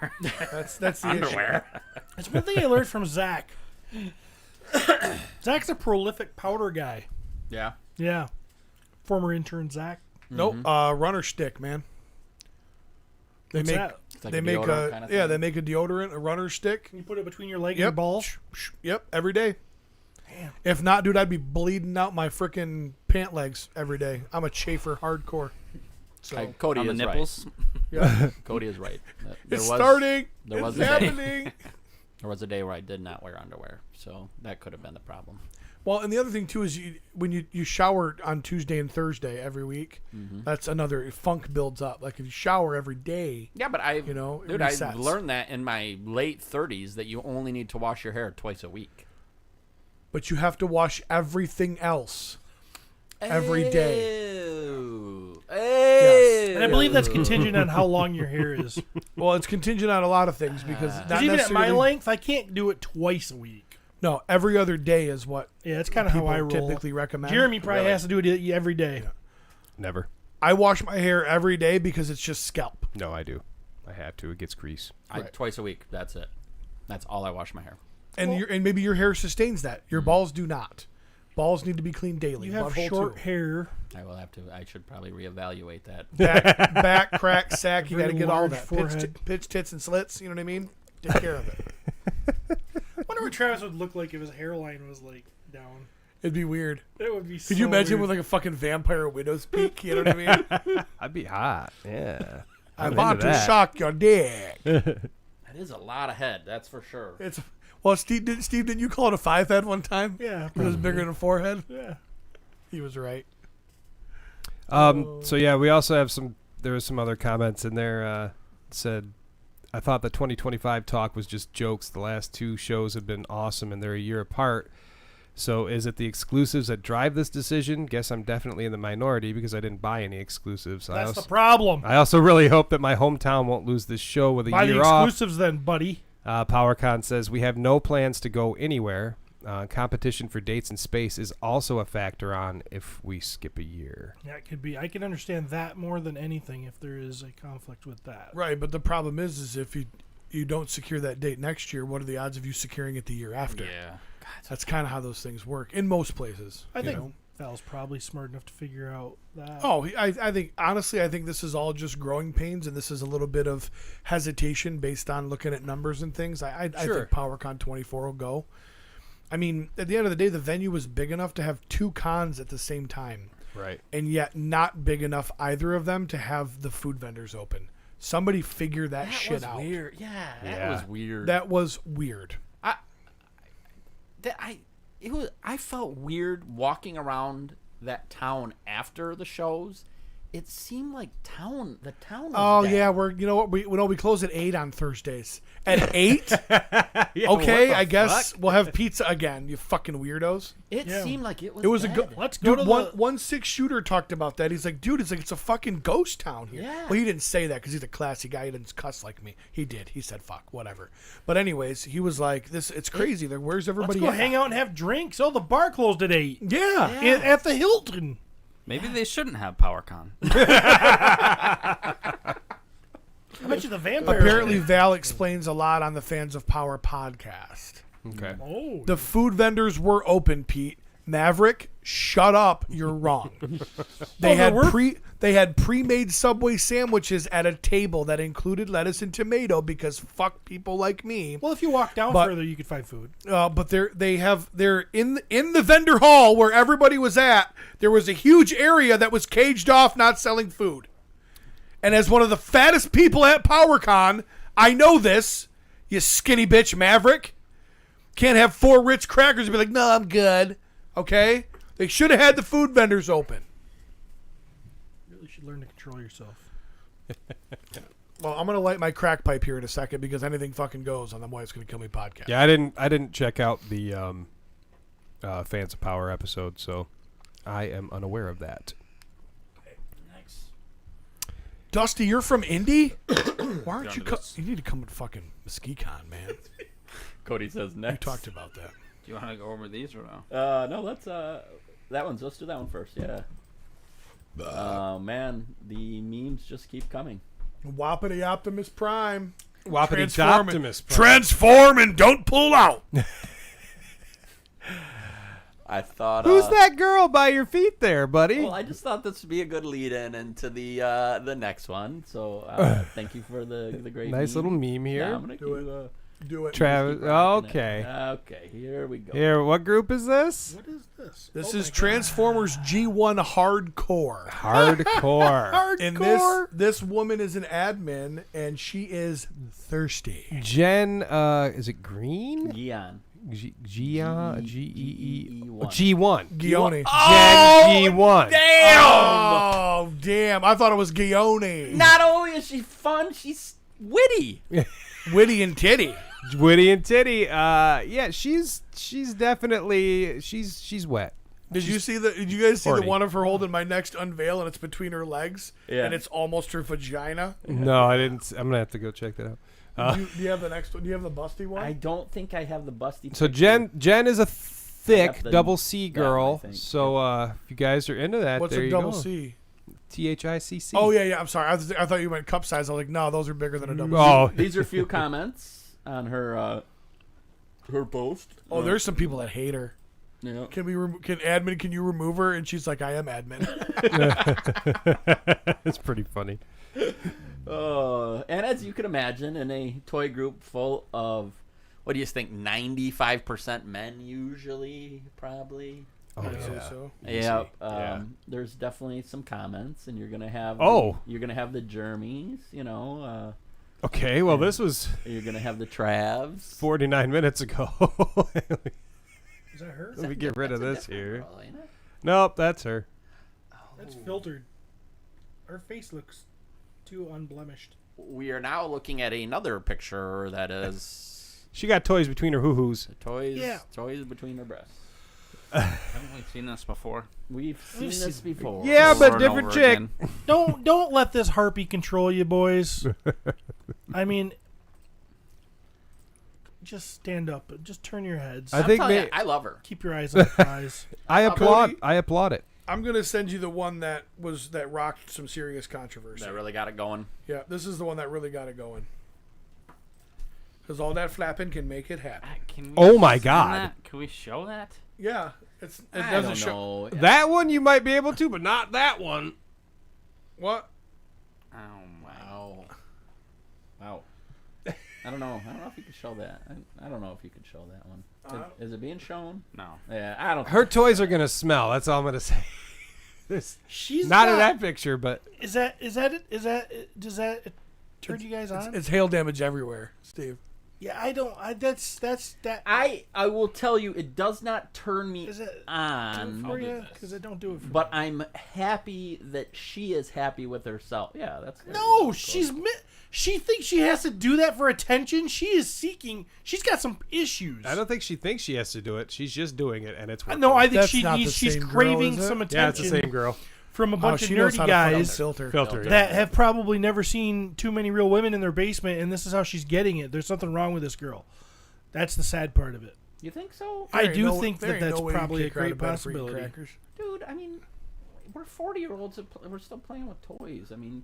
[SPEAKER 2] That's the
[SPEAKER 3] Underwear.
[SPEAKER 1] It's one thing I learned from Zach. Zach's a prolific powder guy.
[SPEAKER 3] Yeah.
[SPEAKER 1] Yeah. Former intern Zach.
[SPEAKER 2] issue. Nope. Runner stick, man. They
[SPEAKER 1] What's
[SPEAKER 2] make
[SPEAKER 1] that?
[SPEAKER 3] It's like
[SPEAKER 2] they
[SPEAKER 3] a
[SPEAKER 2] make
[SPEAKER 3] deodorant
[SPEAKER 2] a
[SPEAKER 3] kinda
[SPEAKER 2] yeah
[SPEAKER 3] thing.
[SPEAKER 2] they make a deodorant, a runner stick.
[SPEAKER 1] You put it between your leg and
[SPEAKER 2] Yep.
[SPEAKER 1] your balls.
[SPEAKER 2] Yep, every day.
[SPEAKER 1] Damn.
[SPEAKER 2] If not, dude, I'd be bleeding out my freaking pant legs every day. I'm a chafer hardcore. So
[SPEAKER 3] Cody
[SPEAKER 5] On the
[SPEAKER 3] is
[SPEAKER 5] nipples.
[SPEAKER 3] right. Cody is right.
[SPEAKER 2] it's starting.
[SPEAKER 3] there was
[SPEAKER 2] it's
[SPEAKER 3] a day.
[SPEAKER 2] happening.
[SPEAKER 3] There was a day where I did not wear underwear, so that could have been the problem.
[SPEAKER 2] Well, and the other thing too is when you shower on Tuesday and Thursday every week, that's another funk builds up. Like if you shower every day,
[SPEAKER 3] Yeah, but I,
[SPEAKER 2] it
[SPEAKER 3] dude, I
[SPEAKER 2] resets.
[SPEAKER 3] learned that in my late 30s that you only need to wash your hair twice a week.
[SPEAKER 2] but you have to wash everything else every day.
[SPEAKER 3] Ew.
[SPEAKER 1] And I believe that's contingent on how long your hair is.
[SPEAKER 2] Well, it's contingent on a lot of things because not
[SPEAKER 1] Because even at my
[SPEAKER 2] necessarily-
[SPEAKER 1] length, I can't do it twice a week.
[SPEAKER 2] No, every other day is what
[SPEAKER 1] Yeah, that's kind of how
[SPEAKER 2] people
[SPEAKER 1] I roll.
[SPEAKER 2] typically recommend.
[SPEAKER 1] Jeremy probably
[SPEAKER 3] Really?
[SPEAKER 1] has to do it every day.
[SPEAKER 6] Never.
[SPEAKER 2] I wash my hair every day because it's just scalp.
[SPEAKER 6] No, I do. I have to. It gets grease.
[SPEAKER 3] Twice a week. That's it. That's all I wash my hair.
[SPEAKER 2] And and maybe your hair sustains that. Your balls do not. Balls need to be cleaned daily.
[SPEAKER 1] You have
[SPEAKER 2] Butthole
[SPEAKER 1] short
[SPEAKER 2] too.
[SPEAKER 1] hair.
[SPEAKER 3] I will have to. I should probably reevaluate that.
[SPEAKER 2] back, crack, sack. You got to
[SPEAKER 1] Very
[SPEAKER 2] get all
[SPEAKER 1] large
[SPEAKER 2] that.
[SPEAKER 1] forehead.
[SPEAKER 2] Pitch, tits, and slits. You know what I mean? Take care of it.
[SPEAKER 1] I wonder what Travis would look like if his hairline was like down.
[SPEAKER 2] It'd be weird.
[SPEAKER 1] It would be.
[SPEAKER 2] Could you imagine with like a fucking vampire widow's peak? You know what I mean?
[SPEAKER 6] I'd be hot. Yeah.
[SPEAKER 2] I
[SPEAKER 6] I'm
[SPEAKER 2] want
[SPEAKER 6] into
[SPEAKER 2] to
[SPEAKER 6] that.
[SPEAKER 2] shock your dick.
[SPEAKER 3] That is a lot of head. That's for sure.
[SPEAKER 2] It's well, Steve. Didn't you call it a 5 head one time?
[SPEAKER 1] Yeah.
[SPEAKER 2] It was bigger than a 4 head.
[SPEAKER 1] Yeah.
[SPEAKER 2] He was right.
[SPEAKER 6] So yeah, we also have there was some other comments in there. Said, I thought the 2025 talk was just jokes. The last 2 shows have been awesome and they're a year apart. So is it the exclusives that drive this decision? Guess I'm definitely in the minority because I didn't buy any exclusives.
[SPEAKER 1] That's the problem.
[SPEAKER 6] I also really hope that my hometown won't lose this show with a
[SPEAKER 1] Buy the
[SPEAKER 6] year off.
[SPEAKER 1] exclusives then, buddy.
[SPEAKER 6] PowerCon says we have no plans to go anywhere. Competition for dates and space is also a factor on if we skip a year.
[SPEAKER 1] Yeah, it could be. I can understand that more than anything if there is a conflict with that.
[SPEAKER 2] Right, but the problem is if you don't secure that date next year, what are the odds of you securing it the year after?
[SPEAKER 3] Yeah.
[SPEAKER 2] That's kind of how those things work in most places.
[SPEAKER 1] I
[SPEAKER 2] you
[SPEAKER 1] think
[SPEAKER 2] know?
[SPEAKER 1] Val's probably smart enough to figure out that.
[SPEAKER 2] Oh, I think honestly, I think this is all just growing pains, and this is a little bit of hesitation based on looking at numbers and things. I
[SPEAKER 6] Sure.
[SPEAKER 2] think PowerCon 24 will go. I mean, at the end of the day, the venue was big enough to have 2 cons at the same time,
[SPEAKER 6] Right.
[SPEAKER 2] and yet not big enough either of them to have the food vendors open. Somebody figure that shit
[SPEAKER 3] was
[SPEAKER 2] out.
[SPEAKER 3] weird. Yeah, that
[SPEAKER 6] Yeah.
[SPEAKER 3] was weird.
[SPEAKER 2] That was weird.
[SPEAKER 3] I felt weird walking around that town after the shows. It seemed like the town was
[SPEAKER 2] Oh
[SPEAKER 3] dead.
[SPEAKER 2] yeah, we close at 8 on Thursdays. At 8?
[SPEAKER 6] Yeah,
[SPEAKER 2] Okay,
[SPEAKER 6] what the
[SPEAKER 2] I guess
[SPEAKER 6] fuck?
[SPEAKER 2] we'll have pizza again. You fucking weirdos.
[SPEAKER 3] It
[SPEAKER 1] Yeah.
[SPEAKER 3] seemed like it was
[SPEAKER 2] It was a
[SPEAKER 3] dead.
[SPEAKER 2] good.
[SPEAKER 1] Let's go
[SPEAKER 2] Dude,
[SPEAKER 1] to the.
[SPEAKER 2] one 6-shooter talked about that. He's like, dude, it's a fucking ghost town here.
[SPEAKER 3] Yeah.
[SPEAKER 2] Well, he didn't say that because he's a classy guy. He didn't cuss like me. He did. He said fuck, whatever. But anyways, he was like, it's crazy. Like, where's
[SPEAKER 1] Let's
[SPEAKER 2] everybody
[SPEAKER 1] go
[SPEAKER 2] at?
[SPEAKER 1] hang out and have drinks. Oh, the bar closed at 8.
[SPEAKER 2] Yeah.
[SPEAKER 1] At the Hilton.
[SPEAKER 5] Maybe they shouldn't have PowerCon.
[SPEAKER 1] I bet you the vampire.
[SPEAKER 2] Apparently, Val explains a lot on the Fans of Power podcast.
[SPEAKER 6] Okay.
[SPEAKER 1] Oh.
[SPEAKER 2] The food vendors were open, Pete. Maverick, shut up. You're wrong. They had pre-made Subway sandwiches at a table that included lettuce and tomato because fuck people like me.
[SPEAKER 1] Well, if you walk down
[SPEAKER 2] But-
[SPEAKER 1] further, you could find food.
[SPEAKER 2] But they're in the vendor hall where everybody was at. There was a huge area that was caged off, not selling food. And as one of the fattest people at PowerCon, I know this. You skinny bitch, Maverick. Can't have 4 Ritz crackers and be like, no, I'm good. Okay? They should have had the food vendors open.
[SPEAKER 1] Really should learn to control yourself.
[SPEAKER 2] Well, I'm gonna light my crack pipe here in a second because anything fucking goes on the Why It's Gonna Kill Me podcast.
[SPEAKER 6] Yeah, I didn't check out the Fans of Power episode, so I am unaware of that.
[SPEAKER 3] Nice.
[SPEAKER 2] Dusty, you're from Indy. Why aren't you?
[SPEAKER 5] Down to this.
[SPEAKER 2] You need to come to fucking MesquiCon, man.
[SPEAKER 3] Cody says
[SPEAKER 2] We
[SPEAKER 3] next.
[SPEAKER 2] talked about that.
[SPEAKER 5] Do you want to go over these or no?
[SPEAKER 3] No, let's that one's. Let's do that one first. Yeah. Man, the memes just keep coming.
[SPEAKER 2] Whoppity Optimus Prime.
[SPEAKER 6] Whoppity
[SPEAKER 2] Transform
[SPEAKER 6] Optimus.
[SPEAKER 2] Transform and don't pull out.
[SPEAKER 3] I thought.
[SPEAKER 6] Who's that girl by your feet there, buddy?
[SPEAKER 3] Well, I just thought this would be a good lead-in into the next one. So thank you for the great.
[SPEAKER 6] Nice little meme here.
[SPEAKER 3] Yeah, I'm gonna
[SPEAKER 2] Do
[SPEAKER 3] do,
[SPEAKER 2] Do it.
[SPEAKER 6] Travis.
[SPEAKER 3] keep rocking it.
[SPEAKER 6] Okay.
[SPEAKER 3] Okay, here we go.
[SPEAKER 6] Here, what group is this?
[SPEAKER 1] What is this?
[SPEAKER 2] This
[SPEAKER 1] Oh
[SPEAKER 2] is
[SPEAKER 1] my God.
[SPEAKER 2] Transformers G1 Hardcore.
[SPEAKER 6] Hardcore.
[SPEAKER 2] And this woman is an admin, and she is thirsty.
[SPEAKER 6] Jen, is it Green?
[SPEAKER 3] Gion.
[SPEAKER 6] Gian? G-E-E.
[SPEAKER 3] G1.
[SPEAKER 6] G1.
[SPEAKER 2] Gione.
[SPEAKER 6] Jen G1.
[SPEAKER 3] Damn!
[SPEAKER 2] Oh, damn. I thought it was Gione.
[SPEAKER 3] Not only is she fun, she's witty.
[SPEAKER 2] Witty and titty.
[SPEAKER 6] Witty and Titty. Yeah, she's definitely she's wet.
[SPEAKER 2] Did you guys see
[SPEAKER 6] horny.
[SPEAKER 2] the one of her holding my next unveil and it's between her legs?
[SPEAKER 3] Yeah.
[SPEAKER 2] And it's almost her vagina?
[SPEAKER 6] No, I didn't. I'm gonna have to go check that out.
[SPEAKER 2] Do you have the next one? Do you have the busty one?
[SPEAKER 3] I don't think I have the busty.
[SPEAKER 6] So
[SPEAKER 3] picture.
[SPEAKER 6] Jen is a thick
[SPEAKER 3] got the-
[SPEAKER 6] double C
[SPEAKER 3] that one, I
[SPEAKER 6] girl.
[SPEAKER 3] think.
[SPEAKER 6] So if you guys are into that,
[SPEAKER 2] What's
[SPEAKER 6] there
[SPEAKER 2] a
[SPEAKER 6] you
[SPEAKER 2] double
[SPEAKER 6] go.
[SPEAKER 2] C?
[SPEAKER 6] THICC.
[SPEAKER 2] Oh, yeah. I'm sorry. I thought you meant cup size. I was like, no, those are bigger than a double C.
[SPEAKER 6] Oh,
[SPEAKER 3] These are a few comments on her post.
[SPEAKER 2] Oh, there's some people that hate her.
[SPEAKER 3] Yeah.
[SPEAKER 2] Can you remove her? And she's like, I am admin.
[SPEAKER 6] it's pretty funny.
[SPEAKER 3] And as you can imagine, in a toy group full of, what do you think, 95% men usually, probably?
[SPEAKER 6] Oh
[SPEAKER 2] I'd say
[SPEAKER 6] yeah.
[SPEAKER 2] so.
[SPEAKER 3] Yeah,
[SPEAKER 6] Yeah.
[SPEAKER 3] there's definitely some comments, and you're gonna have you're gonna have the Jermies,
[SPEAKER 6] Okay, well this was
[SPEAKER 3] you're gonna have the Travs.
[SPEAKER 6] 49 minutes ago.
[SPEAKER 1] Is that her?
[SPEAKER 6] Let me get rid of
[SPEAKER 3] That's a
[SPEAKER 6] this
[SPEAKER 3] different
[SPEAKER 6] here.
[SPEAKER 3] girl, ain't it?
[SPEAKER 6] Nope, that's her.
[SPEAKER 1] That's filtered. Her face looks too unblemished.
[SPEAKER 3] We are now looking at another picture that is
[SPEAKER 6] She got toys between her hoo-hoos.
[SPEAKER 3] toys
[SPEAKER 1] Yeah.
[SPEAKER 3] toys between her breasts.
[SPEAKER 5] Haven't we seen this before?
[SPEAKER 3] We've seen this before.
[SPEAKER 6] Yeah, but
[SPEAKER 5] Over and
[SPEAKER 6] different
[SPEAKER 5] over
[SPEAKER 6] chick.
[SPEAKER 5] again.
[SPEAKER 1] Don't let this harpy control you, boys. I mean, just stand up. Just turn your heads.
[SPEAKER 6] I
[SPEAKER 3] I'm
[SPEAKER 6] think
[SPEAKER 3] telling you,
[SPEAKER 6] may-
[SPEAKER 3] I love her.
[SPEAKER 1] Keep your eyes on the prize.
[SPEAKER 6] I applaud.
[SPEAKER 2] Cody?
[SPEAKER 6] I applaud it.
[SPEAKER 2] I'm going to send you the one that rocked some serious controversy.
[SPEAKER 3] That really got it going.
[SPEAKER 2] Yeah, this is the one that really got it going. Because all that flapping can make it happen.
[SPEAKER 5] Can we
[SPEAKER 6] Oh my
[SPEAKER 5] send
[SPEAKER 6] God.
[SPEAKER 5] that? Can we show that?
[SPEAKER 2] Yeah, it
[SPEAKER 3] I
[SPEAKER 2] doesn't
[SPEAKER 3] don't
[SPEAKER 2] show.
[SPEAKER 3] know.
[SPEAKER 6] That one you might be able to, but not that one.
[SPEAKER 2] What?
[SPEAKER 5] Oh my.
[SPEAKER 3] Wow. I don't know. I don't know if you could show that. I don't know if you could show that one. Is it being shown?
[SPEAKER 5] No.
[SPEAKER 3] Yeah, I don't.
[SPEAKER 6] Her toys are gonna smell. That's all I'm gonna say. There's
[SPEAKER 1] She's
[SPEAKER 6] not in that picture, but
[SPEAKER 1] Is that it? Does that turn you guys on?
[SPEAKER 2] It's hail damage everywhere, Steve.
[SPEAKER 1] Yeah, I don't. That's that.
[SPEAKER 3] I will tell you, it does not turn me
[SPEAKER 1] Is it
[SPEAKER 3] on.
[SPEAKER 1] for you? Because I don't do it for
[SPEAKER 3] But
[SPEAKER 1] me.
[SPEAKER 3] I'm happy that she is happy with herself. Yeah, that's
[SPEAKER 1] No, she thinks she has to do that for attention. She is seeking. She's got some issues.
[SPEAKER 6] I don't think she thinks she has to do it. She's just doing it, and it's working.
[SPEAKER 1] No, I think
[SPEAKER 2] That's not the
[SPEAKER 1] she's
[SPEAKER 2] same girl,
[SPEAKER 1] craving
[SPEAKER 2] is it?
[SPEAKER 1] some
[SPEAKER 6] yeah, it's
[SPEAKER 1] attention
[SPEAKER 6] the same girl.
[SPEAKER 1] from a bunch of
[SPEAKER 2] she knows
[SPEAKER 1] nerdy
[SPEAKER 2] how to fucking
[SPEAKER 1] guys
[SPEAKER 2] filter.
[SPEAKER 6] Filter.
[SPEAKER 1] that have probably never seen too many real women in their basement, and this is how she's getting it. There's something wrong with this girl. That's the sad part of it.
[SPEAKER 3] You think so?
[SPEAKER 1] I
[SPEAKER 2] There ain't
[SPEAKER 1] do
[SPEAKER 2] no-
[SPEAKER 1] think
[SPEAKER 2] there
[SPEAKER 1] that
[SPEAKER 2] ain't
[SPEAKER 1] that's
[SPEAKER 2] no way you
[SPEAKER 1] probably a
[SPEAKER 2] kick her out
[SPEAKER 1] great
[SPEAKER 2] of bed for eating
[SPEAKER 1] possibility.
[SPEAKER 2] crackers.
[SPEAKER 3] Dude, I mean, we're 40-year-olds. We're still playing with toys. I mean,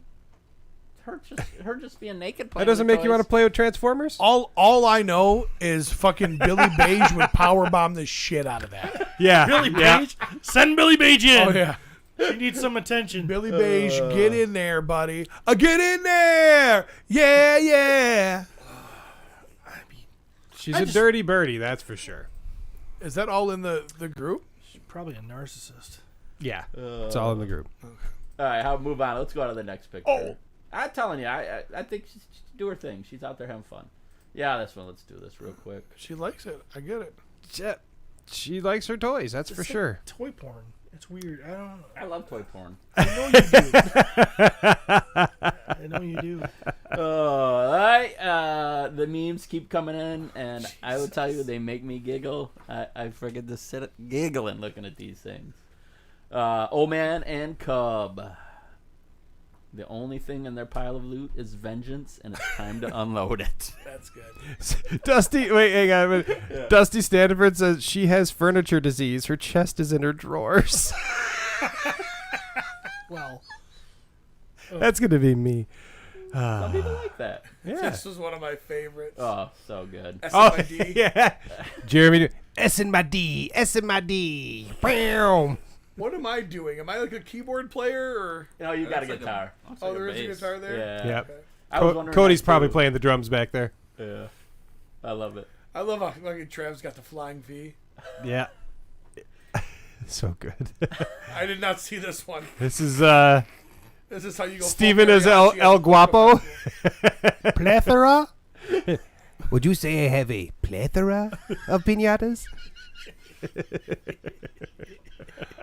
[SPEAKER 3] her just being naked
[SPEAKER 6] That
[SPEAKER 3] playing
[SPEAKER 6] doesn't
[SPEAKER 3] with
[SPEAKER 6] make you want to
[SPEAKER 3] toys.
[SPEAKER 6] play with Transformers?
[SPEAKER 2] All I know is fucking Billy Beige would powerbomb the shit out of that.
[SPEAKER 6] Yeah.
[SPEAKER 1] Billy Beige, send Billy Beige in.
[SPEAKER 2] Oh yeah,
[SPEAKER 1] She needs some attention.
[SPEAKER 2] Billy Beige, get in there, buddy. Get in there. Yeah, yeah.
[SPEAKER 6] She's a dirty birdie, that's for sure.
[SPEAKER 2] Is that all in the group?
[SPEAKER 1] She's probably a narcissist.
[SPEAKER 6] Yeah. It's all in the group.
[SPEAKER 3] All right, I'll move on. Let's go on to the next picture.
[SPEAKER 2] Oh.
[SPEAKER 3] I'm telling you, I think she's do her thing. She's out there having fun. Yeah, this one. Let's do this real quick.
[SPEAKER 2] She likes it. I get it.
[SPEAKER 6] Shit. She likes her toys, that's for
[SPEAKER 1] It's like
[SPEAKER 6] sure.
[SPEAKER 1] Toy porn. It's weird. I don't know.
[SPEAKER 3] I love toy porn.
[SPEAKER 1] I know you do. I know you do.
[SPEAKER 3] The memes keep coming in, and I will tell you, they make me giggle. I forget to sit giggling looking at these things. Old Man and Cub. The only thing in their pile of loot is vengeance, and it's time to unload it.
[SPEAKER 2] That's good.
[SPEAKER 6] Dusty, wait, hang on a minute.
[SPEAKER 3] Yeah.
[SPEAKER 6] Dusty Standiford says she has furniture disease. Her chest is in her drawers.
[SPEAKER 1] Well,
[SPEAKER 6] That's going to be me.
[SPEAKER 3] Some people like that.
[SPEAKER 6] Yeah.
[SPEAKER 2] This was one of my favorites.
[SPEAKER 3] Oh, so good.
[SPEAKER 6] Oh,
[SPEAKER 2] SMID.
[SPEAKER 6] yeah. Jeremy, S in my D, S in my D. Bam.
[SPEAKER 2] What am I doing? Am I like a keyboard player or?
[SPEAKER 3] No, you got a
[SPEAKER 5] That's like a-
[SPEAKER 3] guitar.
[SPEAKER 2] Oh, there is a guitar there.
[SPEAKER 3] Yeah.
[SPEAKER 6] Yep.
[SPEAKER 2] Okay.
[SPEAKER 3] I was wondering
[SPEAKER 6] Cody's
[SPEAKER 3] that
[SPEAKER 6] probably
[SPEAKER 3] too.
[SPEAKER 6] playing the drums back there.
[SPEAKER 3] Yeah. I love it.
[SPEAKER 2] I love how fucking Trav's got the flying V.
[SPEAKER 6] Yeah. So good.
[SPEAKER 2] I did not see this one.
[SPEAKER 6] This is
[SPEAKER 2] This is how you go. full
[SPEAKER 6] Steven is
[SPEAKER 2] mariachi
[SPEAKER 6] El
[SPEAKER 2] on the
[SPEAKER 6] Guapo.
[SPEAKER 1] plethora.
[SPEAKER 6] Would you say I have a plethora of pinatas?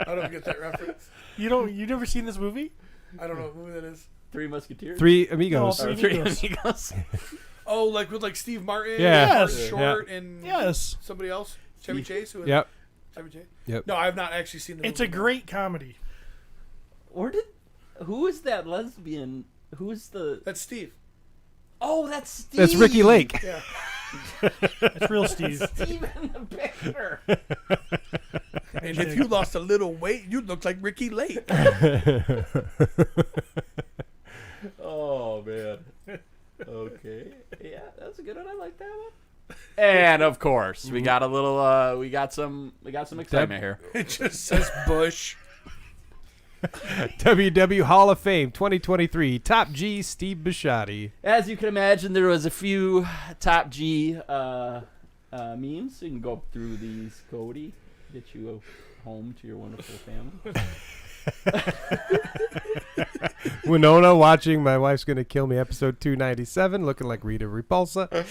[SPEAKER 2] I don't get that reference.
[SPEAKER 1] You never seen this movie?
[SPEAKER 2] I don't know what movie that is.
[SPEAKER 3] Three Musketeers?
[SPEAKER 6] Three amigos.
[SPEAKER 1] No,
[SPEAKER 3] Or
[SPEAKER 1] Three
[SPEAKER 3] Three
[SPEAKER 1] Amigos.
[SPEAKER 3] Amigos.
[SPEAKER 2] Oh, like with like Steve Martin,
[SPEAKER 6] Yeah.
[SPEAKER 2] Martin
[SPEAKER 1] Yes.
[SPEAKER 2] Short, and
[SPEAKER 1] Yes.
[SPEAKER 2] somebody else, Chevy Chase. Who
[SPEAKER 6] Yep.
[SPEAKER 2] Chevy Chase.
[SPEAKER 6] Yep.
[SPEAKER 2] No, I have not actually seen the.
[SPEAKER 1] It's a
[SPEAKER 2] movie.
[SPEAKER 1] great comedy.
[SPEAKER 3] Who is that lesbian? Who's the...
[SPEAKER 2] That's Steve.
[SPEAKER 3] Oh, that's Steve.
[SPEAKER 6] That's Ricky Lake.
[SPEAKER 2] Yeah.
[SPEAKER 1] That's real Steve.
[SPEAKER 3] Steve in the picture.
[SPEAKER 2] And if you lost a little weight, you'd look like Ricky Lake.
[SPEAKER 3] Oh, man. Okay. Yeah, that's a good one. I like that one. And of course, we got a little we got some excitement here.
[SPEAKER 2] It just says Bush.
[SPEAKER 6] WW Hall of Fame 2023 Top G Steve Bushotee.
[SPEAKER 3] As you can imagine, there was a few top G memes. So you can go through these, Cody. Get you home to your wonderful family.
[SPEAKER 6] Winona watching My Wife's Gonna Kill Me episode 297 looking like Rita Repulsa.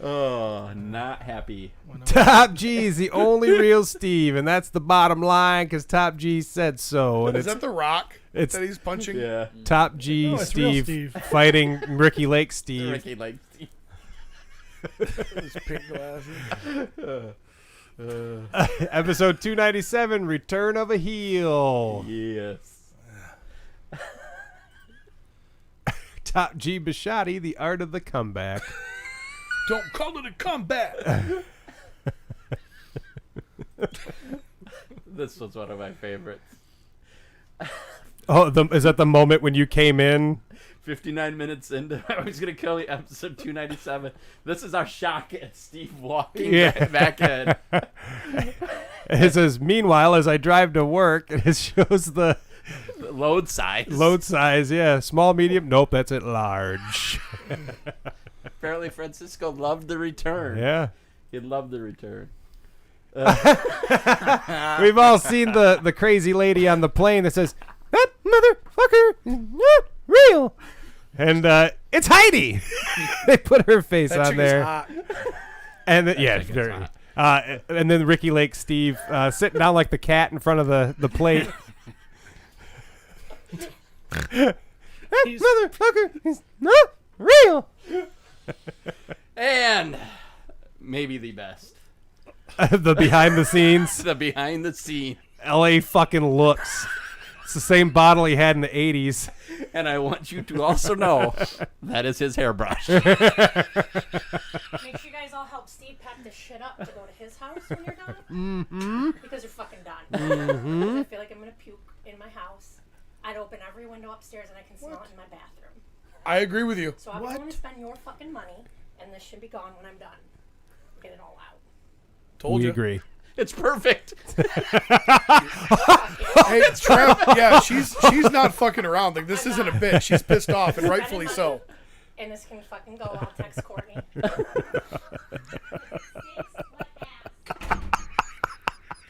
[SPEAKER 3] Oh, not happy.
[SPEAKER 6] Top G is the only real Steve, and that's the bottom line because Top G said so. And
[SPEAKER 2] Is
[SPEAKER 6] it's
[SPEAKER 2] that the Rock
[SPEAKER 6] it's-
[SPEAKER 2] that he's punching?
[SPEAKER 3] Yeah.
[SPEAKER 6] Top G
[SPEAKER 1] No, it's real
[SPEAKER 6] Steve,
[SPEAKER 1] Steve.
[SPEAKER 6] fighting Ricky Lake Steve.
[SPEAKER 3] Ricky like Steve.
[SPEAKER 2] His pink glasses.
[SPEAKER 6] Episode 297 Return of a Heel.
[SPEAKER 3] Yes.
[SPEAKER 6] Top G Bushotee, The Art of the Comeback.
[SPEAKER 2] Don't call it a comeback.
[SPEAKER 3] This was one of my favorites.
[SPEAKER 6] Oh, is that the moment when you came in?
[SPEAKER 3] 59 minutes into I Was Gonna Kill You, episode 297. This is our shock at Steve walking
[SPEAKER 6] Yeah.
[SPEAKER 3] back in.
[SPEAKER 6] It says, meanwhile, as I drive to work, and it shows the
[SPEAKER 3] Load size.
[SPEAKER 6] load size. Yeah, small, medium. Nope, that's at large.
[SPEAKER 3] Apparently, Francisco loved the return.
[SPEAKER 6] Yeah.
[SPEAKER 3] He loved the return.
[SPEAKER 6] We've all seen the crazy lady on the plane that says, that motherfucker is not real. And it's Heidi. They put her face
[SPEAKER 2] That
[SPEAKER 6] on
[SPEAKER 2] chick is
[SPEAKER 6] there.
[SPEAKER 2] hot.
[SPEAKER 6] And very. And then Ricky Lake Steve sitting down like the cat in front of the plate. That motherfucker is not real.
[SPEAKER 3] And maybe the best.
[SPEAKER 6] The behind the scenes.
[SPEAKER 3] The behind the scene.
[SPEAKER 6] LA fucking looks. It's the same bottle he had in the 80s.
[SPEAKER 3] And I want you to also know that is his hairbrush.
[SPEAKER 7] Make sure you guys all help Steve pack this shit up to go to his house when you're done. Mm-hmm. Because you're fucking done. Mm-hmm. I feel like I'm going to puke in my house. I'd open every window upstairs and I can smell it in my bathroom.
[SPEAKER 2] I agree with you.
[SPEAKER 7] So I'm going to spend your fucking money and this should be gone when I'm done. Get it all out.
[SPEAKER 2] Told
[SPEAKER 6] We
[SPEAKER 2] you.
[SPEAKER 6] agree.
[SPEAKER 3] It's perfect.
[SPEAKER 2] Hey, Trev, yeah, she's not fucking around. Like, this isn't a bit. She's pissed off, and rightfully so.
[SPEAKER 7] And this can fucking go. I'll text Courtney.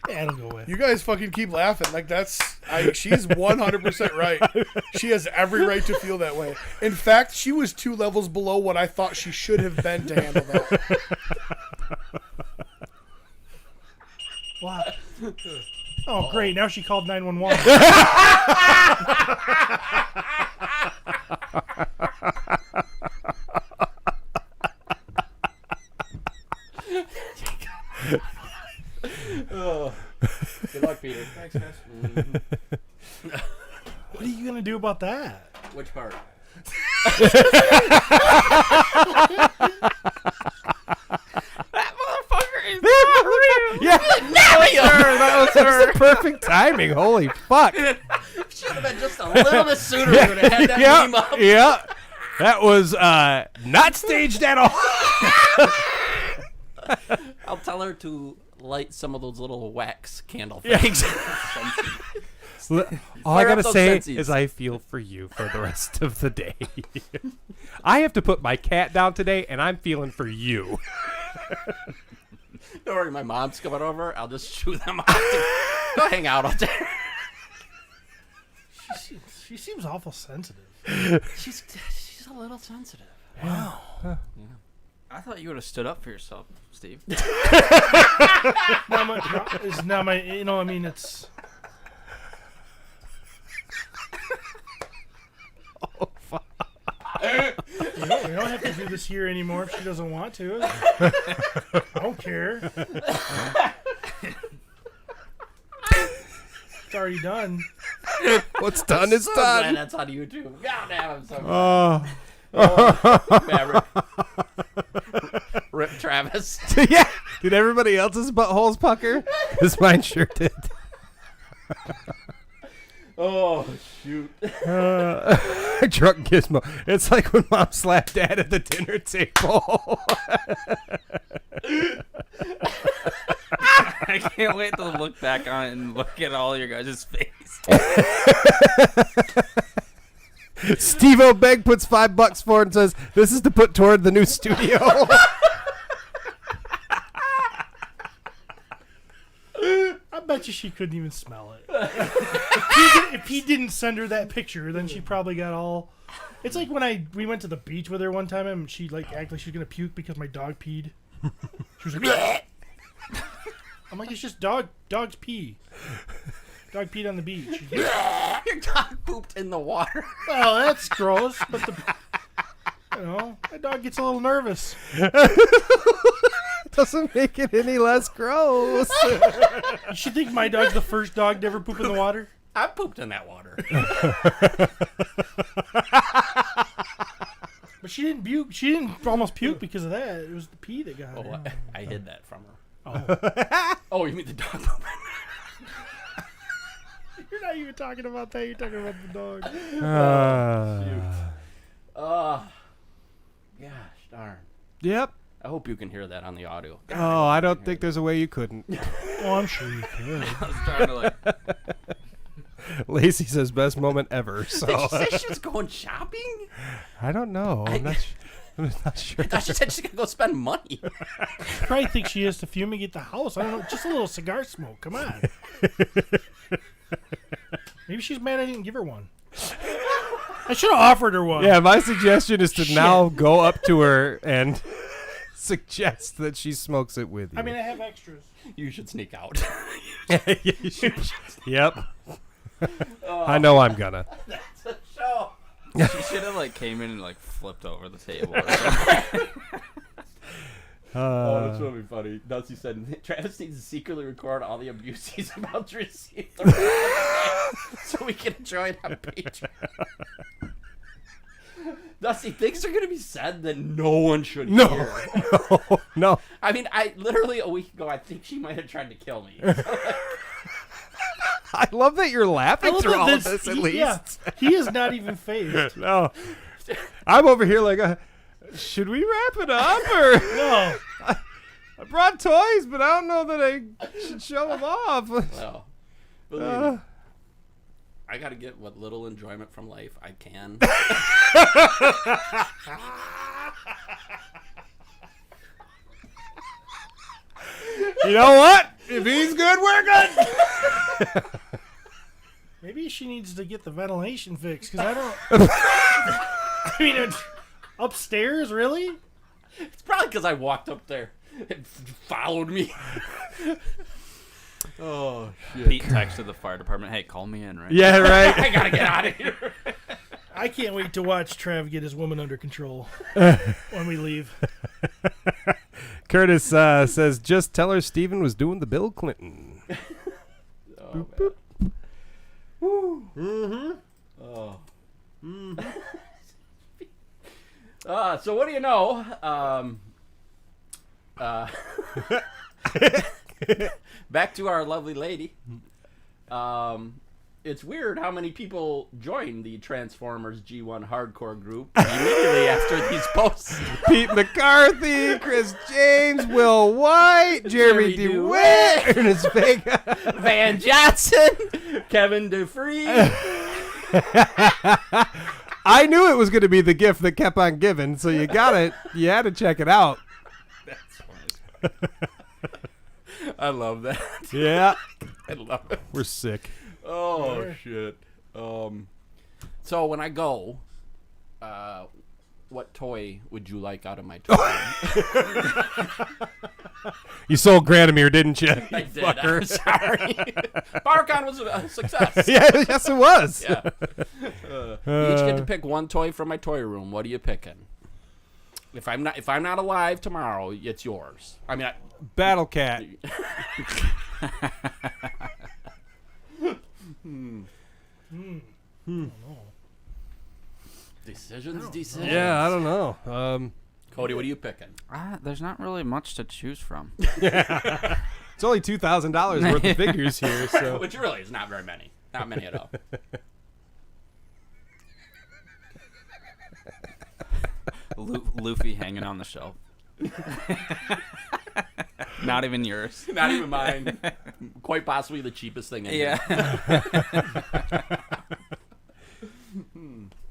[SPEAKER 1] Yeah, it'll go away.
[SPEAKER 2] You guys fucking keep laughing. Like, she's 100% right. She has every right to feel that way. In fact, she was 2 levels below what I thought she should have been to handle that.
[SPEAKER 1] What? Oh, great. Now she called 911.
[SPEAKER 3] Good luck, Peter. Thanks, guys.
[SPEAKER 1] What are you going to do about that?
[SPEAKER 3] Which part?
[SPEAKER 6] Yeah, that was the perfect timing. Holy fuck.
[SPEAKER 3] Should have been just a little bit sooner. We would have had that meme up.
[SPEAKER 6] Yeah. That was not staged at all.
[SPEAKER 3] I'll tell her to light some of those little wax candle things.
[SPEAKER 6] All I
[SPEAKER 3] Fire up
[SPEAKER 6] gotta
[SPEAKER 3] those
[SPEAKER 6] say
[SPEAKER 3] sensies.
[SPEAKER 6] is I feel for you for the rest of the day. I have to put my cat down today, and I'm feeling for you.
[SPEAKER 3] Don't worry, my mom's coming over. I'll just shoo them out. Go hang out out there.
[SPEAKER 1] She seems awful sensitive.
[SPEAKER 3] She's a little sensitive.
[SPEAKER 1] Wow.
[SPEAKER 5] I thought you would have stood up for yourself, Steve.
[SPEAKER 1] It's not my, you know, I mean, it's... We don't have to do this here anymore if she doesn't want to. I don't care. It's already done.
[SPEAKER 6] What's done is
[SPEAKER 3] So glad
[SPEAKER 6] done.
[SPEAKER 3] that's on YouTube. God damn, I'm so Maverick. Rip Travis.
[SPEAKER 6] Yeah. Did everybody else's buttholes pucker? Because mine sure did.
[SPEAKER 3] Oh, shoot.
[SPEAKER 6] Drunk Gizmo. It's like when Mom slapped Dad at the dinner table.
[SPEAKER 5] I can't wait to look back on it and look at all your guys' face.
[SPEAKER 6] Steve O'Beg puts $5 for it and says, "This is to put toward the new studio."
[SPEAKER 1] I bet you she couldn't even smell it. If he didn't send her that picture, then she probably got all... It's like when we went to the beach with her one time and she like acted like she was going to puke because my dog peed. She was like... Bleh. I'm like, it's just dogs pee. Dog peed on the beach.
[SPEAKER 3] Your dog pooped in the water.
[SPEAKER 1] Well, that's gross, but my dog gets a little nervous.
[SPEAKER 6] Doesn't make it any less gross.
[SPEAKER 1] You should think my dog's the first dog to ever poop in the water.
[SPEAKER 3] I pooped in that water.
[SPEAKER 1] But she didn't puke. She didn't almost puke because of that. It was the pee that got her.
[SPEAKER 3] Oh, I hid that from her.
[SPEAKER 1] Oh.
[SPEAKER 3] Oh, you mean the dog poop?
[SPEAKER 1] You're not even talking about that. You're talking about the dog.
[SPEAKER 3] Gosh darn.
[SPEAKER 6] Yep.
[SPEAKER 3] I hope you can hear that on the audio.
[SPEAKER 6] Oh, I don't think there's a way you couldn't.
[SPEAKER 1] Oh, I'm sure you could.
[SPEAKER 5] I was trying to like.
[SPEAKER 6] Lacey says best moment ever. So
[SPEAKER 3] Did she say she was going shopping?
[SPEAKER 6] I don't know. I'm not sure.
[SPEAKER 3] I thought she said she's gonna go spend money.
[SPEAKER 1] Probably think she has to fumigate the house. I don't know. Just a little cigar smoke. Come on. Maybe she's mad I didn't give her one. I should have offered her one.
[SPEAKER 6] Yeah, my suggestion is to now go up to her and suggest that she smokes it with you.
[SPEAKER 1] I mean, I have extras.
[SPEAKER 3] You should sneak out.
[SPEAKER 6] Yep. I know I'm gonna.
[SPEAKER 3] That's a show.
[SPEAKER 5] She should have like came in and like flipped over the table. Or something.
[SPEAKER 3] Oh, that's really funny. Dusty said Travis needs to secretly record all the abuse he's about to receive so we can enjoy it on Patreon. Dusty, things are going to be said that no one should hear.
[SPEAKER 6] No.
[SPEAKER 3] I mean, literally a week ago, I think she might have tried to kill me.
[SPEAKER 6] I love that you're laughing through all of this at least.
[SPEAKER 1] Yeah, he is not even phased.
[SPEAKER 6] No. I'm over here like, should we wrap it up or
[SPEAKER 1] No.
[SPEAKER 6] I brought toys, but I don't know that I should show them off.
[SPEAKER 3] Well, believe me, I got to get what little enjoyment from life I can.
[SPEAKER 6] You know what? If he's good, we're good.
[SPEAKER 1] Maybe she needs to get the ventilation fixed because I don't. I mean, upstairs, really?
[SPEAKER 3] It's probably because I walked up there and followed me. Oh shit.
[SPEAKER 5] Pete texted the fire department, "Hey, call me in, right?"
[SPEAKER 6] Yeah, right.
[SPEAKER 3] I gotta get out of here.
[SPEAKER 1] I can't wait to watch Trav get his woman under control when we leave.
[SPEAKER 6] Curtis says, just tell her Steven was doing the Bill Clinton.
[SPEAKER 3] Oh,
[SPEAKER 6] Boop,
[SPEAKER 3] man.
[SPEAKER 6] Mm-hmm.
[SPEAKER 3] Oh. So what do you know? Back to our lovely lady. It's weird how many people join the Transformers G1 hardcore group immediately after these posts.
[SPEAKER 6] Pete McCarthy, Chris James, Will White, Jeremy DeWitt, Ernest Vega,
[SPEAKER 3] Van Johnson, Kevin DeFree.
[SPEAKER 6] I knew it was going to be the gift that kept on giving, so you had to check it out.
[SPEAKER 3] I love that.
[SPEAKER 6] Yeah.
[SPEAKER 3] I love it.
[SPEAKER 6] We're sick.
[SPEAKER 3] Oh shit. So when I go, what toy would you like out of my toy?
[SPEAKER 6] You sold Granamere, didn't you?
[SPEAKER 3] I did. I'm sorry. PowerCon was a success.
[SPEAKER 6] Yeah, yes, it was.
[SPEAKER 3] Yeah. You each get to pick one toy from my toy room. What are you picking? If I'm not alive tomorrow, it's yours. I mean,
[SPEAKER 6] Battlecat.
[SPEAKER 3] Decisions.
[SPEAKER 6] Yeah, I don't know.
[SPEAKER 3] Cody, what are you picking?
[SPEAKER 5] There's not really much to choose from.
[SPEAKER 6] It's only $2,000 worth of figures here, so.
[SPEAKER 3] Which really is not very many. Not many at all.
[SPEAKER 5] Luffy hanging on the shelf. Not even yours.
[SPEAKER 3] Not even mine. Quite possibly the cheapest thing in
[SPEAKER 5] Yeah.
[SPEAKER 3] here.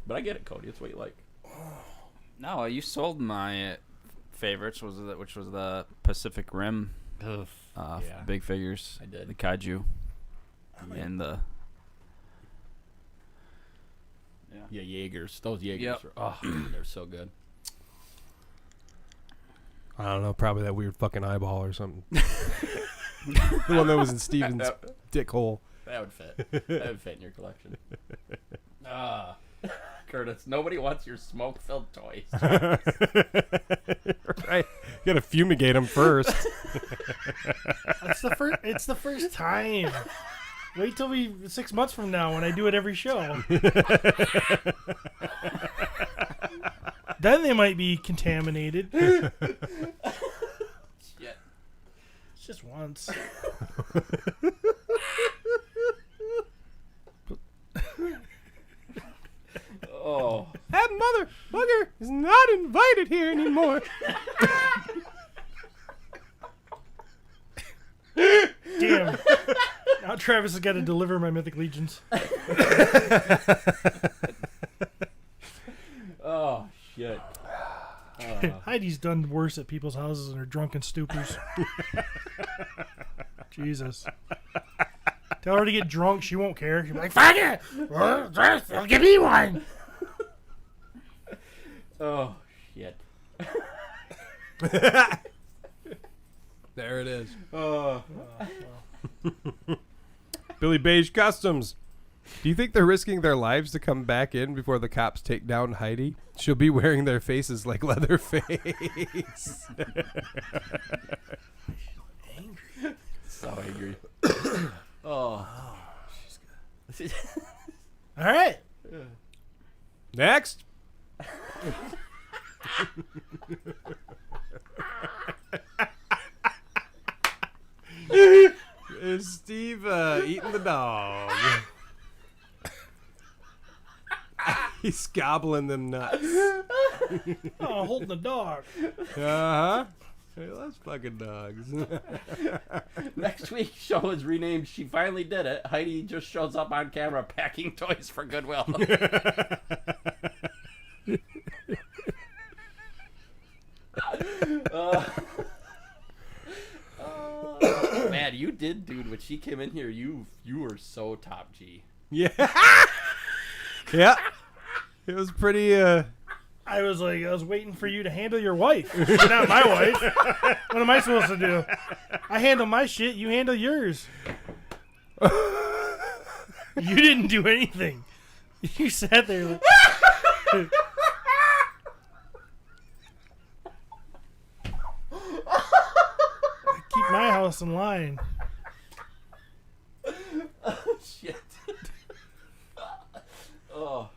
[SPEAKER 3] But I get it, Cody. It's what you like.
[SPEAKER 5] No, you sold my favorites, which was the Pacific Rim
[SPEAKER 3] Yeah.
[SPEAKER 5] big figures.
[SPEAKER 3] I did.
[SPEAKER 5] The Kaiju. And the...
[SPEAKER 3] Yeah, Jaegers. Those Jaegers
[SPEAKER 5] Yep.
[SPEAKER 3] are, they're so good.
[SPEAKER 6] I don't know, probably that weird fucking eyeball or something. The one that was in Steven's dick hole.
[SPEAKER 3] That would fit. That would fit in your collection. Curtis, nobody wants your smoke-filled toys.
[SPEAKER 6] Right. You gotta fumigate them first.
[SPEAKER 1] It's the first time. Wait till 6 months from now when I do it every show. Then they might be contaminated.
[SPEAKER 3] Shit.
[SPEAKER 1] It's just once.
[SPEAKER 3] Oh.
[SPEAKER 6] That motherfucker is not invited here anymore.
[SPEAKER 1] Damn. Now Travis has got to deliver my Mythic Legions.
[SPEAKER 3] Oh, shit.
[SPEAKER 1] Heidi's done worse at people's houses than her drunken stupors. Jesus. Tell her to get drunk, she won't care. She'll be like, fuck it! Well, give me one!
[SPEAKER 3] Oh, shit.
[SPEAKER 6] There it is.
[SPEAKER 3] Oh.
[SPEAKER 6] Billy Beige Customs. Do you think they're risking their lives to come back in before the cops take down Heidi? She'll be wearing their faces like Leatherface.
[SPEAKER 3] So angry. Oh. She's good.
[SPEAKER 1] All right.
[SPEAKER 6] Next. Is Steve eating the dog? He's gobbling them nuts.
[SPEAKER 1] Oh, holding the dog.
[SPEAKER 6] Uh-huh. He loves fucking dogs.
[SPEAKER 3] Next week's show is renamed She Finally Did It. Heidi just shows up on camera packing toys for Goodwill. Man, you did, dude. When she came in here, you were so top G.
[SPEAKER 6] Yeah. Yeah. It was pretty,
[SPEAKER 1] I I was waiting for you to handle your wife. She's not my wife. What am I supposed to do? I handle my shit. You handle yours. You didn't do anything. You sat there. Like, keep my house in line.
[SPEAKER 3] Shit. Oh.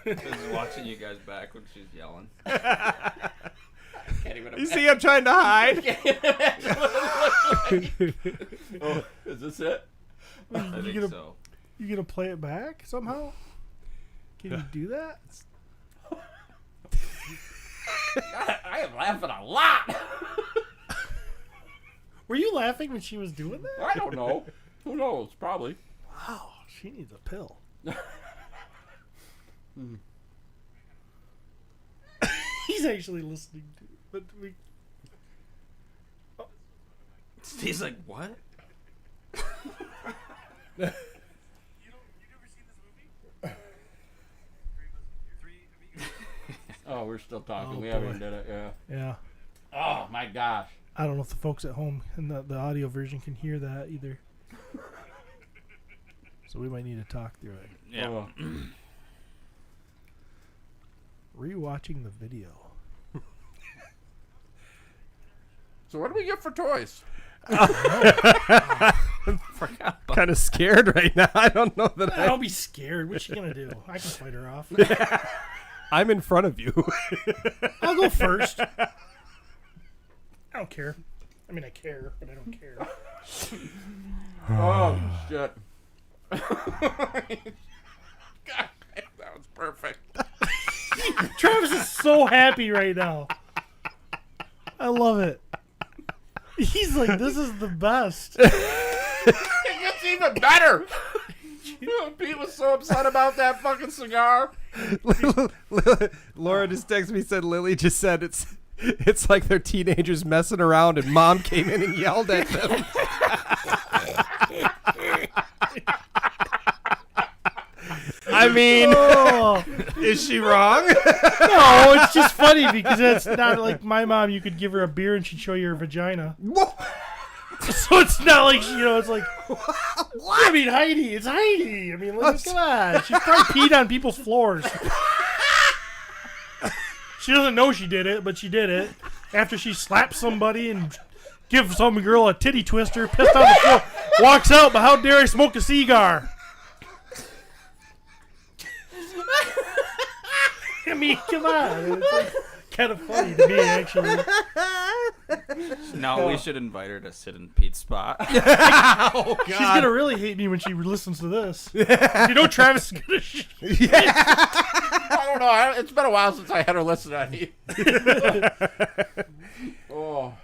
[SPEAKER 5] Just watching you guys back when she's yelling.
[SPEAKER 3] Can't even
[SPEAKER 6] You see, I'm trying to hide.
[SPEAKER 3] Oh, is this it?
[SPEAKER 5] I think so.
[SPEAKER 1] You gonna play it back somehow? Can you do that?
[SPEAKER 3] I am laughing a lot.
[SPEAKER 1] Were you laughing when she was doing that?
[SPEAKER 3] I don't know. Who knows? Probably.
[SPEAKER 1] Wow, she needs a pill. He's actually listening to it, but we.
[SPEAKER 5] He's like, what?
[SPEAKER 3] Oh, we're still talking.
[SPEAKER 1] Oh,
[SPEAKER 3] We haven't
[SPEAKER 1] boy.
[SPEAKER 3] did it. Yeah.
[SPEAKER 1] Yeah.
[SPEAKER 3] Oh my gosh.
[SPEAKER 1] I don't know if the folks at home in the audio version can hear that either. So we might need to talk through it.
[SPEAKER 5] Yeah.
[SPEAKER 3] Oh.
[SPEAKER 1] Rewatching the video.
[SPEAKER 3] So what do we get for toys?
[SPEAKER 6] Kind of scared right now. I don't know that
[SPEAKER 1] Don't be scared. What's she gonna do? I can fight her off.
[SPEAKER 6] I'm in front of you.
[SPEAKER 1] I'll go first. I don't care. I mean, I care, but I don't care.
[SPEAKER 3] Oh shit. God, that was perfect.
[SPEAKER 1] Travis is so happy right now. I love it. He's like, this is the best.
[SPEAKER 3] It gets even better. Pete was so upset about that fucking cigar.
[SPEAKER 6] Laura just texted me, said Lily just said it's like they're teenagers messing around and mom came in and yelled at them. I mean,
[SPEAKER 1] Oh.
[SPEAKER 6] is she wrong?
[SPEAKER 1] No, it's just funny because it's not like my mom. You could give her a beer and she'd show you her vagina. So it's not like, it's like, I mean, Heidi. It's Heidi. I mean, come on. She's probably peed on people's floors. She doesn't know she did it, but she did it. After she slapped somebody and give some girl a titty twister, pissed on the floor, walks out, but how dare I smoke a cigar? I mean, come on. It's like kind of funny to me, actually.
[SPEAKER 5] No, we should invite her to sit in Pete's spot.
[SPEAKER 6] Oh, God.
[SPEAKER 1] She's going to really hate me when she listens to this. You know Travis is going to
[SPEAKER 3] I don't know. It's been a while since I had her listen to you. Oh.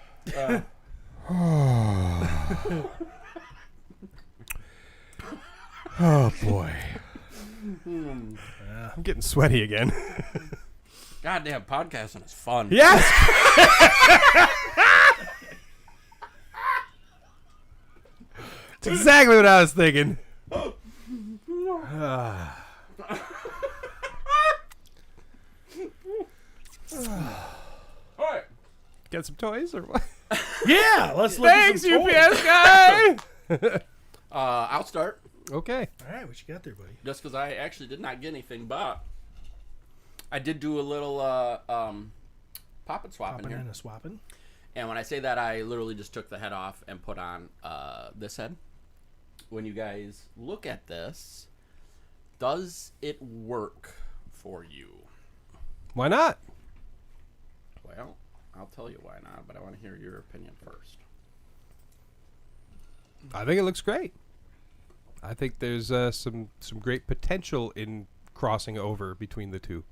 [SPEAKER 6] Oh, boy. I'm getting sweaty again.
[SPEAKER 3] Goddamn, podcasting is fun.
[SPEAKER 6] Yes. It's exactly what I was thinking.
[SPEAKER 3] All right.
[SPEAKER 6] Got some toys or what?
[SPEAKER 1] Yeah, let's look at
[SPEAKER 6] Thanks,
[SPEAKER 1] some toys.
[SPEAKER 6] UPS guy.
[SPEAKER 3] I'll start.
[SPEAKER 6] Okay.
[SPEAKER 1] All right, what you got there, buddy?
[SPEAKER 3] Just because I actually did not get anything, but I did do a little poppin' swapping
[SPEAKER 1] Popping
[SPEAKER 3] here.
[SPEAKER 1] and a swapping.
[SPEAKER 3] And when I say that, I literally just took the head off and put on this head. When you guys look at this, does it work for you?
[SPEAKER 6] Why not?
[SPEAKER 3] Well, I'll tell you why not, but I want to hear your opinion first.
[SPEAKER 6] I think it looks great. I think there's some great potential in crossing over between the two.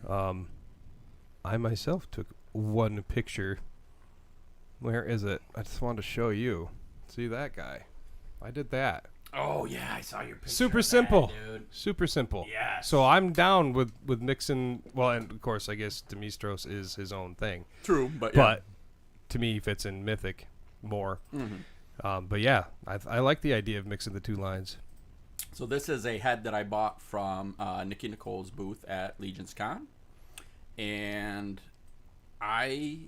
[SPEAKER 6] I myself took one picture. Where is it? I just wanted to show you. See that guy? I did that.
[SPEAKER 3] Oh, yeah, I saw your picture.
[SPEAKER 6] Super
[SPEAKER 3] of that,
[SPEAKER 6] simple.
[SPEAKER 3] dude.
[SPEAKER 6] Super simple.
[SPEAKER 3] Yes.
[SPEAKER 6] So I'm down with mixing. Well, and of course, I guess Demistros is his own thing.
[SPEAKER 3] True, but
[SPEAKER 6] But to me, he fits in Mythic more.
[SPEAKER 3] Mm-hmm.
[SPEAKER 6] But yeah, I like the idea of mixing the two lines.
[SPEAKER 3] So this is a head that I bought from Nikki Nicole's booth at Legions Con, and I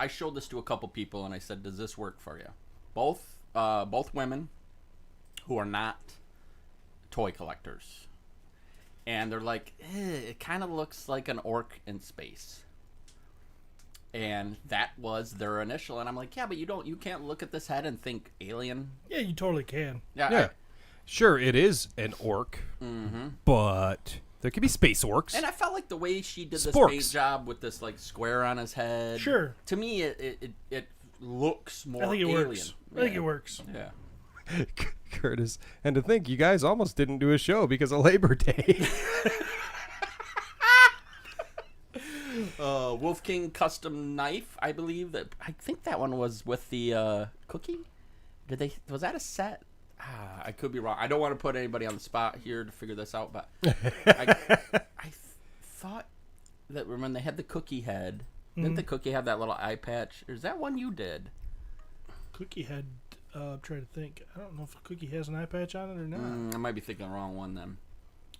[SPEAKER 3] showed this to a couple people, and I said, "Does this work for you?" Both women who are not toy collectors, and they're like, "It kind of looks like an orc in space." And that was their initial, and I'm like, yeah, but you can't look at this head and think alien.
[SPEAKER 1] Yeah, you totally can.
[SPEAKER 6] Yeah. Sure, it is an orc, but there could be space orcs.
[SPEAKER 3] And I felt like the way she did this
[SPEAKER 6] Sporks.
[SPEAKER 3] paint job with this like square on his head.
[SPEAKER 1] Sure.
[SPEAKER 3] To me, it looks more
[SPEAKER 1] I think it
[SPEAKER 3] alien.
[SPEAKER 1] works. I think it works.
[SPEAKER 3] Yeah.
[SPEAKER 6] Curtis, and to think you guys almost didn't do a show because of Labor Day.
[SPEAKER 3] Wolf King custom knife, I believe that. I think that one was with the cookie. Was that a set? I could be wrong. I don't want to put anybody on the spot here to figure this out, but I thought that when they had the cookie head, didn't the cookie have that little eye patch? Or is that one you did?
[SPEAKER 1] Cookie head. I'm trying to think. I don't know if Cookie has an eye patch on it or not.
[SPEAKER 3] I might be thinking the wrong one then.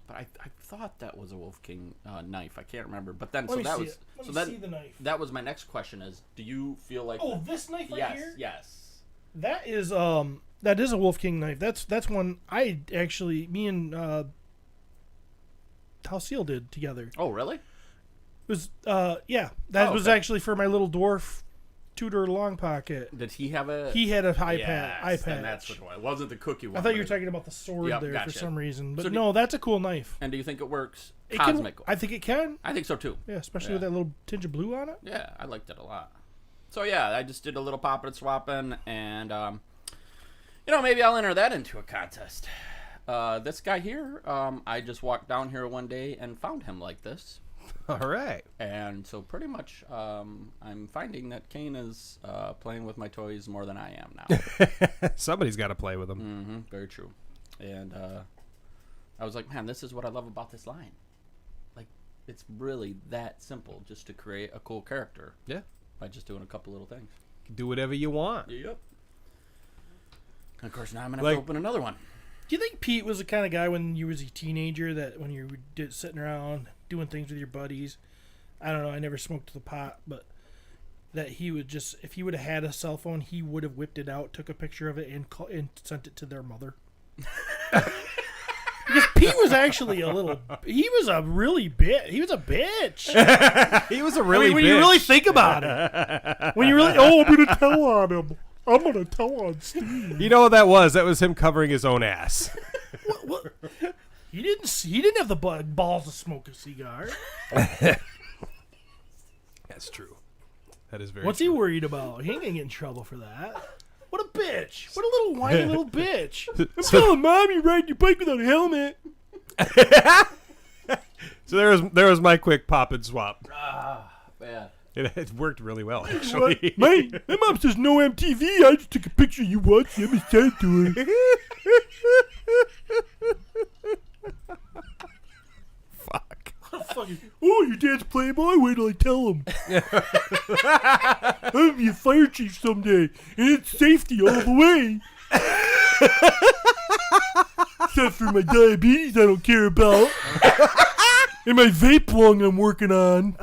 [SPEAKER 3] But I thought that was a Wolf King knife. I can't remember. But then
[SPEAKER 1] Let me
[SPEAKER 3] that
[SPEAKER 1] see
[SPEAKER 3] was
[SPEAKER 1] it. Let
[SPEAKER 3] so
[SPEAKER 1] me
[SPEAKER 3] that
[SPEAKER 1] see the knife.
[SPEAKER 3] that was my next question: is do you feel like
[SPEAKER 1] Oh, this knife right
[SPEAKER 3] yes,
[SPEAKER 1] here.
[SPEAKER 3] yes.
[SPEAKER 1] That is a Wolf King knife. That's one me and Halcyon did together.
[SPEAKER 3] Oh, really?
[SPEAKER 1] It was that was
[SPEAKER 3] okay.
[SPEAKER 1] actually for my little dwarf Tudor long pocket.
[SPEAKER 3] Did he have a?
[SPEAKER 1] He had a eye
[SPEAKER 3] Yes,
[SPEAKER 1] patch.
[SPEAKER 3] then that's what it was. It wasn't the cookie one.
[SPEAKER 1] I thought you
[SPEAKER 3] but
[SPEAKER 1] were talking about the sword
[SPEAKER 3] Yep,
[SPEAKER 1] there
[SPEAKER 3] gotcha.
[SPEAKER 1] for some reason, but
[SPEAKER 3] So do-
[SPEAKER 1] no, that's a cool knife.
[SPEAKER 3] And do you think it works
[SPEAKER 1] It can,
[SPEAKER 3] cosmic?
[SPEAKER 1] I think it can.
[SPEAKER 3] I think so too.
[SPEAKER 1] Yeah, especially
[SPEAKER 3] Yeah.
[SPEAKER 1] with that little tinge of blue on it.
[SPEAKER 3] Yeah, I liked it a lot. So yeah, I just did a little popping and swapping, and maybe I'll enter that into a contest. This guy here, I just walked down here one day and found him like this.
[SPEAKER 6] All right.
[SPEAKER 3] And so pretty much I'm finding that Kane is playing with my toys more than I am now.
[SPEAKER 6] Somebody's got to play with them.
[SPEAKER 3] Very true. And I was like, man, this is what I love about this line. Like, it's really that simple just to create a cool character.
[SPEAKER 6] Yeah.
[SPEAKER 3] By just doing a couple little things.
[SPEAKER 6] Do whatever you want.
[SPEAKER 3] Yep. And of course, now I'm going to have to open another one.
[SPEAKER 1] Do you think Pete was the kind of guy when you was a teenager that when you were sitting around doing things with your buddies, I don't know, I never smoked the pot, but that he would just, if he would have had a cell phone, he would have whipped it out, took a picture of it, and sent it to their mother? Because Pete was actually he was a bitch.
[SPEAKER 6] He was a really
[SPEAKER 1] when you really think about it. When you really, I'm going to tell on him. I'm going to tell on Steve.
[SPEAKER 6] You know what that was? That was him covering his own ass.
[SPEAKER 1] What? He didn't have the balls to smoke a cigar.
[SPEAKER 6] That's true. That is very
[SPEAKER 1] What's he worried about? He ain't going to get in trouble for that. What a bitch. What a little whiny little bitch. I'm telling Mom you're riding your bike without a helmet.
[SPEAKER 6] So there was my quick pop and swap.
[SPEAKER 3] Man.
[SPEAKER 6] It worked really well, actually.
[SPEAKER 1] My mom says no MTV. I just took a picture of you watching. I'm excited to her.
[SPEAKER 6] Fuck.
[SPEAKER 1] Oh, your dad's Playboy? Wait till I tell him. I'm going to be a fire chief someday. And it's safety all the way. Except for my diabetes I don't care about. And my vape lung I'm working on.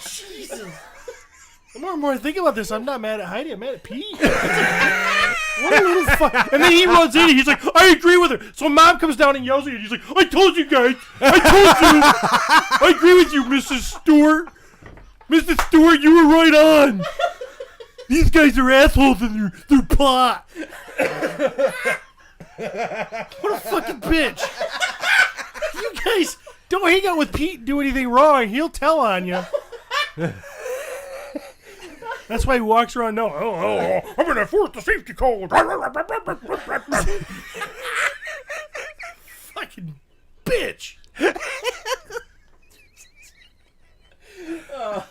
[SPEAKER 1] Jesus. The more and more I think about this, I'm not mad at Heidi. I'm mad at Pete. What a little fuck. And then he runs in and he's like, I agree with her. So Mom comes down and yells at you. He's like, I told you guys. I told you. I agree with you, Mrs. Stewart. Mrs. Stewart, you were right on. These guys are assholes in their plot. What a fucking bitch. You guys don't hang out with Pete and do anything wrong. He'll tell on you. That's why he walks around now. Oh, I'm going to enforce the safety code. Fucking bitch.
[SPEAKER 6] All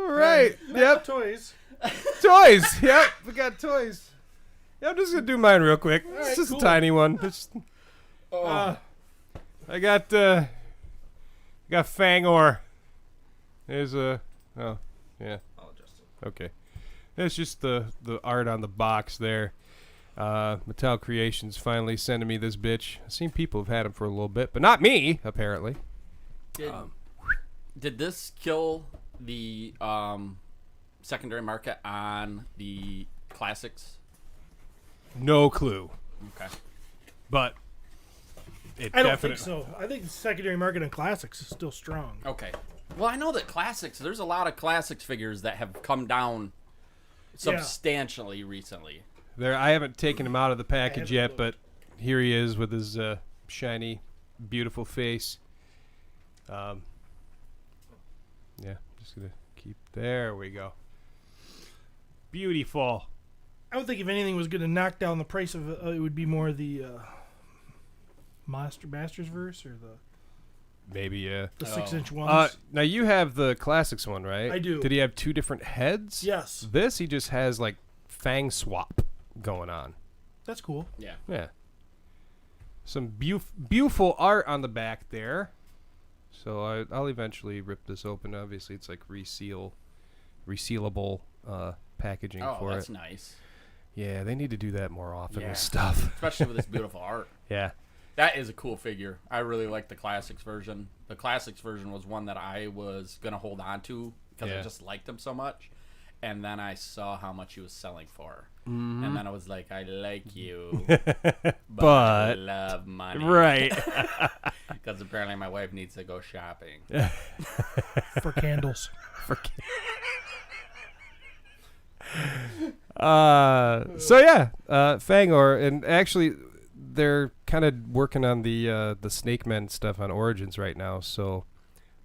[SPEAKER 6] right. Yep.
[SPEAKER 1] Toys.
[SPEAKER 6] Toys. Yep. We got toys. Yeah, I'm just gonna do mine real quick. It's just a tiny one. I got Fangor. There's a. Oh, yeah. Okay. It's just the art on the box there. Mattel Creations finally sending me this bitch. I've seen people have had them for a little bit, but not me, apparently.
[SPEAKER 3] Did this kill the secondary market on the classics?
[SPEAKER 6] No clue.
[SPEAKER 3] Okay.
[SPEAKER 6] But it
[SPEAKER 1] I don't
[SPEAKER 6] definitely.
[SPEAKER 1] think so. I think the secondary market on classics is still strong.
[SPEAKER 3] Okay. Well, I know that classics, there's a lot of classics figures that have come down substantially recently.
[SPEAKER 6] I haven't taken him out of the package yet,
[SPEAKER 1] looked.
[SPEAKER 6] but here he is with his shiny, beautiful face. Yeah, just gonna keep. There we go. Beautiful.
[SPEAKER 1] I would think if anything was going to knock down the price of it, it would be more the Masters verse or
[SPEAKER 6] Maybe
[SPEAKER 1] the 6-inch ones.
[SPEAKER 6] Now you have the classics one, right?
[SPEAKER 1] I do.
[SPEAKER 6] Did he have two different heads?
[SPEAKER 1] Yes.
[SPEAKER 6] This he just has like fang swap going on.
[SPEAKER 1] That's cool.
[SPEAKER 3] Yeah.
[SPEAKER 6] Yeah. Some beautiful art on the back there. So I'll eventually rip this open. Obviously, it's like resealable packaging for
[SPEAKER 3] that's
[SPEAKER 6] it.
[SPEAKER 3] nice.
[SPEAKER 6] Yeah, they need to do that more often
[SPEAKER 3] Yeah.
[SPEAKER 6] with stuff.
[SPEAKER 3] Especially with this beautiful art.
[SPEAKER 6] Yeah.
[SPEAKER 3] That is a cool figure. I really like the classics version. The classics version was one that I was going to hold on to because I just liked him so much. And then I saw how much he was selling for.
[SPEAKER 6] Mm-hmm.
[SPEAKER 3] And then I was like, I like you, but I love money.
[SPEAKER 6] Right.
[SPEAKER 3] Because apparently my wife needs to go shopping.
[SPEAKER 1] For candles.
[SPEAKER 6] So yeah, Fangor, and actually they're kind of working on the Snake Men stuff on Origins right now. So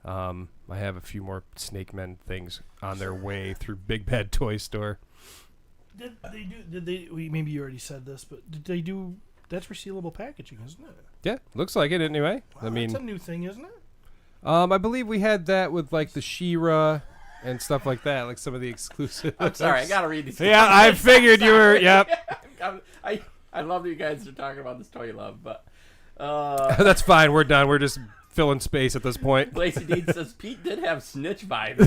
[SPEAKER 6] I have a few more Snake Men things on their way through Big Bad Toy Store.
[SPEAKER 1] Did they? Maybe you already said this, but did they do? That's resealable packaging, isn't it?
[SPEAKER 6] Yeah, looks like it anyway.
[SPEAKER 1] Wow,
[SPEAKER 6] I mean,
[SPEAKER 1] that's a new thing, isn't it?
[SPEAKER 6] I believe we had that with like the She-Ra and stuff like that, like some of the exclusive.
[SPEAKER 3] I'm sorry, I gotta read these.
[SPEAKER 6] Yeah, I figured you were. Yep.
[SPEAKER 3] I love that you guys are talking about this toy you love, but
[SPEAKER 6] That's fine. We're done. We're just filling space at this point.
[SPEAKER 3] Lacey Dean says Pete did have snitch vibes.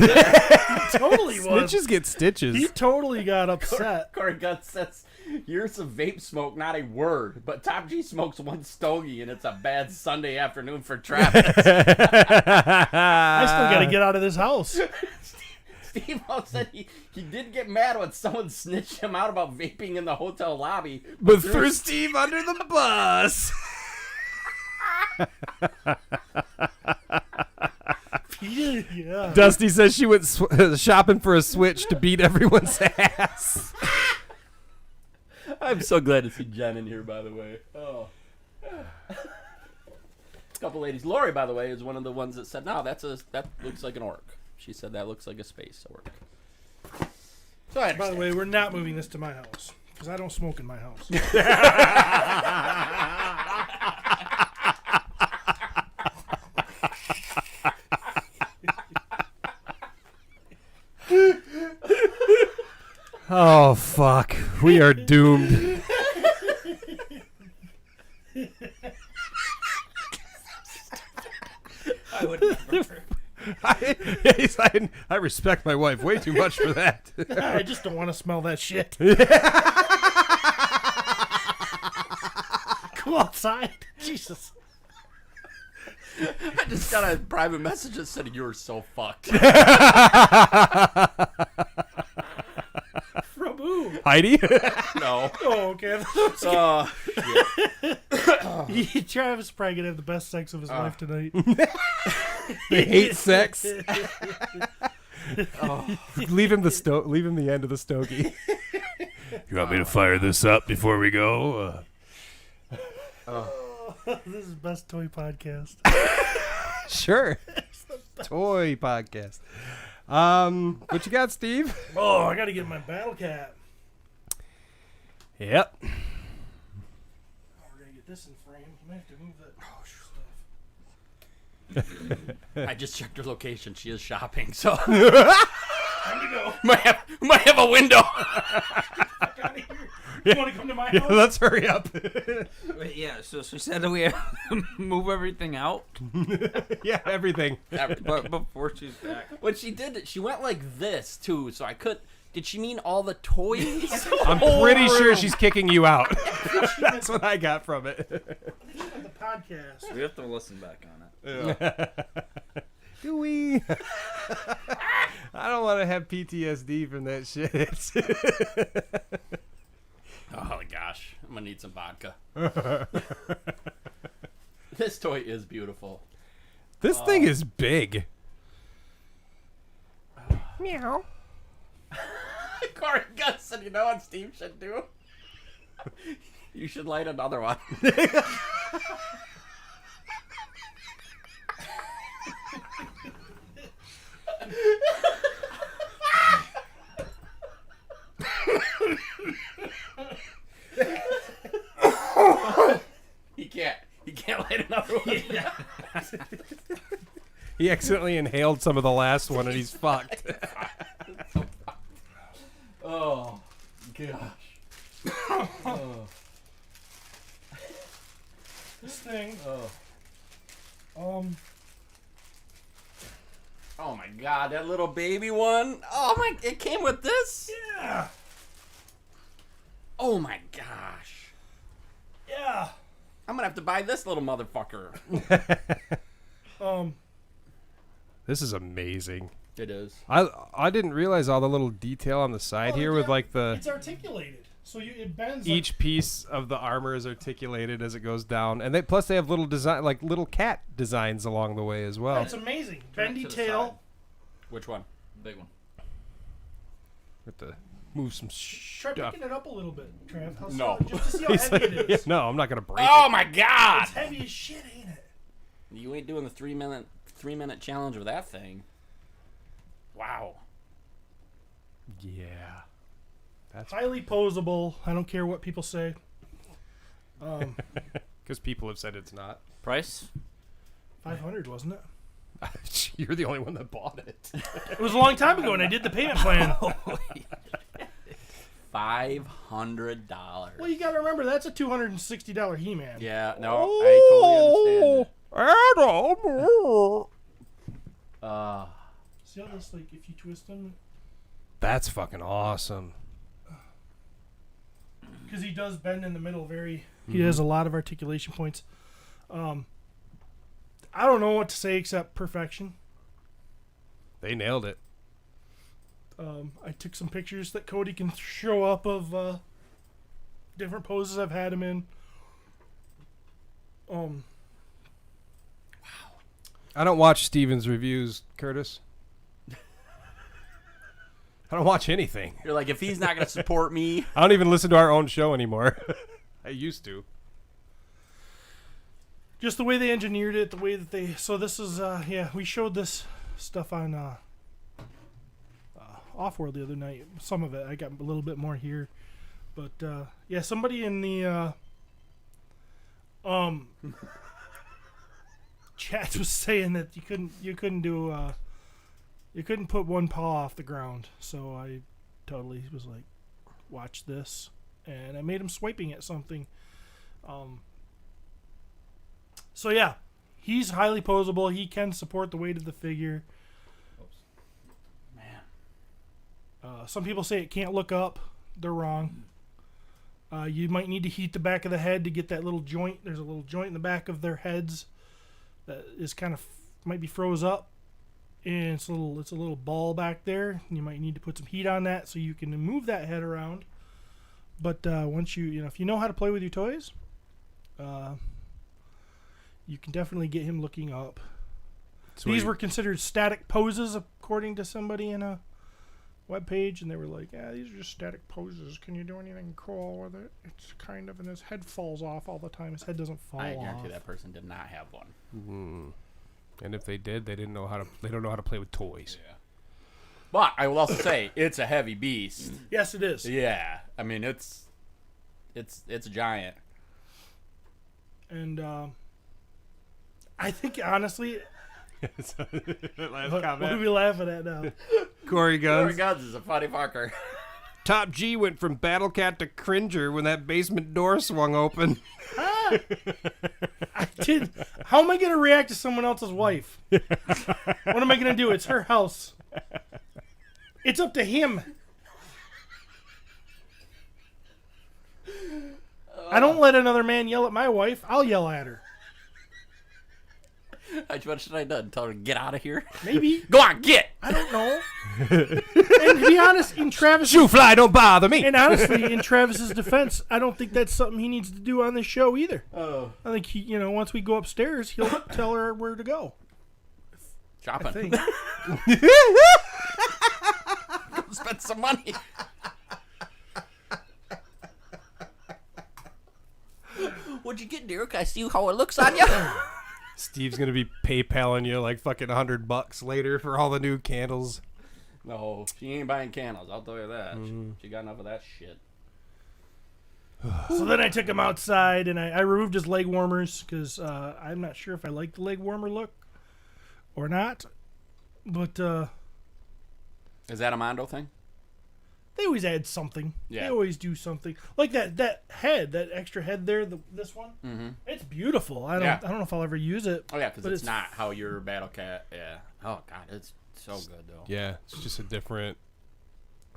[SPEAKER 1] Totally was.
[SPEAKER 6] Snitches get stitches.
[SPEAKER 1] He totally got upset.
[SPEAKER 3] Corey Guts says, "Years of vape smoke, not a word, but Top G smokes one stogie, and it's a bad Sunday afternoon for Travis."
[SPEAKER 1] I still got to get out of this house.
[SPEAKER 3] Steve said he did get mad when someone snitched him out about vaping in the hotel lobby,
[SPEAKER 6] but threw Steve under the bus.
[SPEAKER 1] Yeah.
[SPEAKER 6] Dusty says she went shopping for a Switch to beat everyone's ass.
[SPEAKER 3] I'm so glad to see Jen in here, by the way. Oh. A couple ladies. Lori, by the way, is one of the ones that said, "No, that looks like an orc." She said that looks like a space orc. So I
[SPEAKER 1] By the way, we're not moving this to my house because I don't smoke in my house.
[SPEAKER 6] Oh fuck, we are doomed.
[SPEAKER 3] I would never.
[SPEAKER 6] I respect my wife way too much for that.
[SPEAKER 1] I just don't want to smell that shit. Go outside. Jesus.
[SPEAKER 3] I just got a private message that said, "You're so fucked."
[SPEAKER 1] From who?
[SPEAKER 6] Heidi?
[SPEAKER 3] No.
[SPEAKER 1] Oh, okay. Travis is probably gonna have the best sex of his life tonight.
[SPEAKER 6] They hate sex. Leave him the end of the stogie. You want me to fire this up before we go?
[SPEAKER 1] This is the best toy podcast.
[SPEAKER 6] Sure. Toy podcast. What you got, Steve?
[SPEAKER 1] Oh, I gotta get my Battlecat.
[SPEAKER 6] Yep.
[SPEAKER 1] Oh, we're gonna get this in frame. You might have to move that stuff.
[SPEAKER 3] I just checked her location. She is shopping, so
[SPEAKER 1] Time to go.
[SPEAKER 3] might have a window.
[SPEAKER 1] Fuck out of here. You want to come to my house?
[SPEAKER 6] Let's hurry up.
[SPEAKER 5] Wait, yeah, so she said that we have to move everything out
[SPEAKER 6] Yeah, everything.
[SPEAKER 5] but before she's back.
[SPEAKER 3] When she did it, she went like this too, so I could Did she mean all the toys?
[SPEAKER 6] I'm pretty sure she's kicking you out. That's what I got from it.
[SPEAKER 1] The podcast.
[SPEAKER 5] We have to listen back on it.
[SPEAKER 6] Do we? I don't want to have PTSD from that shit.
[SPEAKER 3] Oh gosh, I'm gonna need some vodka. This toy is beautiful.
[SPEAKER 6] This thing is big. Meow.
[SPEAKER 3] Corey Gus said, you know what Steve should do? You should light another one. He can't light another one.
[SPEAKER 6] He accidentally inhaled some of the last one and he's fucked.
[SPEAKER 3] Oh gosh. Oh.
[SPEAKER 1] This thing.
[SPEAKER 3] Oh my god, that little baby one. Oh my, it came with this?
[SPEAKER 1] Yeah.
[SPEAKER 3] Oh my gosh.
[SPEAKER 1] Yeah.
[SPEAKER 3] I'm gonna have to buy this little motherfucker.
[SPEAKER 6] This is amazing.
[SPEAKER 3] It is.
[SPEAKER 6] I didn't realize all the little detail on the side here with like the
[SPEAKER 1] It's articulated, so it bends.
[SPEAKER 6] each piece of the armor is articulated as it goes down, and plus they have little design like little cat designs along the way as well.
[SPEAKER 1] It's amazing.
[SPEAKER 5] Turn it
[SPEAKER 1] Bendy
[SPEAKER 5] to the
[SPEAKER 1] tail.
[SPEAKER 5] side.
[SPEAKER 3] Which one?
[SPEAKER 5] Big one.
[SPEAKER 6] Have to move some
[SPEAKER 1] Try
[SPEAKER 6] stuff.
[SPEAKER 1] picking it up a little bit, Trav. How's
[SPEAKER 3] No.
[SPEAKER 1] just to see how heavy it is.
[SPEAKER 6] No, I'm not gonna break
[SPEAKER 3] Oh
[SPEAKER 6] it.
[SPEAKER 3] my god!
[SPEAKER 1] It's heavy as shit, ain't it?
[SPEAKER 3] You ain't doing the 3-minute challenge with that thing. Wow.
[SPEAKER 6] Yeah, that's
[SPEAKER 1] Highly posable. I don't care what people say.
[SPEAKER 6] because people have said it's not.
[SPEAKER 5] Price?
[SPEAKER 1] 500, wasn't it?
[SPEAKER 6] You're the only one that bought it.
[SPEAKER 1] It was a long time ago, and I did the payment plan.
[SPEAKER 3] $500.
[SPEAKER 1] Well, you got to remember that's a $260 He-Man.
[SPEAKER 3] Yeah, no, I totally understand it.
[SPEAKER 1] See how this, like, if you twist them,
[SPEAKER 6] That's fucking awesome.
[SPEAKER 1] because he does bend in the middle. He has a lot of articulation points. I don't know what to say except perfection.
[SPEAKER 6] They nailed it.
[SPEAKER 1] I took some pictures that Cody can show up of different poses I've had him in.
[SPEAKER 6] I don't watch Steven's reviews, Curtis. I don't watch anything.
[SPEAKER 3] You're like, if he's not going to support me.
[SPEAKER 6] I don't even listen to our own show anymore. I used to.
[SPEAKER 1] Just the way they engineered it, the way that they... So this is, we showed this stuff on Off-World the other night. Some of it. I got a little bit more here. But, somebody in the chat was saying that you couldn't put one paw off the ground. So I totally was like, watch this. And I made him swiping at something. So yeah, he's highly posable. He can support the weight of the figure.
[SPEAKER 3] Man.
[SPEAKER 1] Some people say it can't look up. They're wrong. You might need to heat the back of the head to get that little joint. There's a little joint in the back of their heads that is kind of might be froze up, and it's a little ball back there. You might need to put some heat on that so you can move that head around. But once if you know how to play with your toys, you can definitely get him looking up.
[SPEAKER 6] Sweet.
[SPEAKER 1] These were considered static poses according to somebody in a webpage, and they were like, yeah, these are just static poses. Can you do anything cool with it? It's kind of, and his head falls off all the time. His head doesn't fall
[SPEAKER 3] I
[SPEAKER 1] off.
[SPEAKER 3] guarantee that person did not have one.
[SPEAKER 6] And if they did, they don't know how to play with toys.
[SPEAKER 3] Yeah. But I will also say it's a heavy beast.
[SPEAKER 1] Yes, it is.
[SPEAKER 3] Yeah. I mean, it's a giant.
[SPEAKER 1] And I think, honestly, what are we laughing at now?
[SPEAKER 6] Corey
[SPEAKER 3] Corey
[SPEAKER 6] Guns.
[SPEAKER 3] Guns is a funny fucker.
[SPEAKER 6] Top G went from Battlecat to Cringer when that basement door swung open.
[SPEAKER 1] I did. How am I going to react to someone else's wife? What am I going to do? It's her house. It's up to him. I don't let another man yell at my wife. I'll yell at her.
[SPEAKER 3] What should I have done? Tell her to get out of here?
[SPEAKER 1] Maybe.
[SPEAKER 3] Go on, get!
[SPEAKER 1] I don't know. And to be honest, in Travis,
[SPEAKER 6] Shoo fly, don't bother me.
[SPEAKER 1] and honestly, in Travis's defense, I don't think that's something he needs to do on this show either.
[SPEAKER 3] Oh.
[SPEAKER 1] I think he, once we go upstairs, he'll tell her where to go. I
[SPEAKER 3] Shopping.
[SPEAKER 1] think.
[SPEAKER 3] Spend some money. What'd you get, Derek? I see how it looks on you.
[SPEAKER 6] Steve's gonna be PayPaling you like fucking $100 later for all the new candles.
[SPEAKER 3] No, she ain't buying candles. I'll tell you that. She got enough of that shit.
[SPEAKER 1] So then I took him outside and I removed his leg warmers because I'm not sure if I like the leg warmer look or not. But
[SPEAKER 3] Is that a Mondo thing?
[SPEAKER 1] they always add something.
[SPEAKER 3] Yeah.
[SPEAKER 1] They always do something. Like that head, that extra head there, this one. Mm-hmm. It's beautiful. I don't know if I'll ever use it.
[SPEAKER 3] Oh, yeah, because it's not how your Battlecat. Yeah. Oh, God, it's so good, though.
[SPEAKER 6] Yeah, it's just a different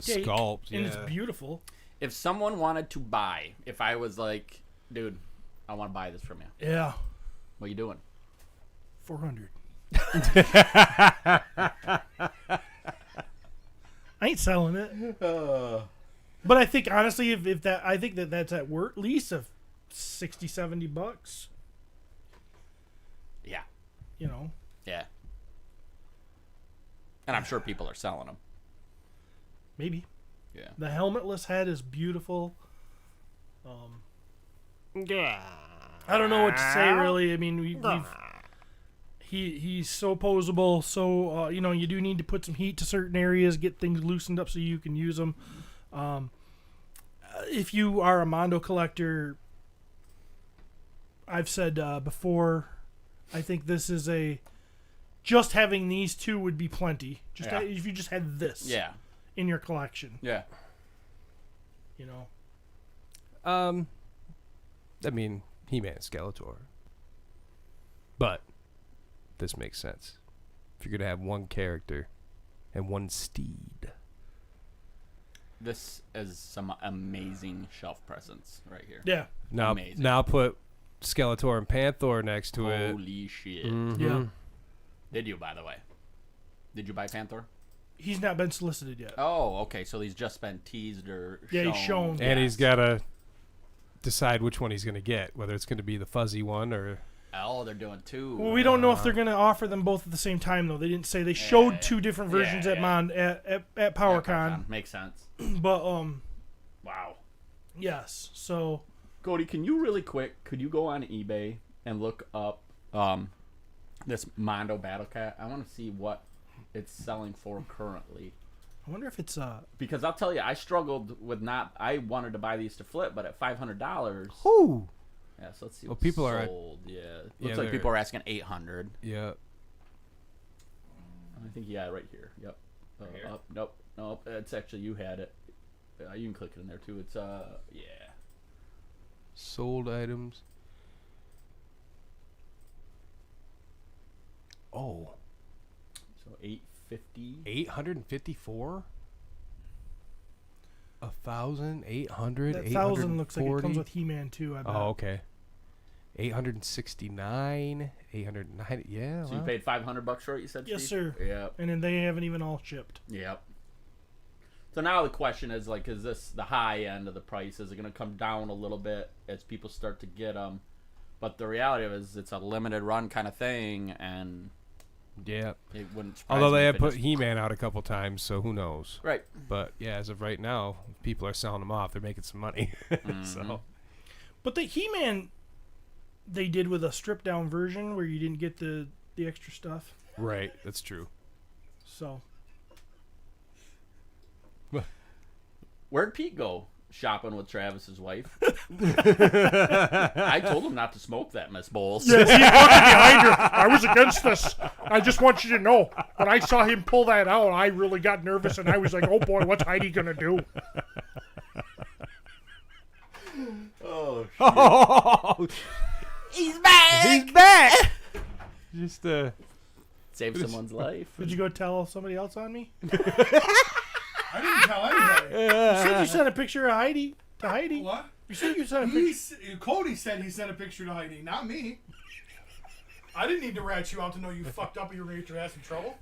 [SPEAKER 1] Take,
[SPEAKER 6] sculpt.
[SPEAKER 1] and
[SPEAKER 6] Yeah.
[SPEAKER 1] it's beautiful.
[SPEAKER 3] If someone wanted to buy, if I was like, dude, I want to buy this from you.
[SPEAKER 1] Yeah.
[SPEAKER 3] What are you doing?
[SPEAKER 1] 400. I ain't selling it. But I think honestly, if that, I think that's at least of $60-$70.
[SPEAKER 3] Yeah. Yeah. And I'm sure people are selling them.
[SPEAKER 1] Maybe.
[SPEAKER 3] Yeah.
[SPEAKER 1] The helmetless head is beautiful.
[SPEAKER 6] Yeah.
[SPEAKER 1] I don't know what to say really. I mean, he's so posable. So you do need to put some heat to certain areas, get things loosened up so you can use them. If you are a Mondo collector, I've said before, I think this is just having these two would be plenty. Just if you just had this.
[SPEAKER 3] Yeah.
[SPEAKER 1] In your collection.
[SPEAKER 3] Yeah.
[SPEAKER 6] I mean, He-Man and Skeletor. But this makes sense. If you're gonna have one character and one steed.
[SPEAKER 3] This is some amazing shelf presence right here.
[SPEAKER 1] Yeah.
[SPEAKER 6] Now put Skeletor and Panther next to it.
[SPEAKER 3] Holy shit.
[SPEAKER 6] Mhm.
[SPEAKER 1] Yeah.
[SPEAKER 3] Did you, by the way? Did you buy Panther?
[SPEAKER 1] He's not been solicited yet.
[SPEAKER 3] Oh, okay. So he's just been teased or shown.
[SPEAKER 1] Yeah, he's shown.
[SPEAKER 6] And he's gotta decide which one he's gonna get, whether it's gonna be the fuzzy one or.
[SPEAKER 3] Oh, they're doing two.
[SPEAKER 1] Well, we don't know if they're going to offer them both at the same time, though. They didn't say. They showed two different versions at PowerCon.
[SPEAKER 3] Makes sense.
[SPEAKER 1] But
[SPEAKER 3] Wow.
[SPEAKER 1] yes. So
[SPEAKER 3] Cody, can you really quick? Could you go on eBay and look up this Mondo Battlecat? I want to see what it's selling for currently.
[SPEAKER 1] I wonder if it's
[SPEAKER 3] Because I'll tell you, I struggled with not. I wanted to buy these to flip, but at $500.
[SPEAKER 6] Ooh.
[SPEAKER 3] Yeah, so let's see.
[SPEAKER 6] Well,
[SPEAKER 3] What's
[SPEAKER 6] people are-
[SPEAKER 3] sold. Looks like people are asking 800.
[SPEAKER 6] Yeah.
[SPEAKER 3] I think right here. Yep.
[SPEAKER 5] here?
[SPEAKER 3] Nope. It's actually you had it. You can click it in there too. It's yeah.
[SPEAKER 6] Sold items. Oh.
[SPEAKER 3] So 850.
[SPEAKER 6] 854? 1,800?
[SPEAKER 1] that 1,000 looks like it comes with He-Man too. I bet.
[SPEAKER 6] Oh, okay. 869, 890. Yeah.
[SPEAKER 3] So you
[SPEAKER 6] wow.
[SPEAKER 3] paid $500 for it. You said.
[SPEAKER 1] Yes,
[SPEAKER 3] Steve?
[SPEAKER 1] sir.
[SPEAKER 3] Yep.
[SPEAKER 1] And then they haven't even all shipped.
[SPEAKER 3] Yep. So now the question is like, is this the high end of the price? Is it going to come down a little bit as people start to get them? But the reality is, it's a limited run kind of thing, and
[SPEAKER 6] Yeah.
[SPEAKER 3] it wouldn't. Surprise
[SPEAKER 6] Although
[SPEAKER 3] me
[SPEAKER 6] they
[SPEAKER 3] if
[SPEAKER 6] have
[SPEAKER 3] it
[SPEAKER 6] put
[SPEAKER 3] just-
[SPEAKER 6] He-Man out a couple times, so who knows?
[SPEAKER 3] right.
[SPEAKER 6] But yeah, as of right now, people are selling them off. They're making some money. So
[SPEAKER 1] But the He-Man they did with a stripped down version where you didn't get the extra stuff.
[SPEAKER 6] right, that's true.
[SPEAKER 1] So
[SPEAKER 3] Where'd Pete go shopping with Travis's wife? I told him not to smoke that, Miss Bolles.
[SPEAKER 1] yes, he's walking behind her. I was against this. I just want you to know when I saw him pull that out, I really got nervous and I was like, "Oh boy, what's Heidi gonna do?"
[SPEAKER 6] Oh,
[SPEAKER 3] He's back.
[SPEAKER 6] he's back! Just
[SPEAKER 3] Save someone's life.
[SPEAKER 1] Did you go tell somebody else on me?
[SPEAKER 2] I didn't tell anybody.
[SPEAKER 1] You said you sent a picture of Heidi to Heidi.
[SPEAKER 2] What?
[SPEAKER 1] You said you sent a picture.
[SPEAKER 2] Cody said he sent a picture to Heidi, not me. I didn't need to rat you out to know you fucked up or you were going to get your ass in trouble.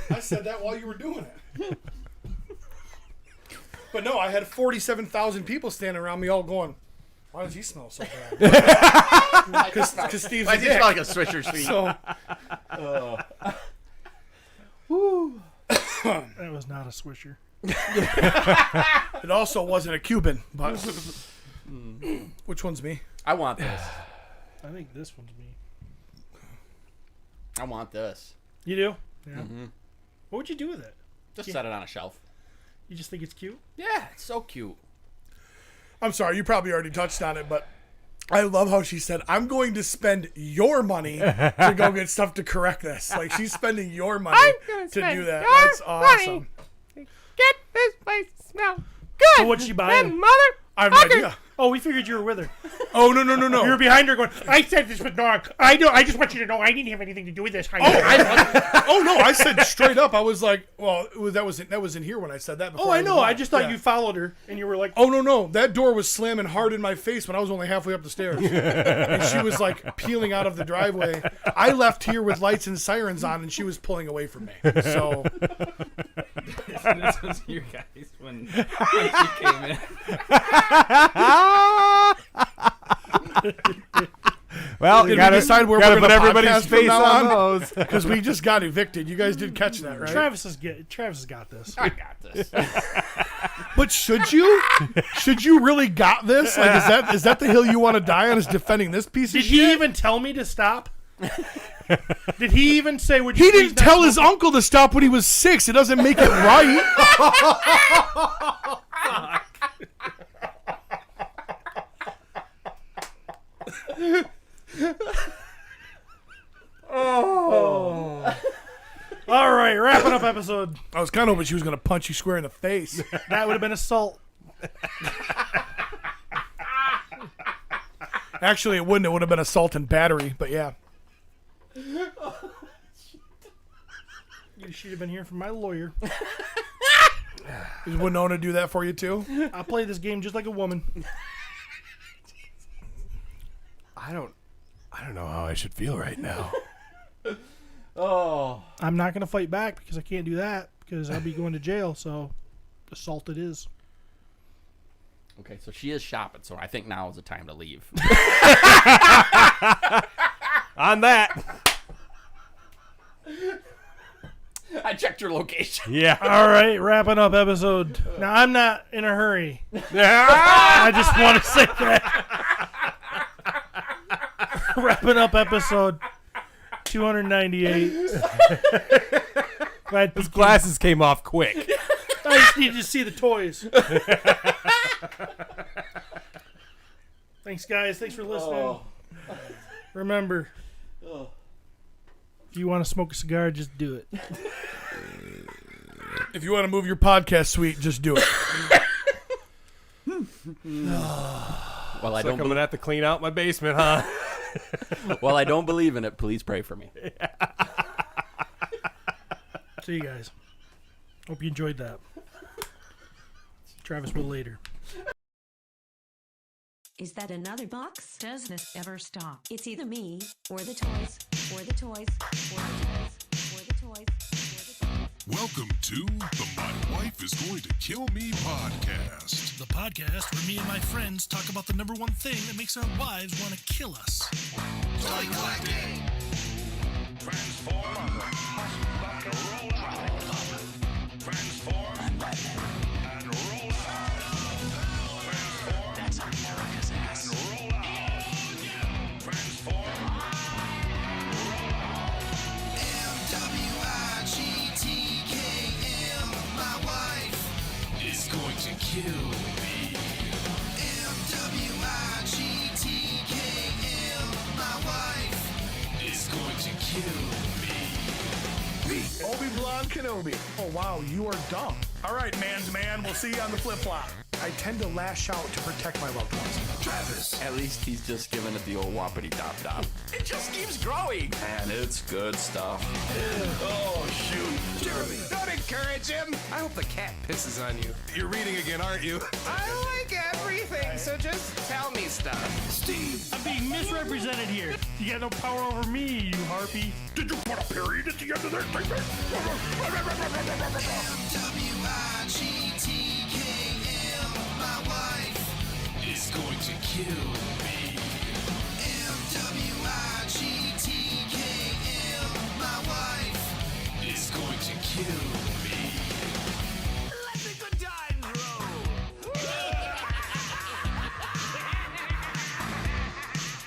[SPEAKER 2] I said that while you were doing it. But no, I had 47,000 people standing around me all going, why does he smell so bad? Because Steve's
[SPEAKER 3] I
[SPEAKER 2] a
[SPEAKER 3] just
[SPEAKER 2] dick.
[SPEAKER 3] smell like a Swisher Sweet.
[SPEAKER 2] So,
[SPEAKER 1] That was not a Swisher.
[SPEAKER 2] it also wasn't a Cuban, but which one's me?
[SPEAKER 3] I want this.
[SPEAKER 1] I think this one's me.
[SPEAKER 3] I want this.
[SPEAKER 1] You do? Yeah. What would you do with it?
[SPEAKER 3] Just set it on a shelf.
[SPEAKER 1] You just think it's cute?
[SPEAKER 3] Yeah, it's so cute.
[SPEAKER 2] I'm sorry, you probably already touched on it, but I love how she said, I'm going to spend your money to go get stuff to correct this. Like, she's spending your money to do that. That's awesome.
[SPEAKER 6] Get this place to smell good.
[SPEAKER 1] So what's she buying?
[SPEAKER 6] Mother.
[SPEAKER 2] I have no idea.
[SPEAKER 1] Oh, we figured you were with her.
[SPEAKER 2] Oh, no.
[SPEAKER 1] You were behind her going, I said this was wrong. I know. I just want you to know I didn't have anything to do with this.
[SPEAKER 2] Oh, no, I said straight up. I was like, well, that was in here when I said that before.
[SPEAKER 1] Oh, I know. I just thought
[SPEAKER 2] Yeah.
[SPEAKER 1] you followed her, and you were like,
[SPEAKER 2] Oh, no. That door was slamming hard in my face when I was only halfway up the stairs. And she was like peeling out of the driveway. I left here with lights and sirens on, and she was pulling away from me. So,
[SPEAKER 5] This was you guys when she came in.
[SPEAKER 6] Well,
[SPEAKER 2] did
[SPEAKER 6] you
[SPEAKER 2] we
[SPEAKER 6] gotta
[SPEAKER 2] decide where
[SPEAKER 6] gotta
[SPEAKER 2] we're
[SPEAKER 6] put
[SPEAKER 2] going to
[SPEAKER 6] everybody's
[SPEAKER 2] podcast from
[SPEAKER 6] face
[SPEAKER 2] now
[SPEAKER 6] on
[SPEAKER 2] on?
[SPEAKER 6] those.
[SPEAKER 2] Because we just got evicted. You guys did catch that, right?
[SPEAKER 1] Travis has got this.
[SPEAKER 3] I got this.
[SPEAKER 2] But should you? Should you really got this? Like, is that the hill you want to die on? Is defending this piece of
[SPEAKER 1] Did
[SPEAKER 2] shit?
[SPEAKER 1] he even tell me to stop? Did he even say, would you
[SPEAKER 2] He
[SPEAKER 1] please
[SPEAKER 2] didn't
[SPEAKER 1] not
[SPEAKER 2] tell
[SPEAKER 1] smoke?
[SPEAKER 2] his uncle to stop when he was 6. It doesn't make it right.
[SPEAKER 1] All right, wrapping up episode.
[SPEAKER 2] I was kind of hoping she was going to punch you square in the face.
[SPEAKER 1] That would have been assault.
[SPEAKER 2] Actually, it wouldn't. It would have been assault and battery. But yeah.
[SPEAKER 1] You should have been here from my lawyer.
[SPEAKER 2] Is Winona do that for you too?
[SPEAKER 1] I play this game just like a woman.
[SPEAKER 6] I don't know how I should feel right now.
[SPEAKER 3] Oh.
[SPEAKER 1] I'm not going to fight back because I can't do that because I'll be going to jail. So, assault it is.
[SPEAKER 3] Okay, so she is shopping, so I think now is the time to leave.
[SPEAKER 6] On that.
[SPEAKER 3] I checked your location.
[SPEAKER 6] Yeah.
[SPEAKER 1] All right, wrapping up episode. Now, I'm not in a hurry. I just want to say that. Wrapping up episode 298. Glad
[SPEAKER 6] His glasses came off quick.
[SPEAKER 1] I just need to see the toys. Thanks, guys. Thanks for listening. Remember, if you want to smoke a cigar, just do it.
[SPEAKER 2] If you want to move your podcast suite, just do it.
[SPEAKER 3] Well, I
[SPEAKER 6] So
[SPEAKER 3] don't.
[SPEAKER 6] I'm gonna have to clean out my basement, huh?
[SPEAKER 3] Well, I don't believe in it. Please pray for me.
[SPEAKER 1] See you guys. Hope you enjoyed that. Travis will later.
[SPEAKER 8] Is that another box?
[SPEAKER 9] Does this ever stop?
[SPEAKER 8] It's either me or the toys, or the toys, or the toys, or the toys, or the toys.
[SPEAKER 10] Welcome to the My Wife is Going to Kill Me podcast.
[SPEAKER 11] The podcast where me and my friends talk about the number one thing that makes our wives want to kill us.
[SPEAKER 10] Toy collecting. Transform. Roll out. Transform. And roll out. Transform. That's America's ass. And roll out. Transform. MWIGTKM. My wife is going to kill me. MWIGTKM. My wife is going to kill me.
[SPEAKER 2] Obi-Wan Kenobi. Oh, wow, you are dumb. All right, man's man. We'll see you on the flip-flop. I tend to lash out to protect my loved ones.
[SPEAKER 10] Travis.
[SPEAKER 9] At least he's just giving it the old whoppity dop dop.
[SPEAKER 10] It just keeps growing.
[SPEAKER 9] And it's good stuff.
[SPEAKER 10] Oh, shoot. Jeremy.
[SPEAKER 6] Don't encourage him. I hope the cat pisses on you.
[SPEAKER 10] You're reading again, aren't you?
[SPEAKER 6] I like everything, so just tell me stuff.
[SPEAKER 10] Steve.
[SPEAKER 11] I'm being misrepresented here. You got no power over me, you harpy.
[SPEAKER 10] Did you put a period at the end of that statement? WIGTKM, my wife is going to kill me.